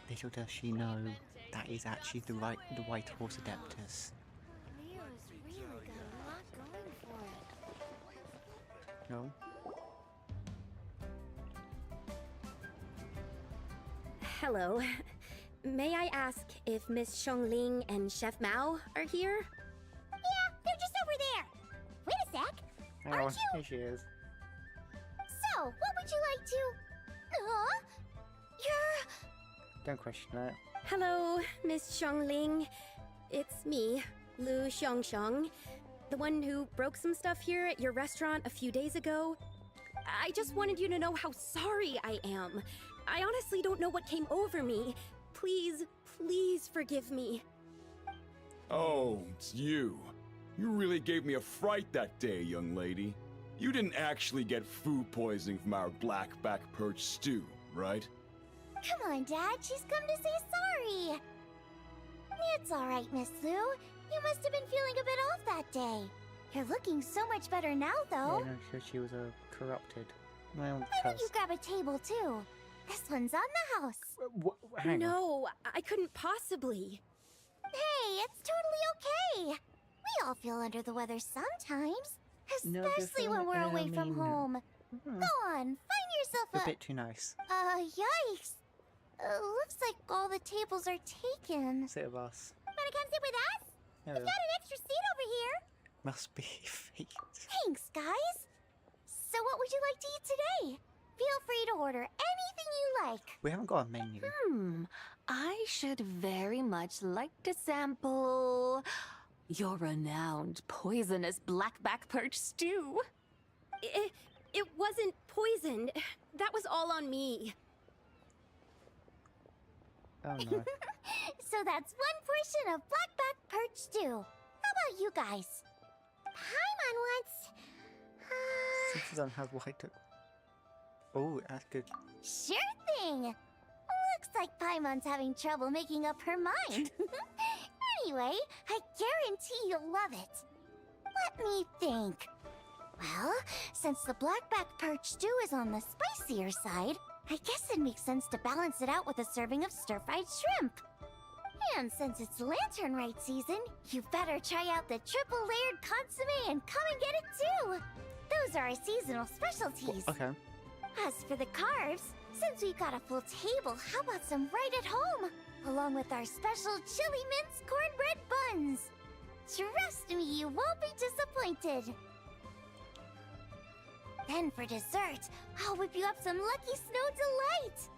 Little does she know, that is actually the White Horse Adeptus. No?
Hello. May I ask if Miss Xiangling and Chef Mao are here?
Yeah, they're just over there. Wait a sec. Aren't you?
Here she is.
So, what would you like to... Huh? You're...
Don't question it.
Hello, Miss Xiangling. It's me, Lu Xiangxiang, the one who broke some stuff here at your restaurant a few days ago. I just wanted you to know how sorry I am. I honestly don't know what came over me. Please forgive me.
Oh, it's you. You really gave me a fright that day, young lady. You didn't actually get food poisoning from our blackback perch stew, right?
Come on, Dad. She's come to say sorry. It's all right, Miss Lu. You must have been feeling a bit off that day. You're looking so much better now, though.
Yeah, no, so she was corrupted. My own
Why don't you grab a table, too? This one's on the house.
Hang
No, I couldn't possibly.
Hey, it's totally okay. We all feel under the weather sometimes. Especially when we're away from home. Go on, find yourself
a bit too nice.
Yikes. Looks like all the tables are taken.
Sit with us.
Wanna come sit with us?
Yeah.
We've got an extra seat over here.
Must be fate.
Thanks, guys. So what would you like to eat today? Feel free to order anything you like.
We haven't got a menu.
I should very much like to sample your renowned poisonous blackback perch stew.
It wasn't poisoned. That was all on me.
Oh no.
So that's one portion of blackback perch stew. How about you guys? Paimon wants...
Since you don't have white... Oh, that's good.
Sure thing. Looks like Paimon's having trouble making up her mind. Anyway, I guarantee you'll love it. Let me think. Well, since the blackback perch stew is on the spicier side, I guess it makes sense to balance it out with a serving of stir-fried shrimp. And since it's lantern rite season, you better try out the triple-layered consommé and come and get it too. Those are our seasonal specialties.
Okay.
As for the carbs, since we've got a full table, how about some right at home? Along with our special chili mince cornbread buns. Trust me, you won't be disappointed. Then for dessert, I'll whip you up some Lucky Snow Delight.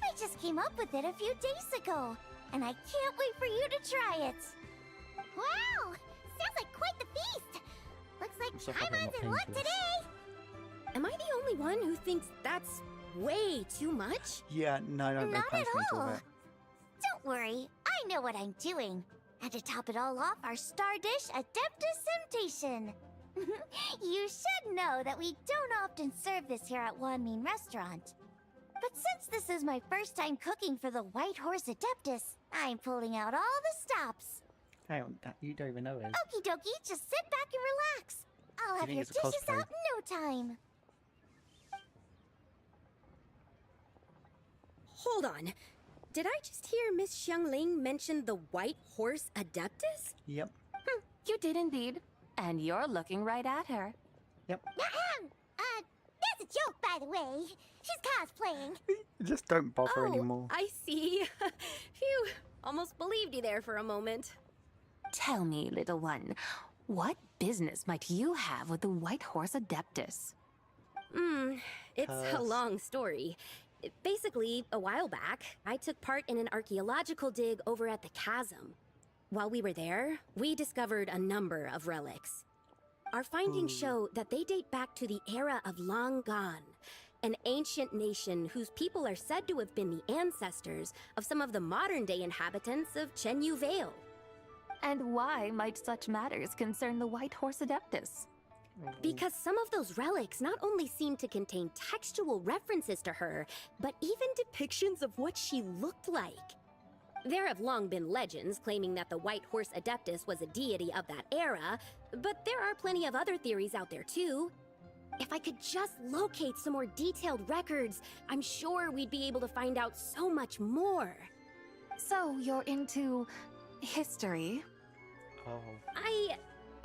I just came up with it a few days ago, and I can't wait for you to try it. Wow! Sounds like quite the feast. Looks like Paimon's in luck today.
Am I the only one who thinks that's way too much?
Yeah, no, I don't know.
Not at all. Don't worry, I know what I'm doing. And to top it all off, our star dish, Adeptus Temptation. You should know that we don't often serve this here at Wanmin Restaurant. But since this is my first time cooking for the White Horse Adeptus, I'm pulling out all the stops.
Hang on, you don't even know it.
Okie dokie, just sit back and relax. I'll have your dishes out in no time.
Hold on. Did I just hear Miss Xiangling mention the White Horse Adeptus?
Yep.
You did indeed. And you're looking right at her.
Yep.
That's a joke, by the way. She's cosplaying.
Just don't bother anymore.
I see. Phew. Almost believed you there for a moment.
Tell me, little one, what business might you have with the White Horse Adeptus?
It's a long story. Basically, a while back, I took part in an archaeological dig over at the chasm. While we were there, we discovered a number of relics. Our findings show that they date back to the era of Long Gone, an ancient nation whose people are said to have been the ancestors of some of the modern-day inhabitants of Chenyu Vale.
And why might such matters concern the White Horse Adeptus?
Because some of those relics not only seem to contain textual references to her, but even depictions of what she looked like. There have long been legends claiming that the White Horse Adeptus was a deity of that era, but there are plenty of other theories out there too. If I could just locate some more detailed records, I'm sure we'd be able to find out so much more.
So you're into history?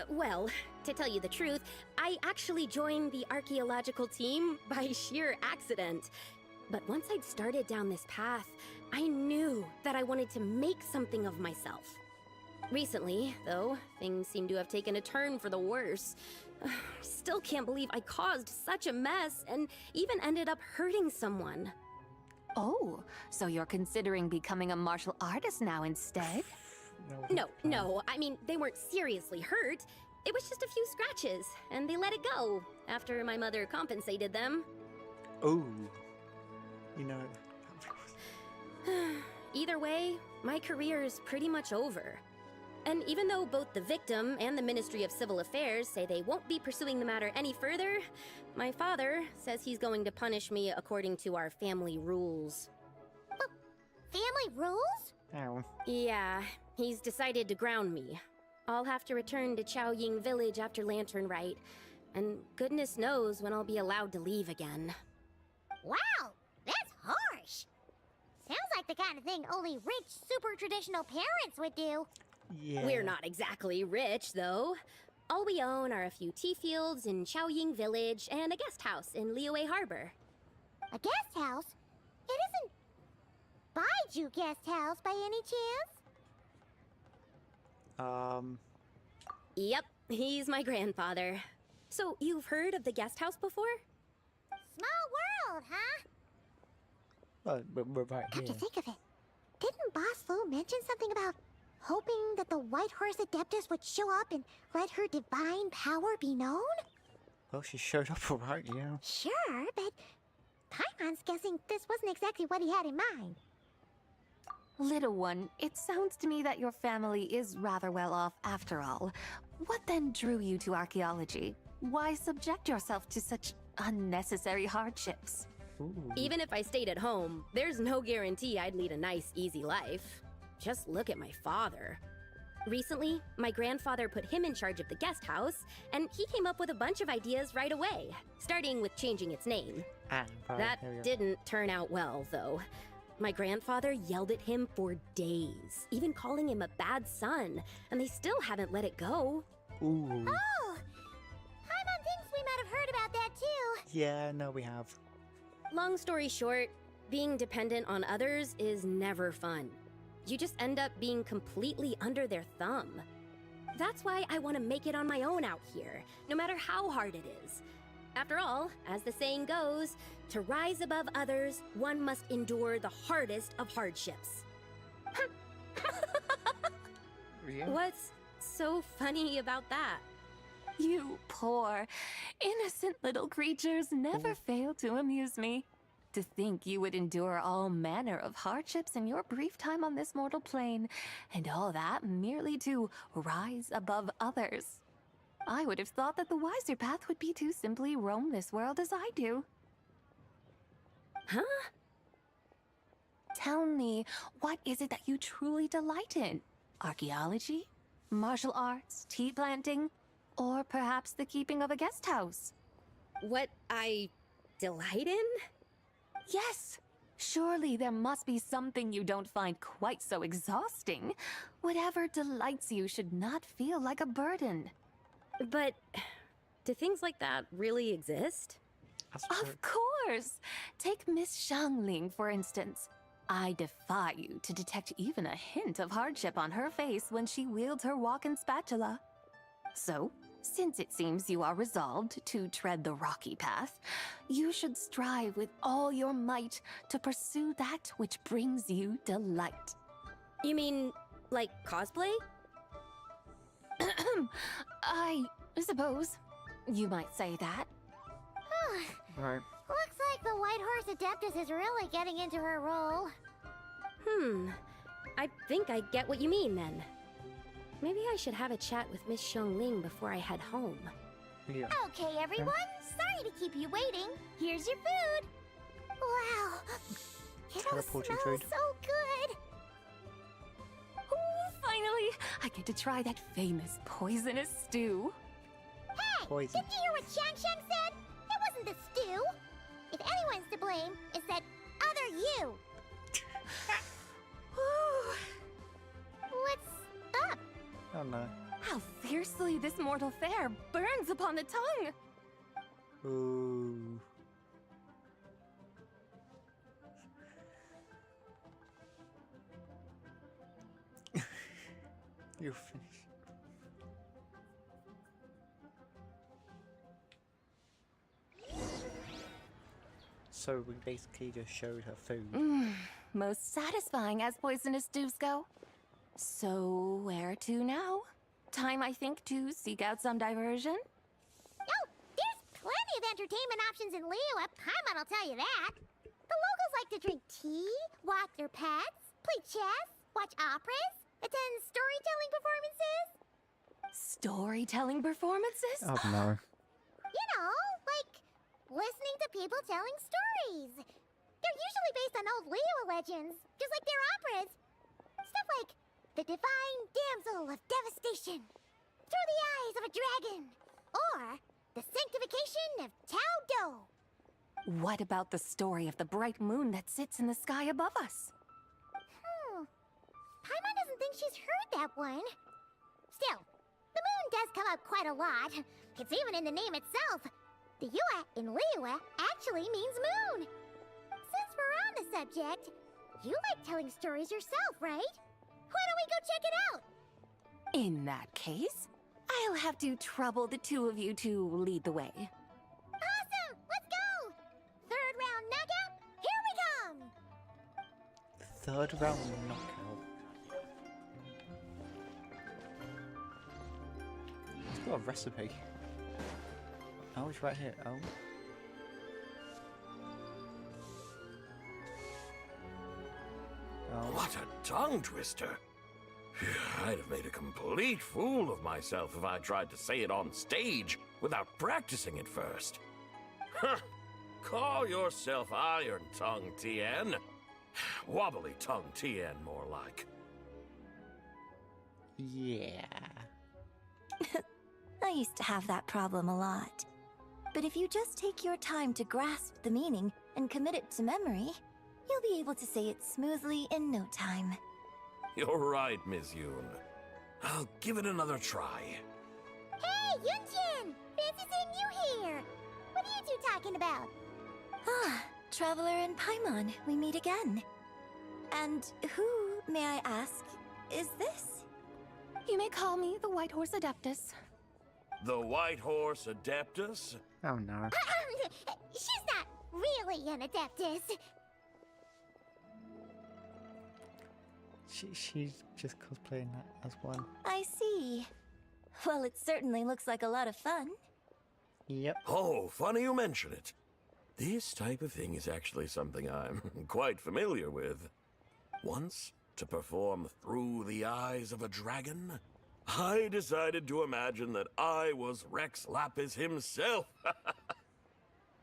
Well, to tell you the truth, I actually joined the archaeological team by sheer accident. But once I'd started down this path, I knew that I wanted to make something of myself. Recently, though, things seem to have taken a turn for the worse. Still can't believe I caused such a mess and even ended up hurting someone.
Oh, so you're considering becoming a martial artist now instead?
No, I mean, they weren't seriously hurt. It was just a few scratches, and they let it go after my mother compensated them.
Oh, you know.
Either way, my career is pretty much over. And even though both the victim and the Ministry of Civil Affairs say they won't be pursuing the matter any further, my father says he's going to punish me according to our family rules.
Family rules?
Ow.
Yeah, he's decided to ground me. I'll have to return to Chaoying Village after Lantern Rite, and goodness knows when I'll be allowed to leave again.
Wow, that's harsh. Sounds like the kind of thing only rich, super traditional parents would do.
Yeah.
We're not exactly rich, though. All we own are a few tea fields in Chaoying Village and a guest house in Liyue Harbor.
A guest house? It isn't Baiju Guest House by any chance?
Yep, he's my grandfather. So, you've heard of the guest house before?
Small world, huh?
Oh, but we're right
Come
here.
to think of it, didn't Boss Lou mention something about hoping that the White Horse Adeptus would show up and let her divine power be known?
Well, she showed up alright, yeah.
Sure, but Paimon's guessing this wasn't exactly what he had in mind.
Little one, it sounds to me that your family is rather well off after all. What then drew you to archaeology? Why subject yourself to such unnecessary hardships?
Ooh.
Even if I stayed at home, there's no guarantee I'd lead a nice, easy life. Just look at my father. Recently, my grandfather put him in charge of the guest house, and he came up with a bunch of ideas right away, starting with changing its name. That didn't turn out well, though. My grandfather yelled at him for days, even calling him a bad son, and they still haven't let it go.
Ooh.
Oh! Paimon thinks we might have heard about that too.
Yeah, no, we have.
Long story short, being dependent on others is never fun. You just end up being completely under their thumb. That's why I want to make it on my own out here, no matter how hard it is. After all, as the saying goes, to rise above others, one must endure the hardest of hardships.
Yeah.
What's so funny about that?
You poor, innocent little creatures never fail to amuse me. To think you would endure all manner of hardships in your brief time on this mortal plane, and all that merely to rise above others. I would have thought that the wiser path would be to simply roam this world as I do.
Huh?
Tell me, what is it that you truly delight in? Archaeology? Martial arts? Tea planting? Or perhaps the keeping of a guest house?
What I delight in?
Yes! Surely there must be something you don't find quite so exhausting. Whatever delights you should not feel like a burden.
But do things like that really exist?
Of course! Take Miss Xiangling, for instance. I defy you to detect even a hint of hardship on her face when she wields her walking spatula. So, since it seems you are resolved to tread the rocky path, you should strive with all your might to pursue that which brings you delight.
You mean, like cosplay?
I suppose you might say that.
Right.
Looks like the White Horse Adeptus is really getting into her role.
I think I get what you mean then. Maybe I should have a chat with Miss Xiangling before I head home.
Yeah.
Okay, everyone. Sorry to keep you waiting. Here's your food. Wow. It all
Teleporting
smells
food.
so good.
Ooh, finally, I get to try that famous poisonous stew.
Hey,
Poison.
didn't you hear what Shang Shang said? It wasn't the stew. If anyone's to blame, it's that other you. What's up?
Oh no.
How fiercely this mortal fare burns upon the tongue!
Ooh. You're finished. So we basically just showed her food.
Most satisfying as poisonous stews go. So, where to now? Time, I think, to seek out some diversion?
Oh, there's plenty of entertainment options in Liyue. Paimon will tell you that. The locals like to drink tea, walk their pets, play chess, watch operas, attend storytelling performances.
Storytelling performances?
Oh no.
You know, like listening to people telling stories. They're usually based on old Liyue legends, just like their operas. Stuff like The Divine Damsel of Devastation, Through the Eyes of a Dragon, or The Sanctification of Tao Do.
What about the story of the bright moon that sits in the sky above us?
Paimon doesn't think she's heard that one. Still, the moon does come up quite a lot. It's even in the name itself. The Yue in Liyue actually means moon. Since we're on the subject, you like telling stories yourself, right? Why don't we go check it out?
In that case, I'll have to trouble the two of you to lead the way.
Awesome! Let's go! Third round
Third round knockout. It's got a recipe. Oh, it's right here. Oh.
What a tongue twister! I'd have made a complete fool of myself if I tried to say it on stage without practicing it first. Huh. Call yourself Iron Tongue, Tien. Wobbly Tongue, Tien, more like.
Yeah.
I used to have that problem a lot. But if you just take your time to grasp the meaning and commit it to memory, you'll be able to say it smoothly in no time.
You're right, Miss Yoon. I'll give it another try.
Hey, Yunjin! Fancy seeing you here! What are you two talking about?
Ah, Traveler and Paimon, we meet again. And who, may I ask, is this?
You may call me the White Horse Adeptus.
The White Horse Adeptus?
Oh no.
She's not really an Adeptus.
She's just cosplaying that as one.
I see. Well, it certainly looks like a lot of fun.
Yep.
Oh, funny you mention it. This type of thing is actually something I'm quite familiar with. Once, to perform Through the Eyes of a Dragon, I decided to imagine that I was Rex Lapis himself.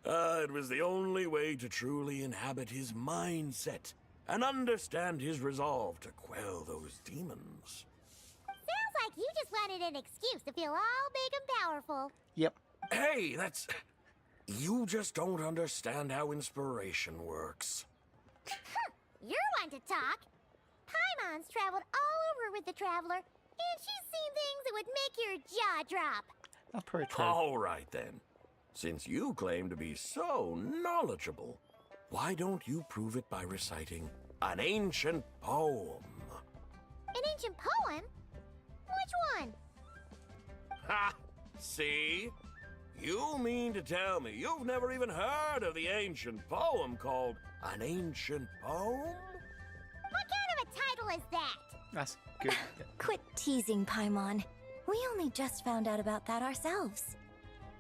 It was the only way to truly inhabit his mindset and understand his resolve to quell those demons.
Sounds like you just wanted an excuse to feel all big and powerful.
Yep.
Hey, that's... You just don't understand how inspiration works.
You're one to talk. Paimon's traveled all over with the Traveler, and she's seen things that would make your jaw drop.
That's pretty true.
All right, then. Since you claim to be so knowledgeable, why don't you prove it by reciting an ancient poem?
An ancient poem? Which one?
Ha! See? You mean to tell me you've never even heard of the ancient poem called An Ancient Poem?
What kind of a title is that?
That's good.
Quit teasing, Paimon. We only just found out about that ourselves.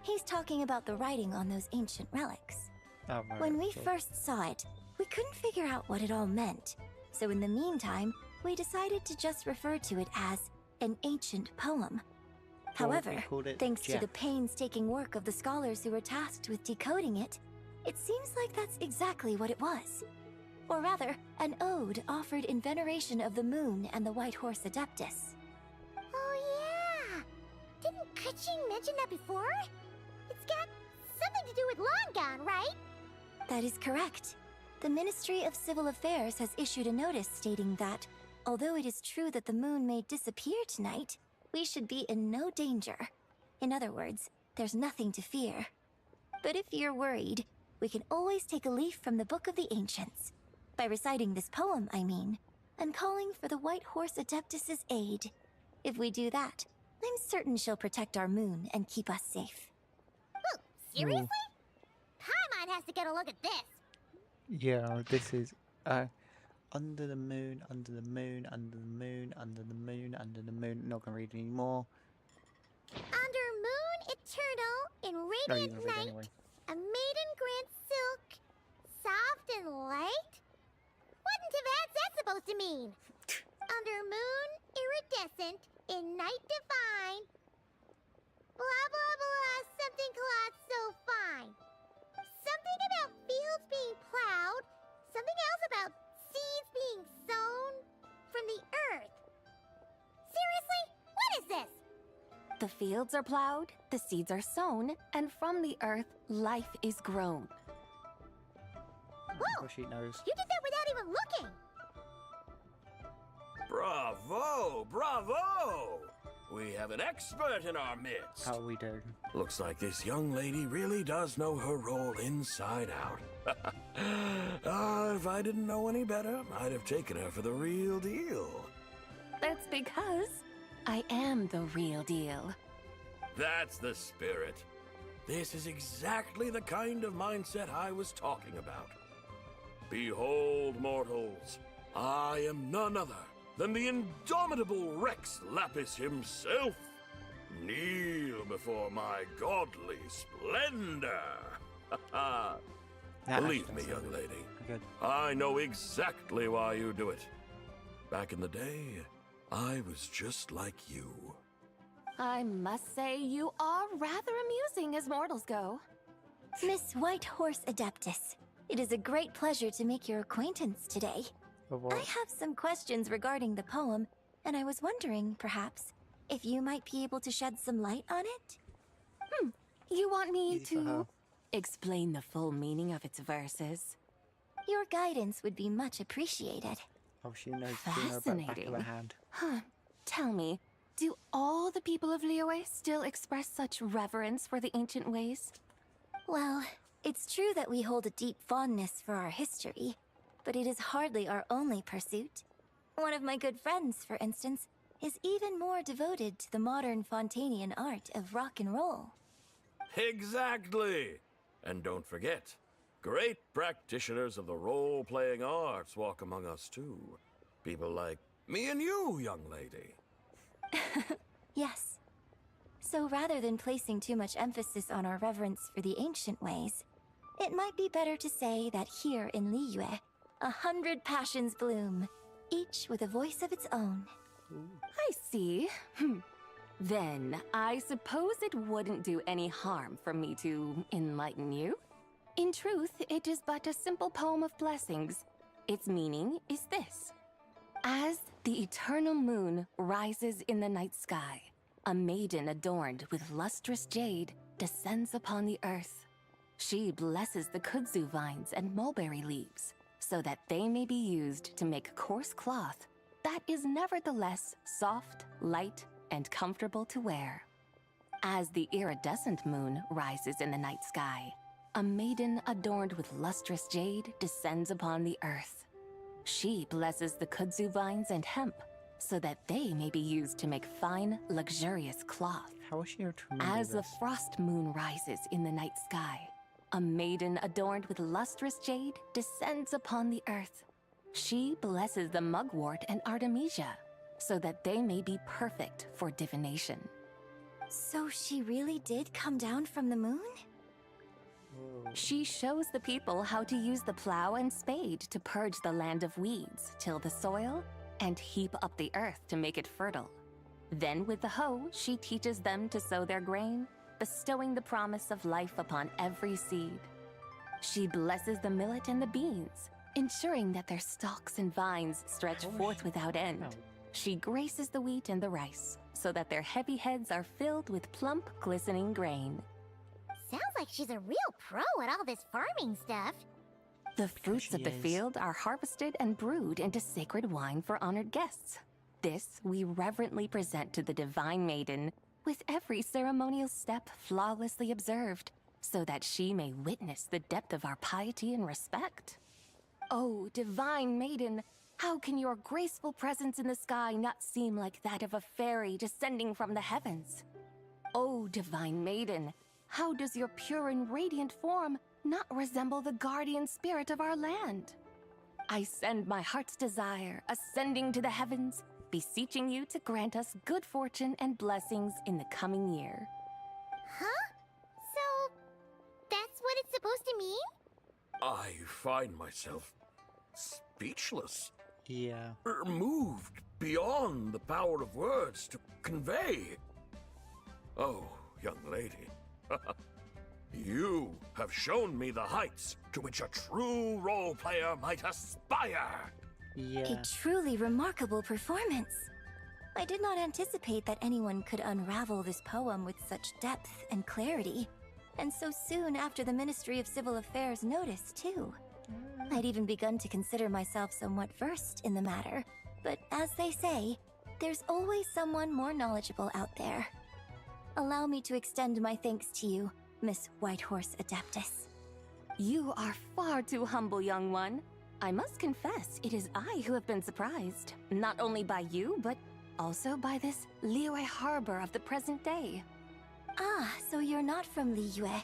He's talking about the writing on those ancient relics.
Oh, right,
when we
okay.
first saw it, we couldn't figure out what it all meant. So in the meantime, we decided to just refer to it as an ancient poem. However, thanks to the painstaking work of the scholars who were tasked with decoding it, it seems like that's exactly what it was. Or rather, an ode offered in veneration of the moon and the White Horse Adeptus.
Oh yeah! Didn't Kuching mention that before? It's got something to do with Long Gone, right?
That is correct. The Ministry of Civil Affairs has issued a notice stating that, although it is true that the moon may disappear tonight, we should be in no danger. In other words, there's nothing to fear. But if you're worried, we can always take a leaf from the Book of the Ancients. By reciting this poem, I mean, and calling for the White Horse Adeptus' aid. If we do that, I'm certain she'll protect our moon and keep us safe.
Oh, seriously? Paimon has to get a look at this.
Yeah, this is under the moon, under the moon, under the moon, under the moon, under the moon. Not gonna read anymore.
Under moon eternal in radiant night, anyway. A maiden grants silk, soft and light. What in Tibet's that supposed to mean? Under moon iridescent in night divine. Blah blah blah. Something cloth so fine. Something about fields being plowed. Something else about seeds being sown from the earth. Seriously? What is this?
The fields are plowed, the seeds are sown, and from the earth, life is grown.
Whoa!
She knows.
You did that without even looking!
Bravo! Bravo! We have an expert in our midst.
How we do.
Looks like this young lady really does know her role inside out. If I didn't know any better, I'd have taken her for the real deal.
That's because I am the real deal.
That's the spirit. This is exactly the kind of mindset I was talking about. Behold, mortals, I am none other than the indomitable Rex Lapis himself. Kneel before my godly splendor. Believe me, young lady, I know exactly why you do it. Back in the day, I was just like you.
I must say, you are rather amusing as mortals go.
Miss Whitehorse Adeptus, it is a great pleasure to make your acquaintance today. I have some questions regarding the poem, and I was wondering, perhaps, if you might be able to shed some light on it?
You want me to explain the full meaning of its verses?
Your guidance would be much appreciated.
Oh, she knows about the back of her hand.
Huh. Tell me, do all the people of Liyue still express such reverence for the ancient ways?
Well, it's true that we hold a deep fondness for our history, but it is hardly our only pursuit. One of my good friends, for instance, is even more devoted to the modern Fontanian art of rock and roll.
Exactly! And don't forget, great practitioners of the role-playing arts walk among us too. People like me and you, young lady.
Yes. So rather than placing too much emphasis on our reverence for the ancient ways, it might be better to say that here in Liyue, 100 passions bloom, each with a voice of its own.
I see. Then, I suppose it wouldn't do any harm for me to enlighten you. In truth, it is but a simple poem of blessings. Its meaning is this. As the eternal moon rises in the night sky, a maiden adorned with lustrous jade descends upon the earth. She blesses the kudzu vines and mulberry leaves, so that they may be used to make coarse cloth that is nevertheless soft, light, and comfortable to wear. As the iridescent moon rises in the night sky, a maiden adorned with lustrous jade descends upon the earth. She blesses the kudzu vines and hemp, so that they may be used to make fine, luxurious cloth.
How is she able to remember
As the
this?
frost moon rises in the night sky, a maiden adorned with lustrous jade descends upon the earth. She blesses the mugwort and artemisia, so that they may be perfect for divination.
So she really did come down from the moon?
She shows the people how to use the plow and spade to purge the land of weeds, till the soil, and heap up the earth to make it fertile. Then with the hoe, she teaches them to sow their grain, bestowing the promise of life upon every seed. She blesses the millet and the beans, ensuring that their stalks and vines stretch forth without end. She graces the wheat and the rice, so that their heavy heads are filled with plump, glistening grain.
Sounds like she's a real pro at all this farming stuff.
The fruits of the field are harvested and brewed into sacred wine for honored guests. This we reverently present to the divine maiden, with every ceremonial step flawlessly observed, so that she may witness the depth of our piety and respect. Oh, divine maiden, how can your graceful presence in the sky not seem like that of a fairy descending from the heavens? Oh, divine maiden, how does your pure and radiant form not resemble the guardian spirit of our land? I send my heart's desire, ascending to the heavens, beseeching you to grant us good fortune and blessings in the coming year.
Huh? So, that's what it's supposed to mean?
I find myself speechless.
Yeah.
Moved beyond the power of words to convey. Oh, young lady, you have shown me the heights to which a true role player might aspire.
A truly remarkable performance. I did not anticipate that anyone could unravel this poem with such depth and clarity, and so soon after the Ministry of Civil Affairs noticed, too. I'd even begun to consider myself somewhat versed in the matter, but as they say, there's always someone more knowledgeable out there. Allow me to extend my thanks to you, Miss Whitehorse Adeptus.
You are far too humble, young one. I must confess, it is I who have been surprised, not only by you, but also by this Liyue harbor of the present day.
Ah, so you're not from Liyue.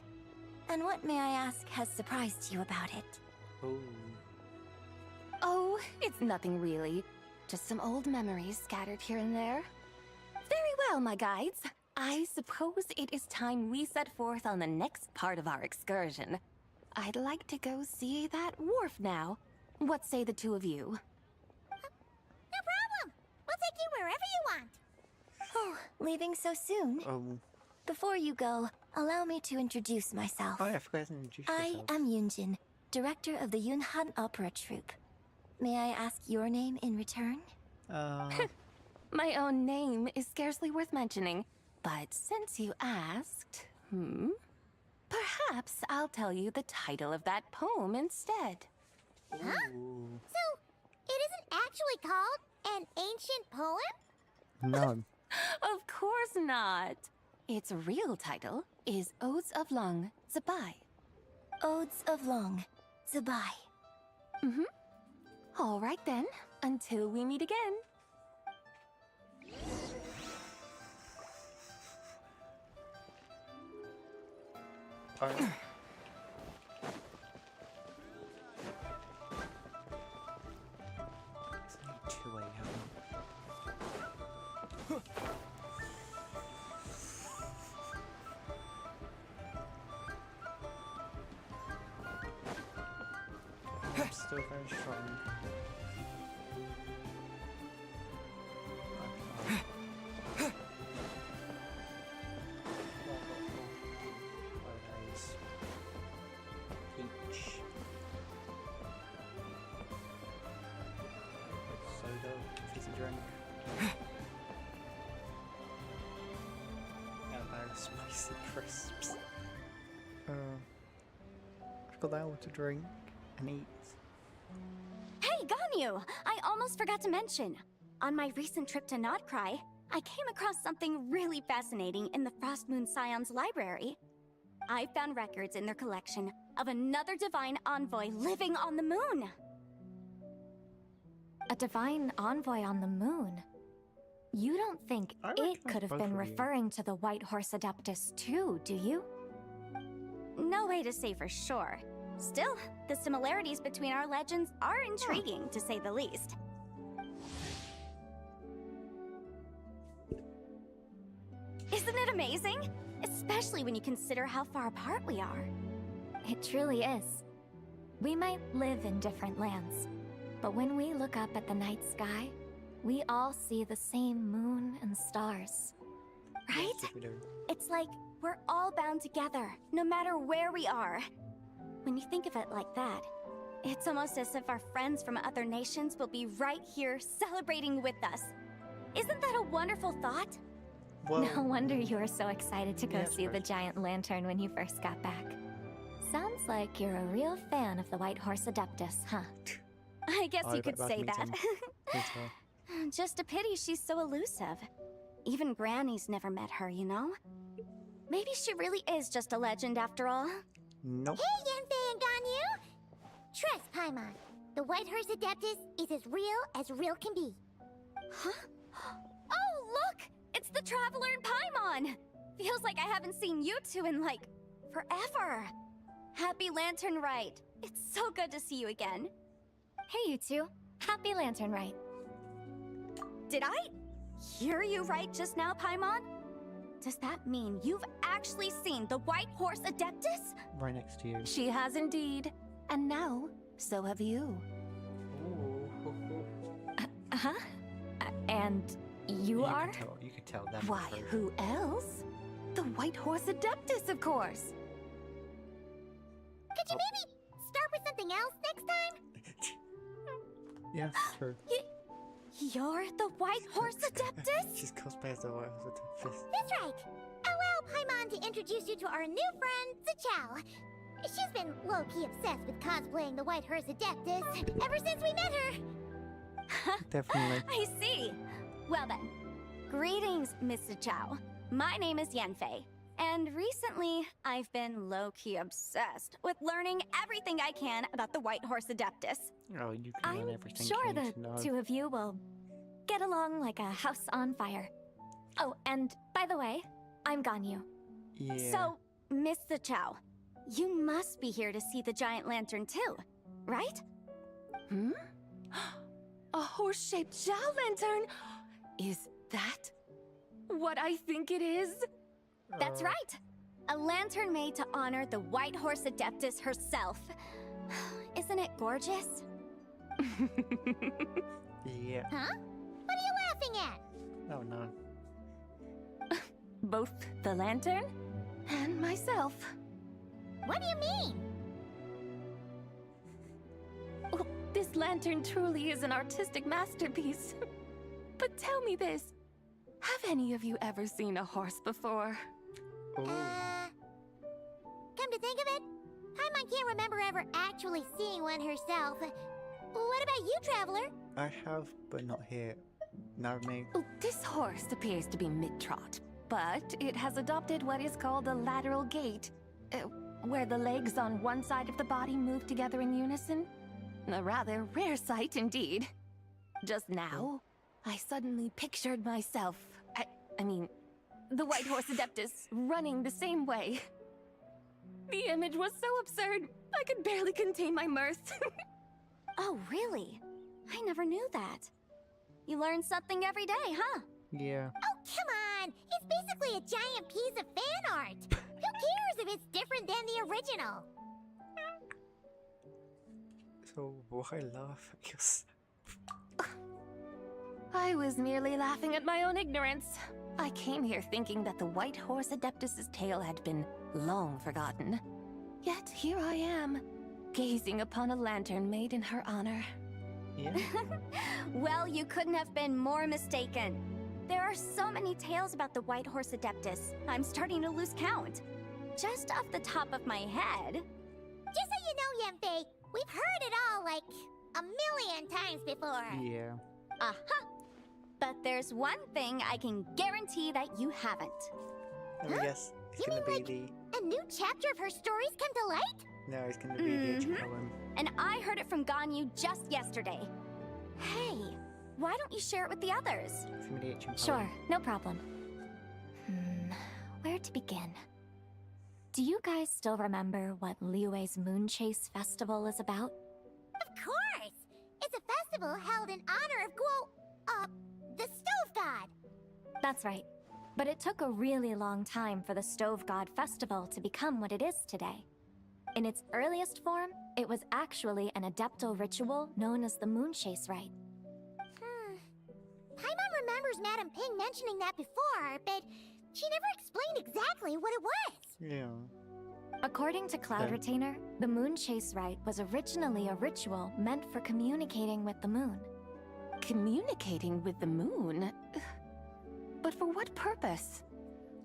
And what, may I ask, has surprised you about it?
Oh, it's nothing really. Just some old memories scattered here and there. Very well, my guides. I suppose it is time we set forth on the next part of our excursion. I'd like to go see that wharf now. What say the two of you?
No problem. We'll take you wherever you want.
Oh, leaving so soon? Before you go, allow me to introduce myself.
Oh, yeah, I forgot to introduce
I
yourself.
am Yunjin, director of the Yunhan Opera Troupe. May I ask your name in return?
My own name is scarcely worth mentioning, but since you asked, perhaps I'll tell you the title of that poem instead.
Huh? So, it isn't actually called an ancient poem?
No.
Of course not. Its real title is Odes of Long Zabai.
Odes of Long Zabai.
All right then, until we meet again.
Alright. It's only 2 a.m. I'm still very strong. Peach. Soda, fizzy drink. And those spicy crisps. I've got that all to drink and eat.
Hey, Ganyu! I almost forgot to mention. On my recent trip to Notcry, I came across something really fascinating in the Frost Moon Scion's library. I found records in their collection of another divine envoy living on the moon.
A divine envoy on the moon? You don't think it could have been referring to the White Horse Adeptus too, do you?
No way to say for sure. Still, the similarities between our legends are intriguing, to say the least. Isn't it amazing? Especially when you consider how far apart we are.
It truly is. We might live in different lands, but when we look up at the night sky, we all see the same moon and stars.
Right? It's like we're all bound together, no matter where we are. When you think of it like that, it's almost as if our friends from other nations will be right here celebrating with us. Isn't that a wonderful thought?
Whoa. No wonder you were so excited to go see the giant lantern when you first got back. Sounds like you're a real fan of the White Horse Adeptus, huh?
I guess you could say that. Just a pity she's so elusive. Even Granny's never met her, you know? Maybe she really is just a legend after all.
Nope.
Hey, Yanfei and Ganyu! Trust, Paimon. The White Horse Adeptus is as real can be.
Huh? Oh, look! It's the Traveler and Paimon! Feels like I haven't seen you two in, like, forever. Happy Lantern Rite. It's so good to see you again.
Hey, you two. Happy Lantern Rite.
Did I hear you right just now, Paimon? Does that mean you've actually seen the White Horse Adeptus?
Right next to you.
She has indeed. And now, so have you.
And you are?
You could tell them.
Why, who else? The White Horse Adeptus, of course.
Could you maybe start with something else next time?
Yes, true.
You're the White Horse Adeptus?
She's cosplayed as the White Horse Adeptus.
That's right. Allow Paimon to introduce you to our new friend, Zichao. She's been low-key obsessed with cosplaying the White Horse Adeptus ever since we met her.
Definitely.
I see. Well then, greetings, Miss Zichao. My name is Yanfei, and recently I've been low-key obsessed with learning everything I can about the White Horse Adeptus.
Oh, you can learn everything
Sure,
you
the
need to know.
two of you will get along like a house on fire. Oh, and by the way, I'm Ganyu.
Yeah.
So, Miss Zichao, you must be here to see the giant lantern too, right?
A horse-shaped Zhao lantern! Is that what I think it is?
That's right! A lantern made to honor the White Horse Adeptus herself. Isn't it gorgeous?
Yeah.
Huh? What are you laughing at?
Oh no.
Both the lantern and myself.
What do you mean?
Oh, this lantern truly is an artistic masterpiece. But tell me this. Have any of you ever seen a horse before?
Come to think of it, Paimon can't remember ever actually seeing one herself. What about you, Traveler?
I have, but not here. Not me.
Oh, this horse appears to be mid-trot, but it has adopted what is called a lateral gait, where the legs on one side of the body move together in unison. A rather rare sight indeed. Just now, I suddenly pictured myself, I mean, the White Horse Adeptus running the same way. The image was so absurd, I could barely contain my mirth.
Oh, really? I never knew that. You learn something every day, huh?
Yeah.
Oh, come on! It's basically a giant piece of fan art! Who cares if it's different than the original?
So why laugh at yourself?
I was merely laughing at my own ignorance. I came here thinking that the White Horse Adeptus's tale had been long forgotten. Yet here I am, gazing upon a lantern made in her honor.
Yeah.
Well, you couldn't have been more mistaken. There are so many tales about the White Horse Adeptus, I'm starting to lose count. Just off the top of my head...
Just so you know, Yanfei, we've heard it all like a million times before.
Yeah.
Aha! But there's one thing I can guarantee that you haven't.
Oh, yes. It's
You
gonna
mean
be
like a new chapter of her stories come to light?
No, it's gonna be the ancient poem.
And I heard it from Ganyu just yesterday. Hey, why don't you share it with the others?
It's gonna be the ancient poem.
Sure, no problem. Where to begin? Do you guys still remember what Liyue's Moon Chase Festival is about?
Of course! It's a festival held in honor of the Stove God.
That's right. But it took a really long time for the Stove God Festival to become what it is today. In its earliest form, it was actually an adeptal ritual known as the Moon Chase Rite.
Paimon remembers Madame Ping mentioning that before, but she never explained exactly what it was.
Yeah.
According to Cloud
Okay.
Retainer, the Moon Chase Rite was originally a ritual meant for communicating with the moon.
Communicating with the moon? But for what purpose?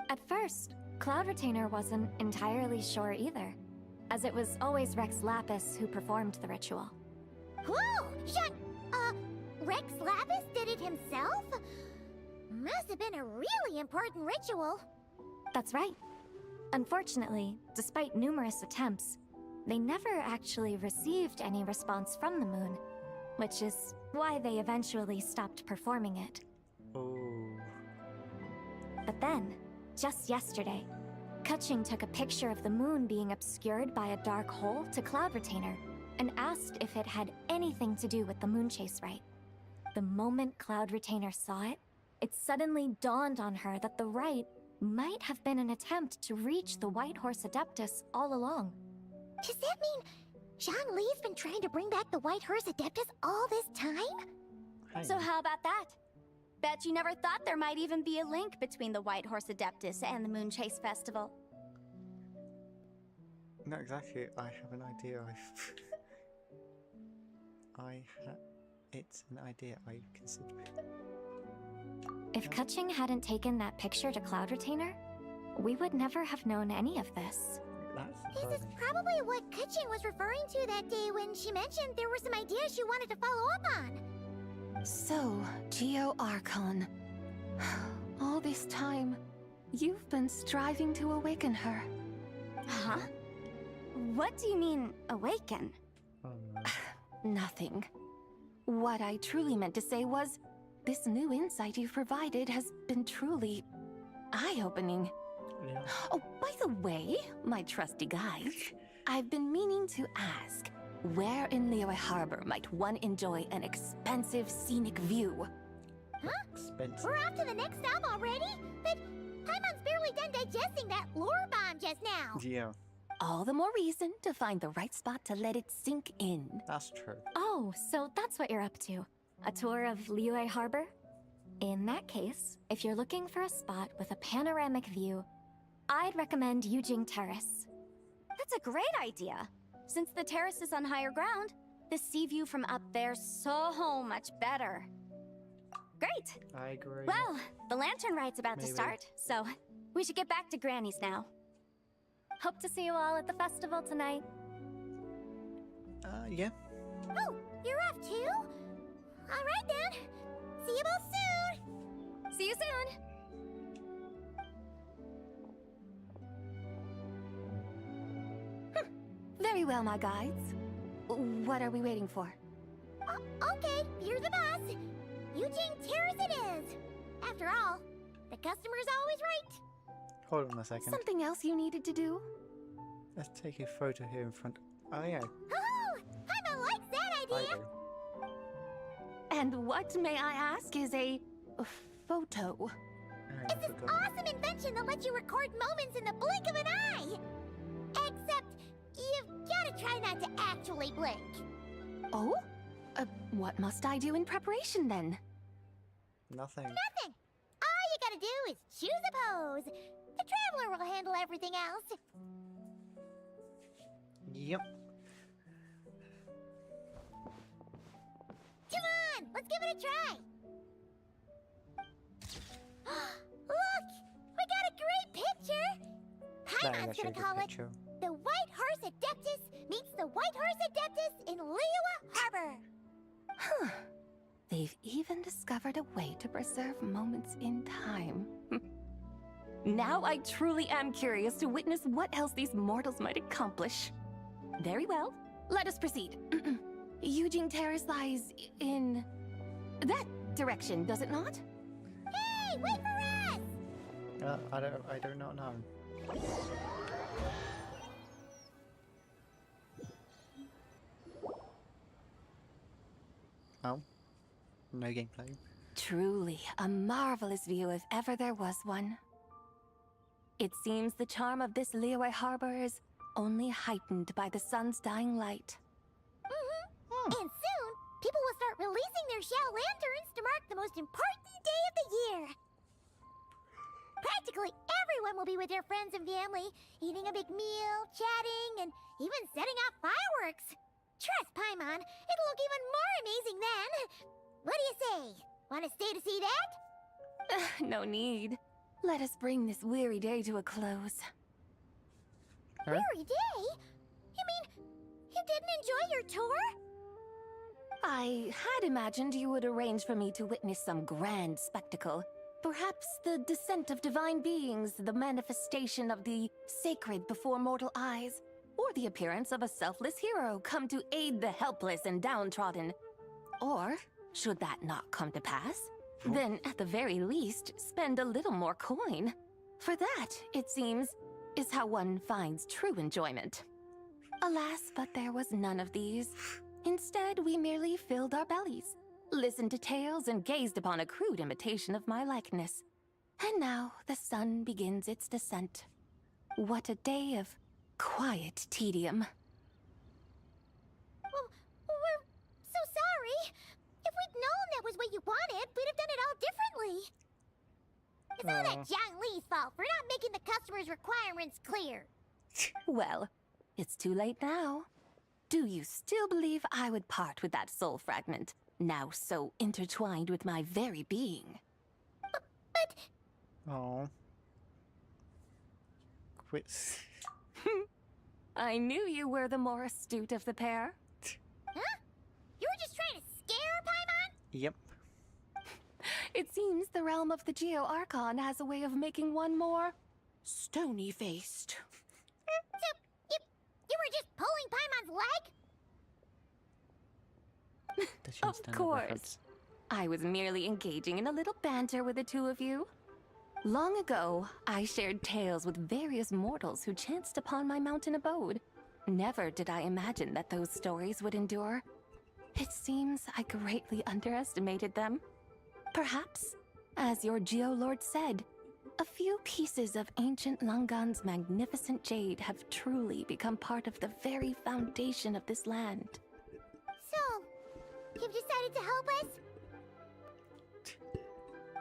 At first, Cloud Retainer wasn't entirely sure either, as it was always Rex Lapis who performed the ritual.
Whoa! Rex Lapis did it himself? Must have been a really important ritual.
That's right. Unfortunately, despite numerous attempts, they never actually received any response from the moon, which is why they eventually stopped performing it.
Oh.
But then, just yesterday, Keqing took a picture of the moon being obscured by a dark hole to Cloud Retainer and asked if it had anything to do with the Moon Chase Rite. The moment Cloud Retainer saw it, it suddenly dawned on her that the rite might have been an attempt to reach the White Horse Adeptus all along.
Does that mean Zhang Li's been trying to bring back the White Horse Adeptus all this time?
So how about that? Bet you never thought there might even be a link between the White Horse Adeptus and the Moon Chase Festival.
Not exactly. I have an idea. It's an idea I consider.
If Keqing hadn't taken that picture to Cloud Retainer, we would never have known any of this.
This is probably what Keqing was referring to that day when she mentioned there were some ideas she wanted to follow up on.
So, Geo Archon. All this time, you've been striving to awaken her.
Huh? What do you mean, awaken?
Nothing. What I truly meant to say was, this new insight you've provided has been truly eye-opening. Oh, by the way, my trusty guide, I've been meaning to ask, Where in Liyue Harbor might one enjoy an expansive scenic view?
Huh?
Expensive.
We're off to the next stop already? But Paimon's barely done digesting that lore bomb just now.
Yeah,
All the more reason to find the right spot to let it sink in.
that's true.
Oh, so that's what you're up to. A tour of Liyue Harbor? In that case, if you're looking for a spot with a panoramic view, I'd recommend Yujing Terrace. That's a great idea. Since the terrace is on higher ground, the sea view from up there's so much better. Great!
I agree.
Well, the lantern ride's about to start, so we should get back to Granny's now. Hope to see you all at the festival tonight.
Yeah.
Oh, you're off too? All right then. See you both soon.
See you soon!
Very well, my guides. What are we waiting for?
Okay, you're the boss. Eugene Terrace it is. After all, the customer's always right.
Hold on a second.
Something else you needed to do?
Let's take a photo here in front. Oh yeah.
Oh, Paimon likes that
I
idea.
do.
And what, may I ask, is a photo?
It's this awesome invention that lets you record moments in the blink of an eye. Except, you've gotta try not to actually blink.
Oh? What must I do in preparation then?
Nothing.
Nothing. All you gotta do is choose a pose. The Traveler will handle everything else.
Yep.
Come on, let's give it a try. Look, we got a great picture. Paimon's gonna call it The White Horse Adeptus meets the White Horse Adeptus in Liyue Harbor.
Huh. They've even discovered a way to preserve moments in time. Now I truly am curious to witness what else these mortals might accomplish. Very well, let us proceed. Eugene Terrace lies in that direction, does it not?
Hey, wait for us!
I do not know. Oh, no gameplay.
Truly a marvelous view if ever there was one. It seems the charm of this Liyue Harbor is only heightened by the sun's dying light.
And soon, people will start releasing their shell lanterns to mark the most important day of the year. Practically everyone will be with their friends and family, eating a big meal, chatting, and even setting off fireworks. Trust Paimon, it'll look even more amazing then. What do you say? Want to stay to see that?
No need. Let us bring this weary day to a close.
Weary day? You mean you didn't enjoy your tour?
I had imagined you would arrange for me to witness some grand spectacle. Perhaps the descent of divine beings, the manifestation of the sacred before mortal eyes, or the appearance of a selfless hero come to aid the helpless and downtrodden. Or, should that not come to pass, then at the very least, spend a little more coin. For that, it seems, is how one finds true enjoyment. Alas, but there was none of these. Instead, we merely filled our bellies, listened to tales, and gazed upon a crude imitation of my likeness. And now the sun begins its descent. What a day of quiet tedium.
Well, we're so sorry. If we'd known that was what you wanted, we'd have done it all differently. It's all that Zhang Li's fault for not making the customer's requirements clear.
Well, it's too late now. Do you still believe I would part with that soul fragment, now so intertwined with my very being?
But...
Oh. Quit.
I knew you were the more astute of the pair.
Huh? You were just trying to scare Paimon?
Yep.
It seems the realm of the Geo-Archon has a way of making one more stony-faced.
So, you were just pulling Paimon's leg?
Of course. I was merely engaging in a little banter with the two of you. Long ago, I shared tales with various mortals who chanced upon my mountain abode. Never did I imagine that those stories would endure. It seems I greatly underestimated them. Perhaps, as your Geolord said, a few pieces of ancient Langan's magnificent jade have truly become part of the very foundation of this land.
So, you've decided to help us?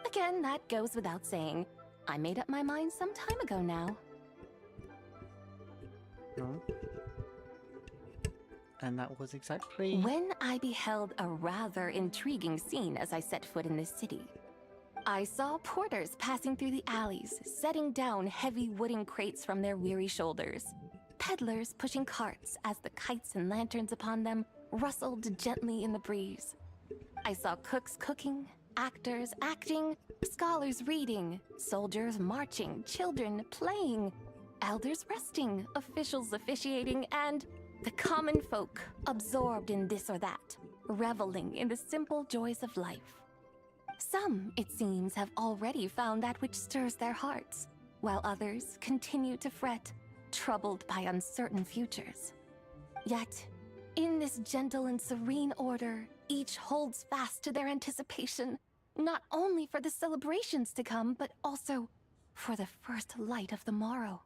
Again, that goes without saying. I made up my mind some time ago now.
No. And that was exactly...
When I beheld a rather intriguing scene as I set foot in this city. I saw porters passing through the alleys, setting down heavy wooden crates from their weary shoulders. Peddlers pushing carts as the kites and lanterns upon them rustled gently in the breeze. I saw cooks cooking, actors acting, scholars reading, soldiers marching, children playing, elders resting, officials officiating, and the common folk absorbed in this or that, reveling in the simple joys of life. Some, it seems, have already found that which stirs their hearts, while others continue to fret, troubled by uncertain futures. Yet, in this gentle and serene order, each holds fast to their anticipation, not only for the celebrations to come, but also for the first light of the morrow.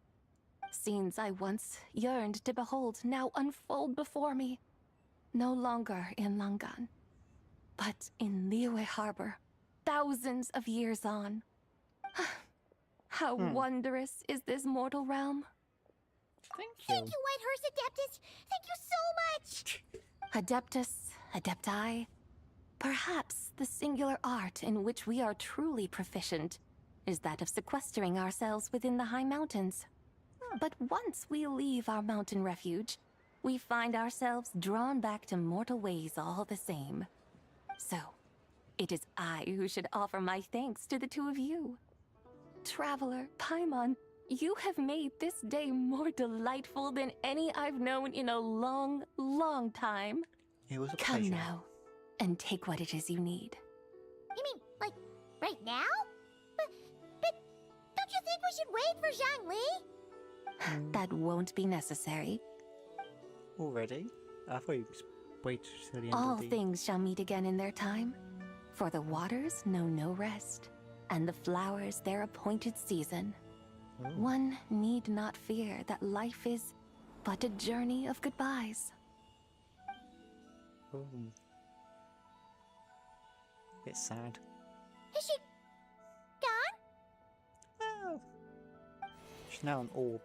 Scenes I once yearned to behold now unfold before me, no longer in Langan, but in Liyue Harbor, thousands of years on. How wondrous is this mortal realm?
Thank you.
Thank you, Whitehurst Adeptus! Thank you so much!
Adeptus, Adepti, perhaps the singular art in which we are truly proficient is that of sequestering ourselves within the high mountains. But once we leave our mountain refuge, we find ourselves drawn back to mortal ways all the same. So, it is I who should offer my thanks to the two of you. Traveler, Paimon, you have made this day more delightful than any I've known in a long, long time.
It was a
Come
pleasure.
now, and take what it is you need.
You mean, like, right now? But don't you think we should wait for Zhangli?
That won't be necessary.
Already? I thought you wait till the end
All
of the...
things shall meet again in their time. For the waters know no rest, and the flowers their appointed season. One need not fear that life is but a journey of goodbyes.
Bit sad.
Is she gone?
Oh. She's now an orb.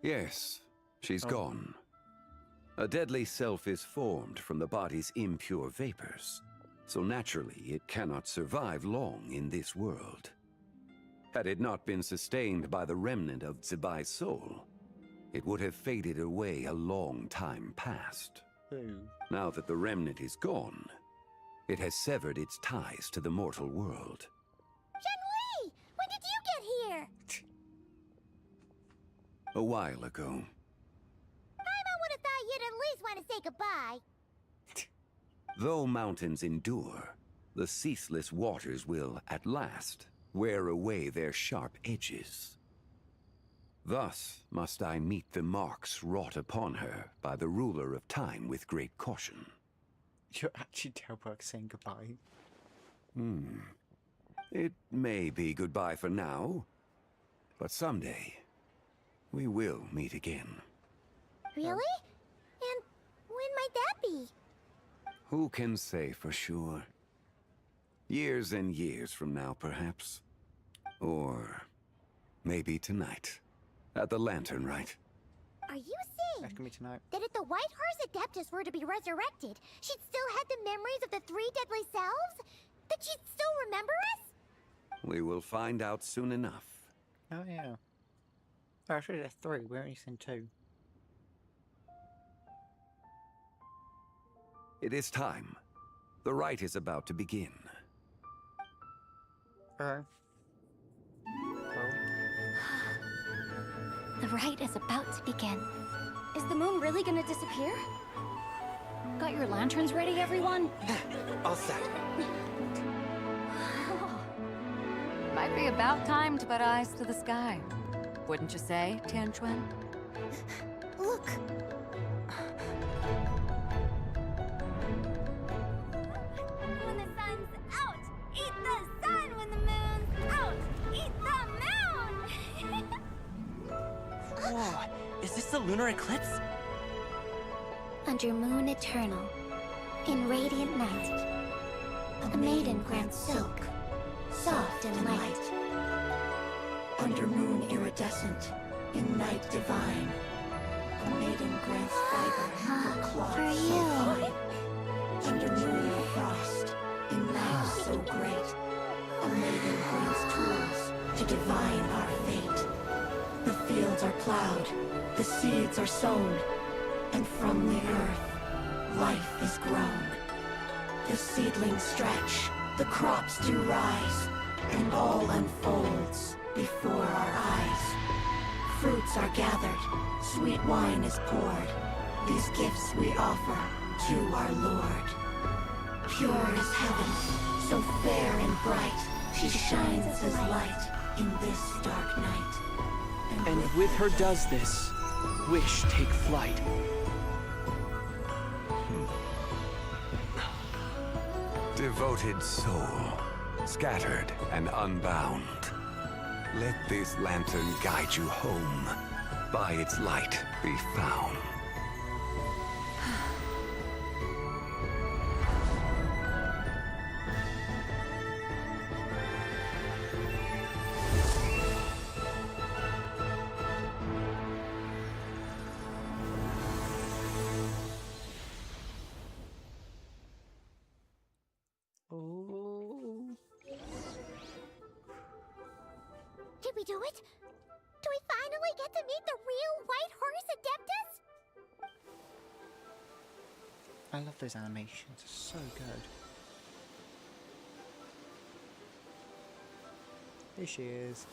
Yes, she's gone. A deadly self is formed from the body's impure vapors, so naturally it cannot survive long in this world. Had it not been sustained by the remnant of Zibai's soul, it would have faded away a long time past. Now that the remnant is gone, it has severed its ties to the mortal world.
Zhangli! When did you get here?
A while ago.
Paimon would have thought you'd at least want to say goodbye.
Though mountains endure, the ceaseless waters will, at last, wear away their sharp edges. Thus must I meet the marks wrought upon her by the ruler of time with great caution.
You're actually terrible at saying goodbye.
It may be goodbye for now, but someday we will meet again.
Really? And when might that be?
Who can say for sure? Years and years from now, perhaps. Or maybe tonight. At the Lantern Rite.
Are you saying
That can be tonight.
that if the Whitehurst Adeptus were to be resurrected, she'd still have the memories of the three deadly selves? That she'd still remember us?
We will find out soon enough.
Oh, yeah. Oh, actually, there's three. We only seen two.
It is time. The rite is about to begin.
The rite is about to begin. Is the moon really gonna disappear?
Got your lanterns ready, everyone?
All set.
Might be about time to put eyes to the sky. Wouldn't you say, Tianchuan?
Look!
When the sun's out, eat the sun. When the moon's out, eat the moon.
Whoa, is this the lunar eclipse?
Under moon eternal, in radiant night, a maiden grants silk, soft and light.
Under moon iridescent, in night divine, a maiden grants fiber, a cloth
For
so
you.
fine. Under moon of frost, in night so great, a maiden grants tools to divine our fate. The fields are plowed, the seeds are sown, and from the earth, life is grown. The seedlings stretch, the crops do rise, and all unfolds before our eyes. Fruits are gathered, sweet wine is poured. These gifts we offer to our Lord. Pure is heaven, so fair and bright. She shines as light in this dark night.
And with her does this, wish take flight.
Devoted soul, scattered and unbound. Let this lantern guide you home. By its light be found.
Did we do it? Do we finally get to meet the real White Horse Adeptus?
I love those animations, so good. Here she is.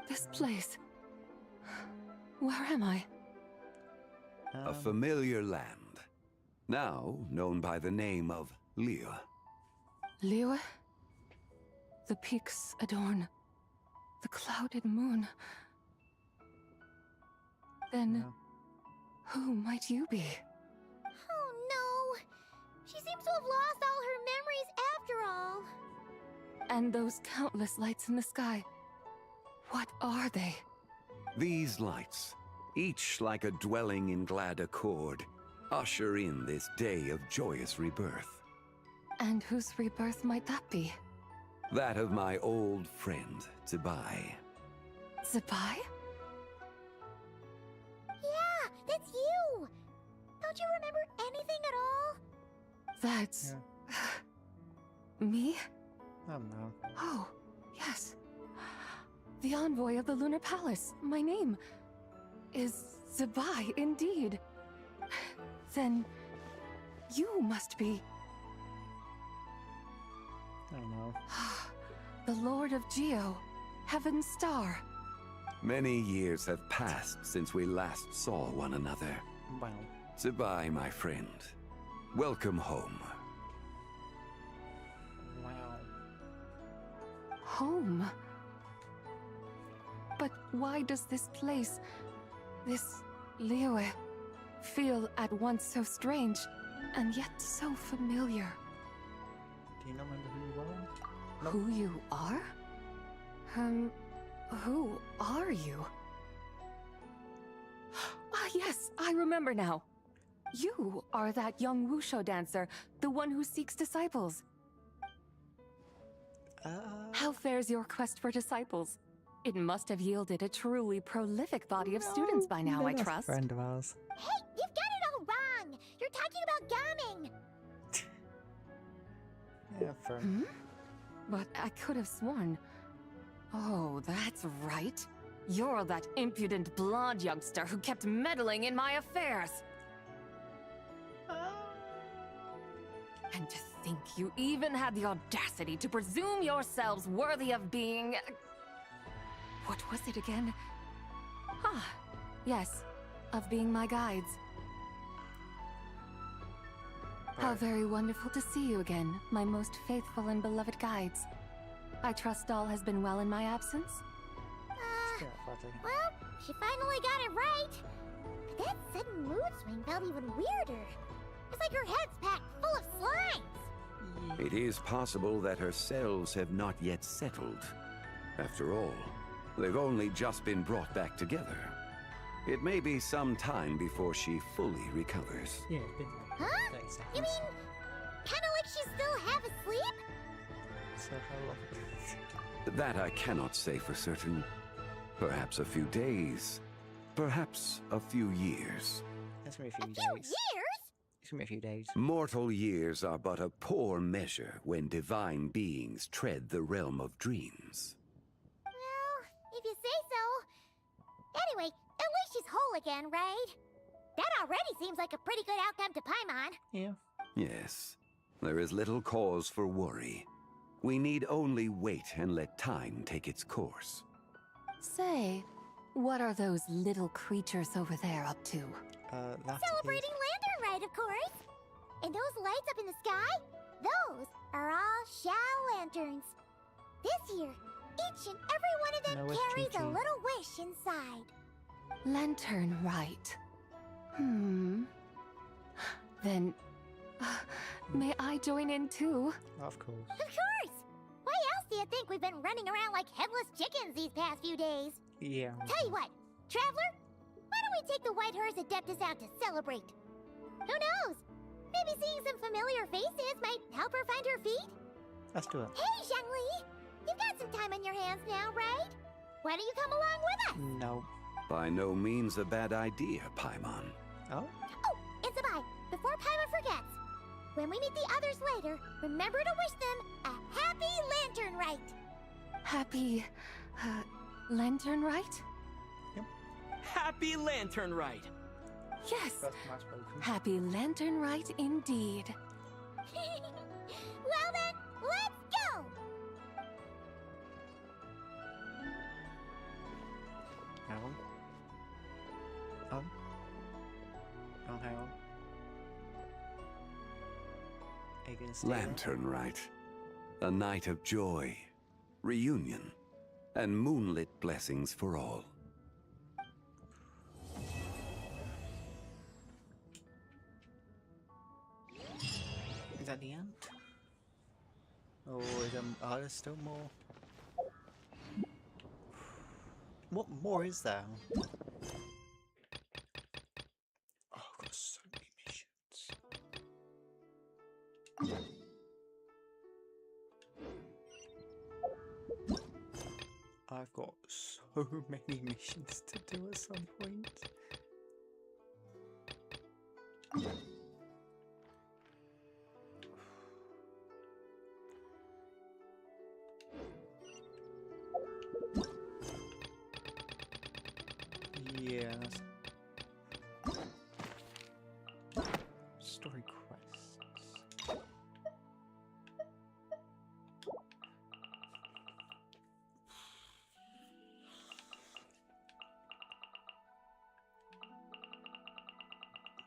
This place. Where am I?
A familiar land, now known by the name of Liyue.
Liyue? The peaks adorn the clouded moon. Then, who might you be?
Oh no! She seems to have lost all her memories after all.
And those countless lights in the sky. What are they?
These lights, each like a dwelling in glad accord, usher in this day of joyous rebirth.
And whose rebirth might that be?
That of my old friend, Zibai.
Zibai?
Yeah, that's you! Don't you remember anything at all?
That's... me?
Oh no.
Oh, yes. The envoy of the Lunar Palace. My name is Zibai, indeed. Then you must be...
Oh no.
the Lord of Geo, Heaven's Star.
Many years have passed since we last saw one another.
Wow.
Zibai, my friend. Welcome home.
Wow.
Home? But why does this place, this Liyue, feel at once so strange and yet so familiar?
Do you not remember who you are? Nope.
Who you are? Who are you? Ah, yes, I remember now. You are that young Wushu dancer, the one who seeks disciples. How fares your quest for disciples? It must have yielded a truly prolific body of students by now, I trust.
Friend of ours.
Hey, you've got it all wrong! You're talking about gaming!
Yeah, friend.
But I could have sworn. Oh, that's right. You're that impudent blonde youngster who kept meddling in my affairs. And to think you even had the audacity to presume yourselves worthy of being... What was it again? Ah, yes, of being my guides. How very wonderful to see you again, my most faithful and beloved guides. I trust all has been well in my absence?
Well, she finally got it right. But that sudden mood swing felt even weirder. It's like her head's packed full of slimes.
It is possible that her cells have not yet settled. After all, they've only just been brought back together. It may be some time before she fully recovers.
Yeah, it's been
Huh? You mean, kind of like she's still half asleep?
so how long?
That I cannot say for certain. Perhaps a few days. Perhaps a few years.
That's gonna be a few days.
Years?
It's gonna be a few days.
Mortal years are but a poor measure when divine beings tread the realm of dreams.
Well, if you say so. Anyway, at least she's whole again, right? That already seems like a pretty good outcome to Paimon.
Yeah.
Yes, there is little cause for worry. We need only wait and let time take its course.
Say, what are those little creatures over there up to?
That
Celebrating Lantern Rite, of course. And those lights up in the sky? Those are all Shao lanterns. This year, each and every one of them
No wish,
carries a
Chi-Chi.
little wish inside.
Lantern Rite. Then, may I join in too?
Of course.
Of course! Why else do you think we've been running around like headless chickens these past few days?
Yeah.
Tell you what, Traveler, why don't we take the White Hearse Adeptus out to celebrate? Who knows? Maybe seeing some familiar faces might help her find her feet?
Let's do it.
Hey, Zhongli! You've got some time on your hands now, right? Why don't you come along with us?
No.
By no means a bad idea, Paimon.
Oh?
Oh, and Sabai, before Paimon forgets, when we meet the others later, remember to wish them a happy Lantern Rite.
Happy, Lantern Rite?
Happy Lantern Rite!
Yes!
That's my spoken.
Happy Lantern Rite indeed.
Well then, let's go!
Hang on. Oh, hang on. Are you gonna stay there?
Lantern Rite. A night of joy, reunion, and moonlit blessings for all.
Is that the end? Or is there still more? What more is there? Oh, I've got so many missions. I've got so many missions to do at some point. Yeah, that's... Story quests.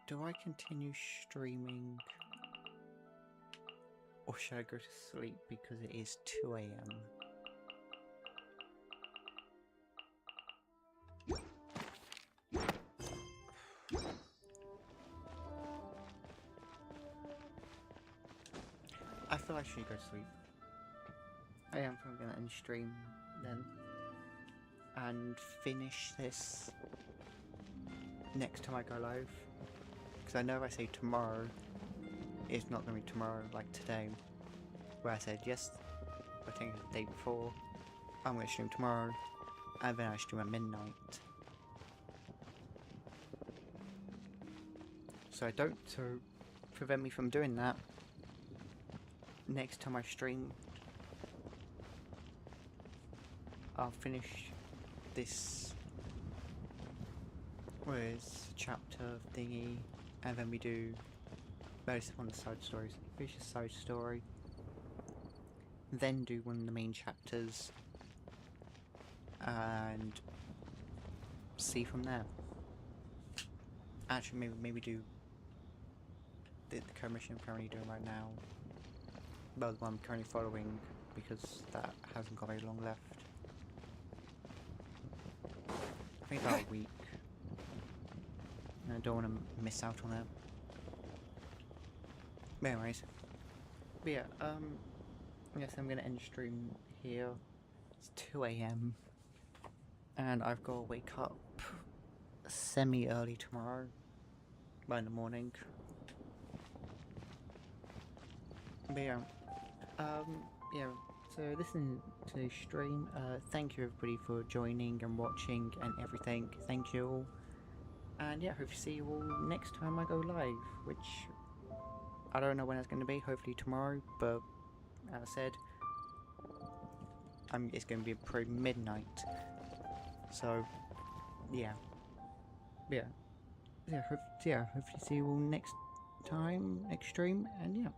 Do I continue streaming? Or should I go to sleep because it is 2 AM? I feel I should go to sleep. I am probably gonna end stream then and finish this next time I go live. Because I know if I say tomorrow, it's not gonna be tomorrow like today, where I said yes, I think it's the day before, I'm gonna stream tomorrow, and then I stream at midnight. So to prevent me from doing that, next time I stream, I'll finish this chapter thingy, and then we do But it's one of the side stories. Finish a side story. Then do one of the main chapters. And see from there. Actually, maybe do the current mission I'm currently doing right now. Well, the one I'm currently following, because that hasn't got very long left. I think about a week. And I don't want to miss out on that. But anyways. But yeah, yes, I'm gonna end stream here. It's 2 AM. And I've got to wake up semi-early tomorrow. By in the morning. But yeah. Yeah, so listen to the stream. Thank you everybody for joining and watching and everything. Thank you all. And yeah, hope to see you all next time I go live, which I don't know when it's going to be. Hopefully tomorrow, but as I said, it's going to be probably midnight. So yeah, hope to see you all next time, next stream, and yeah.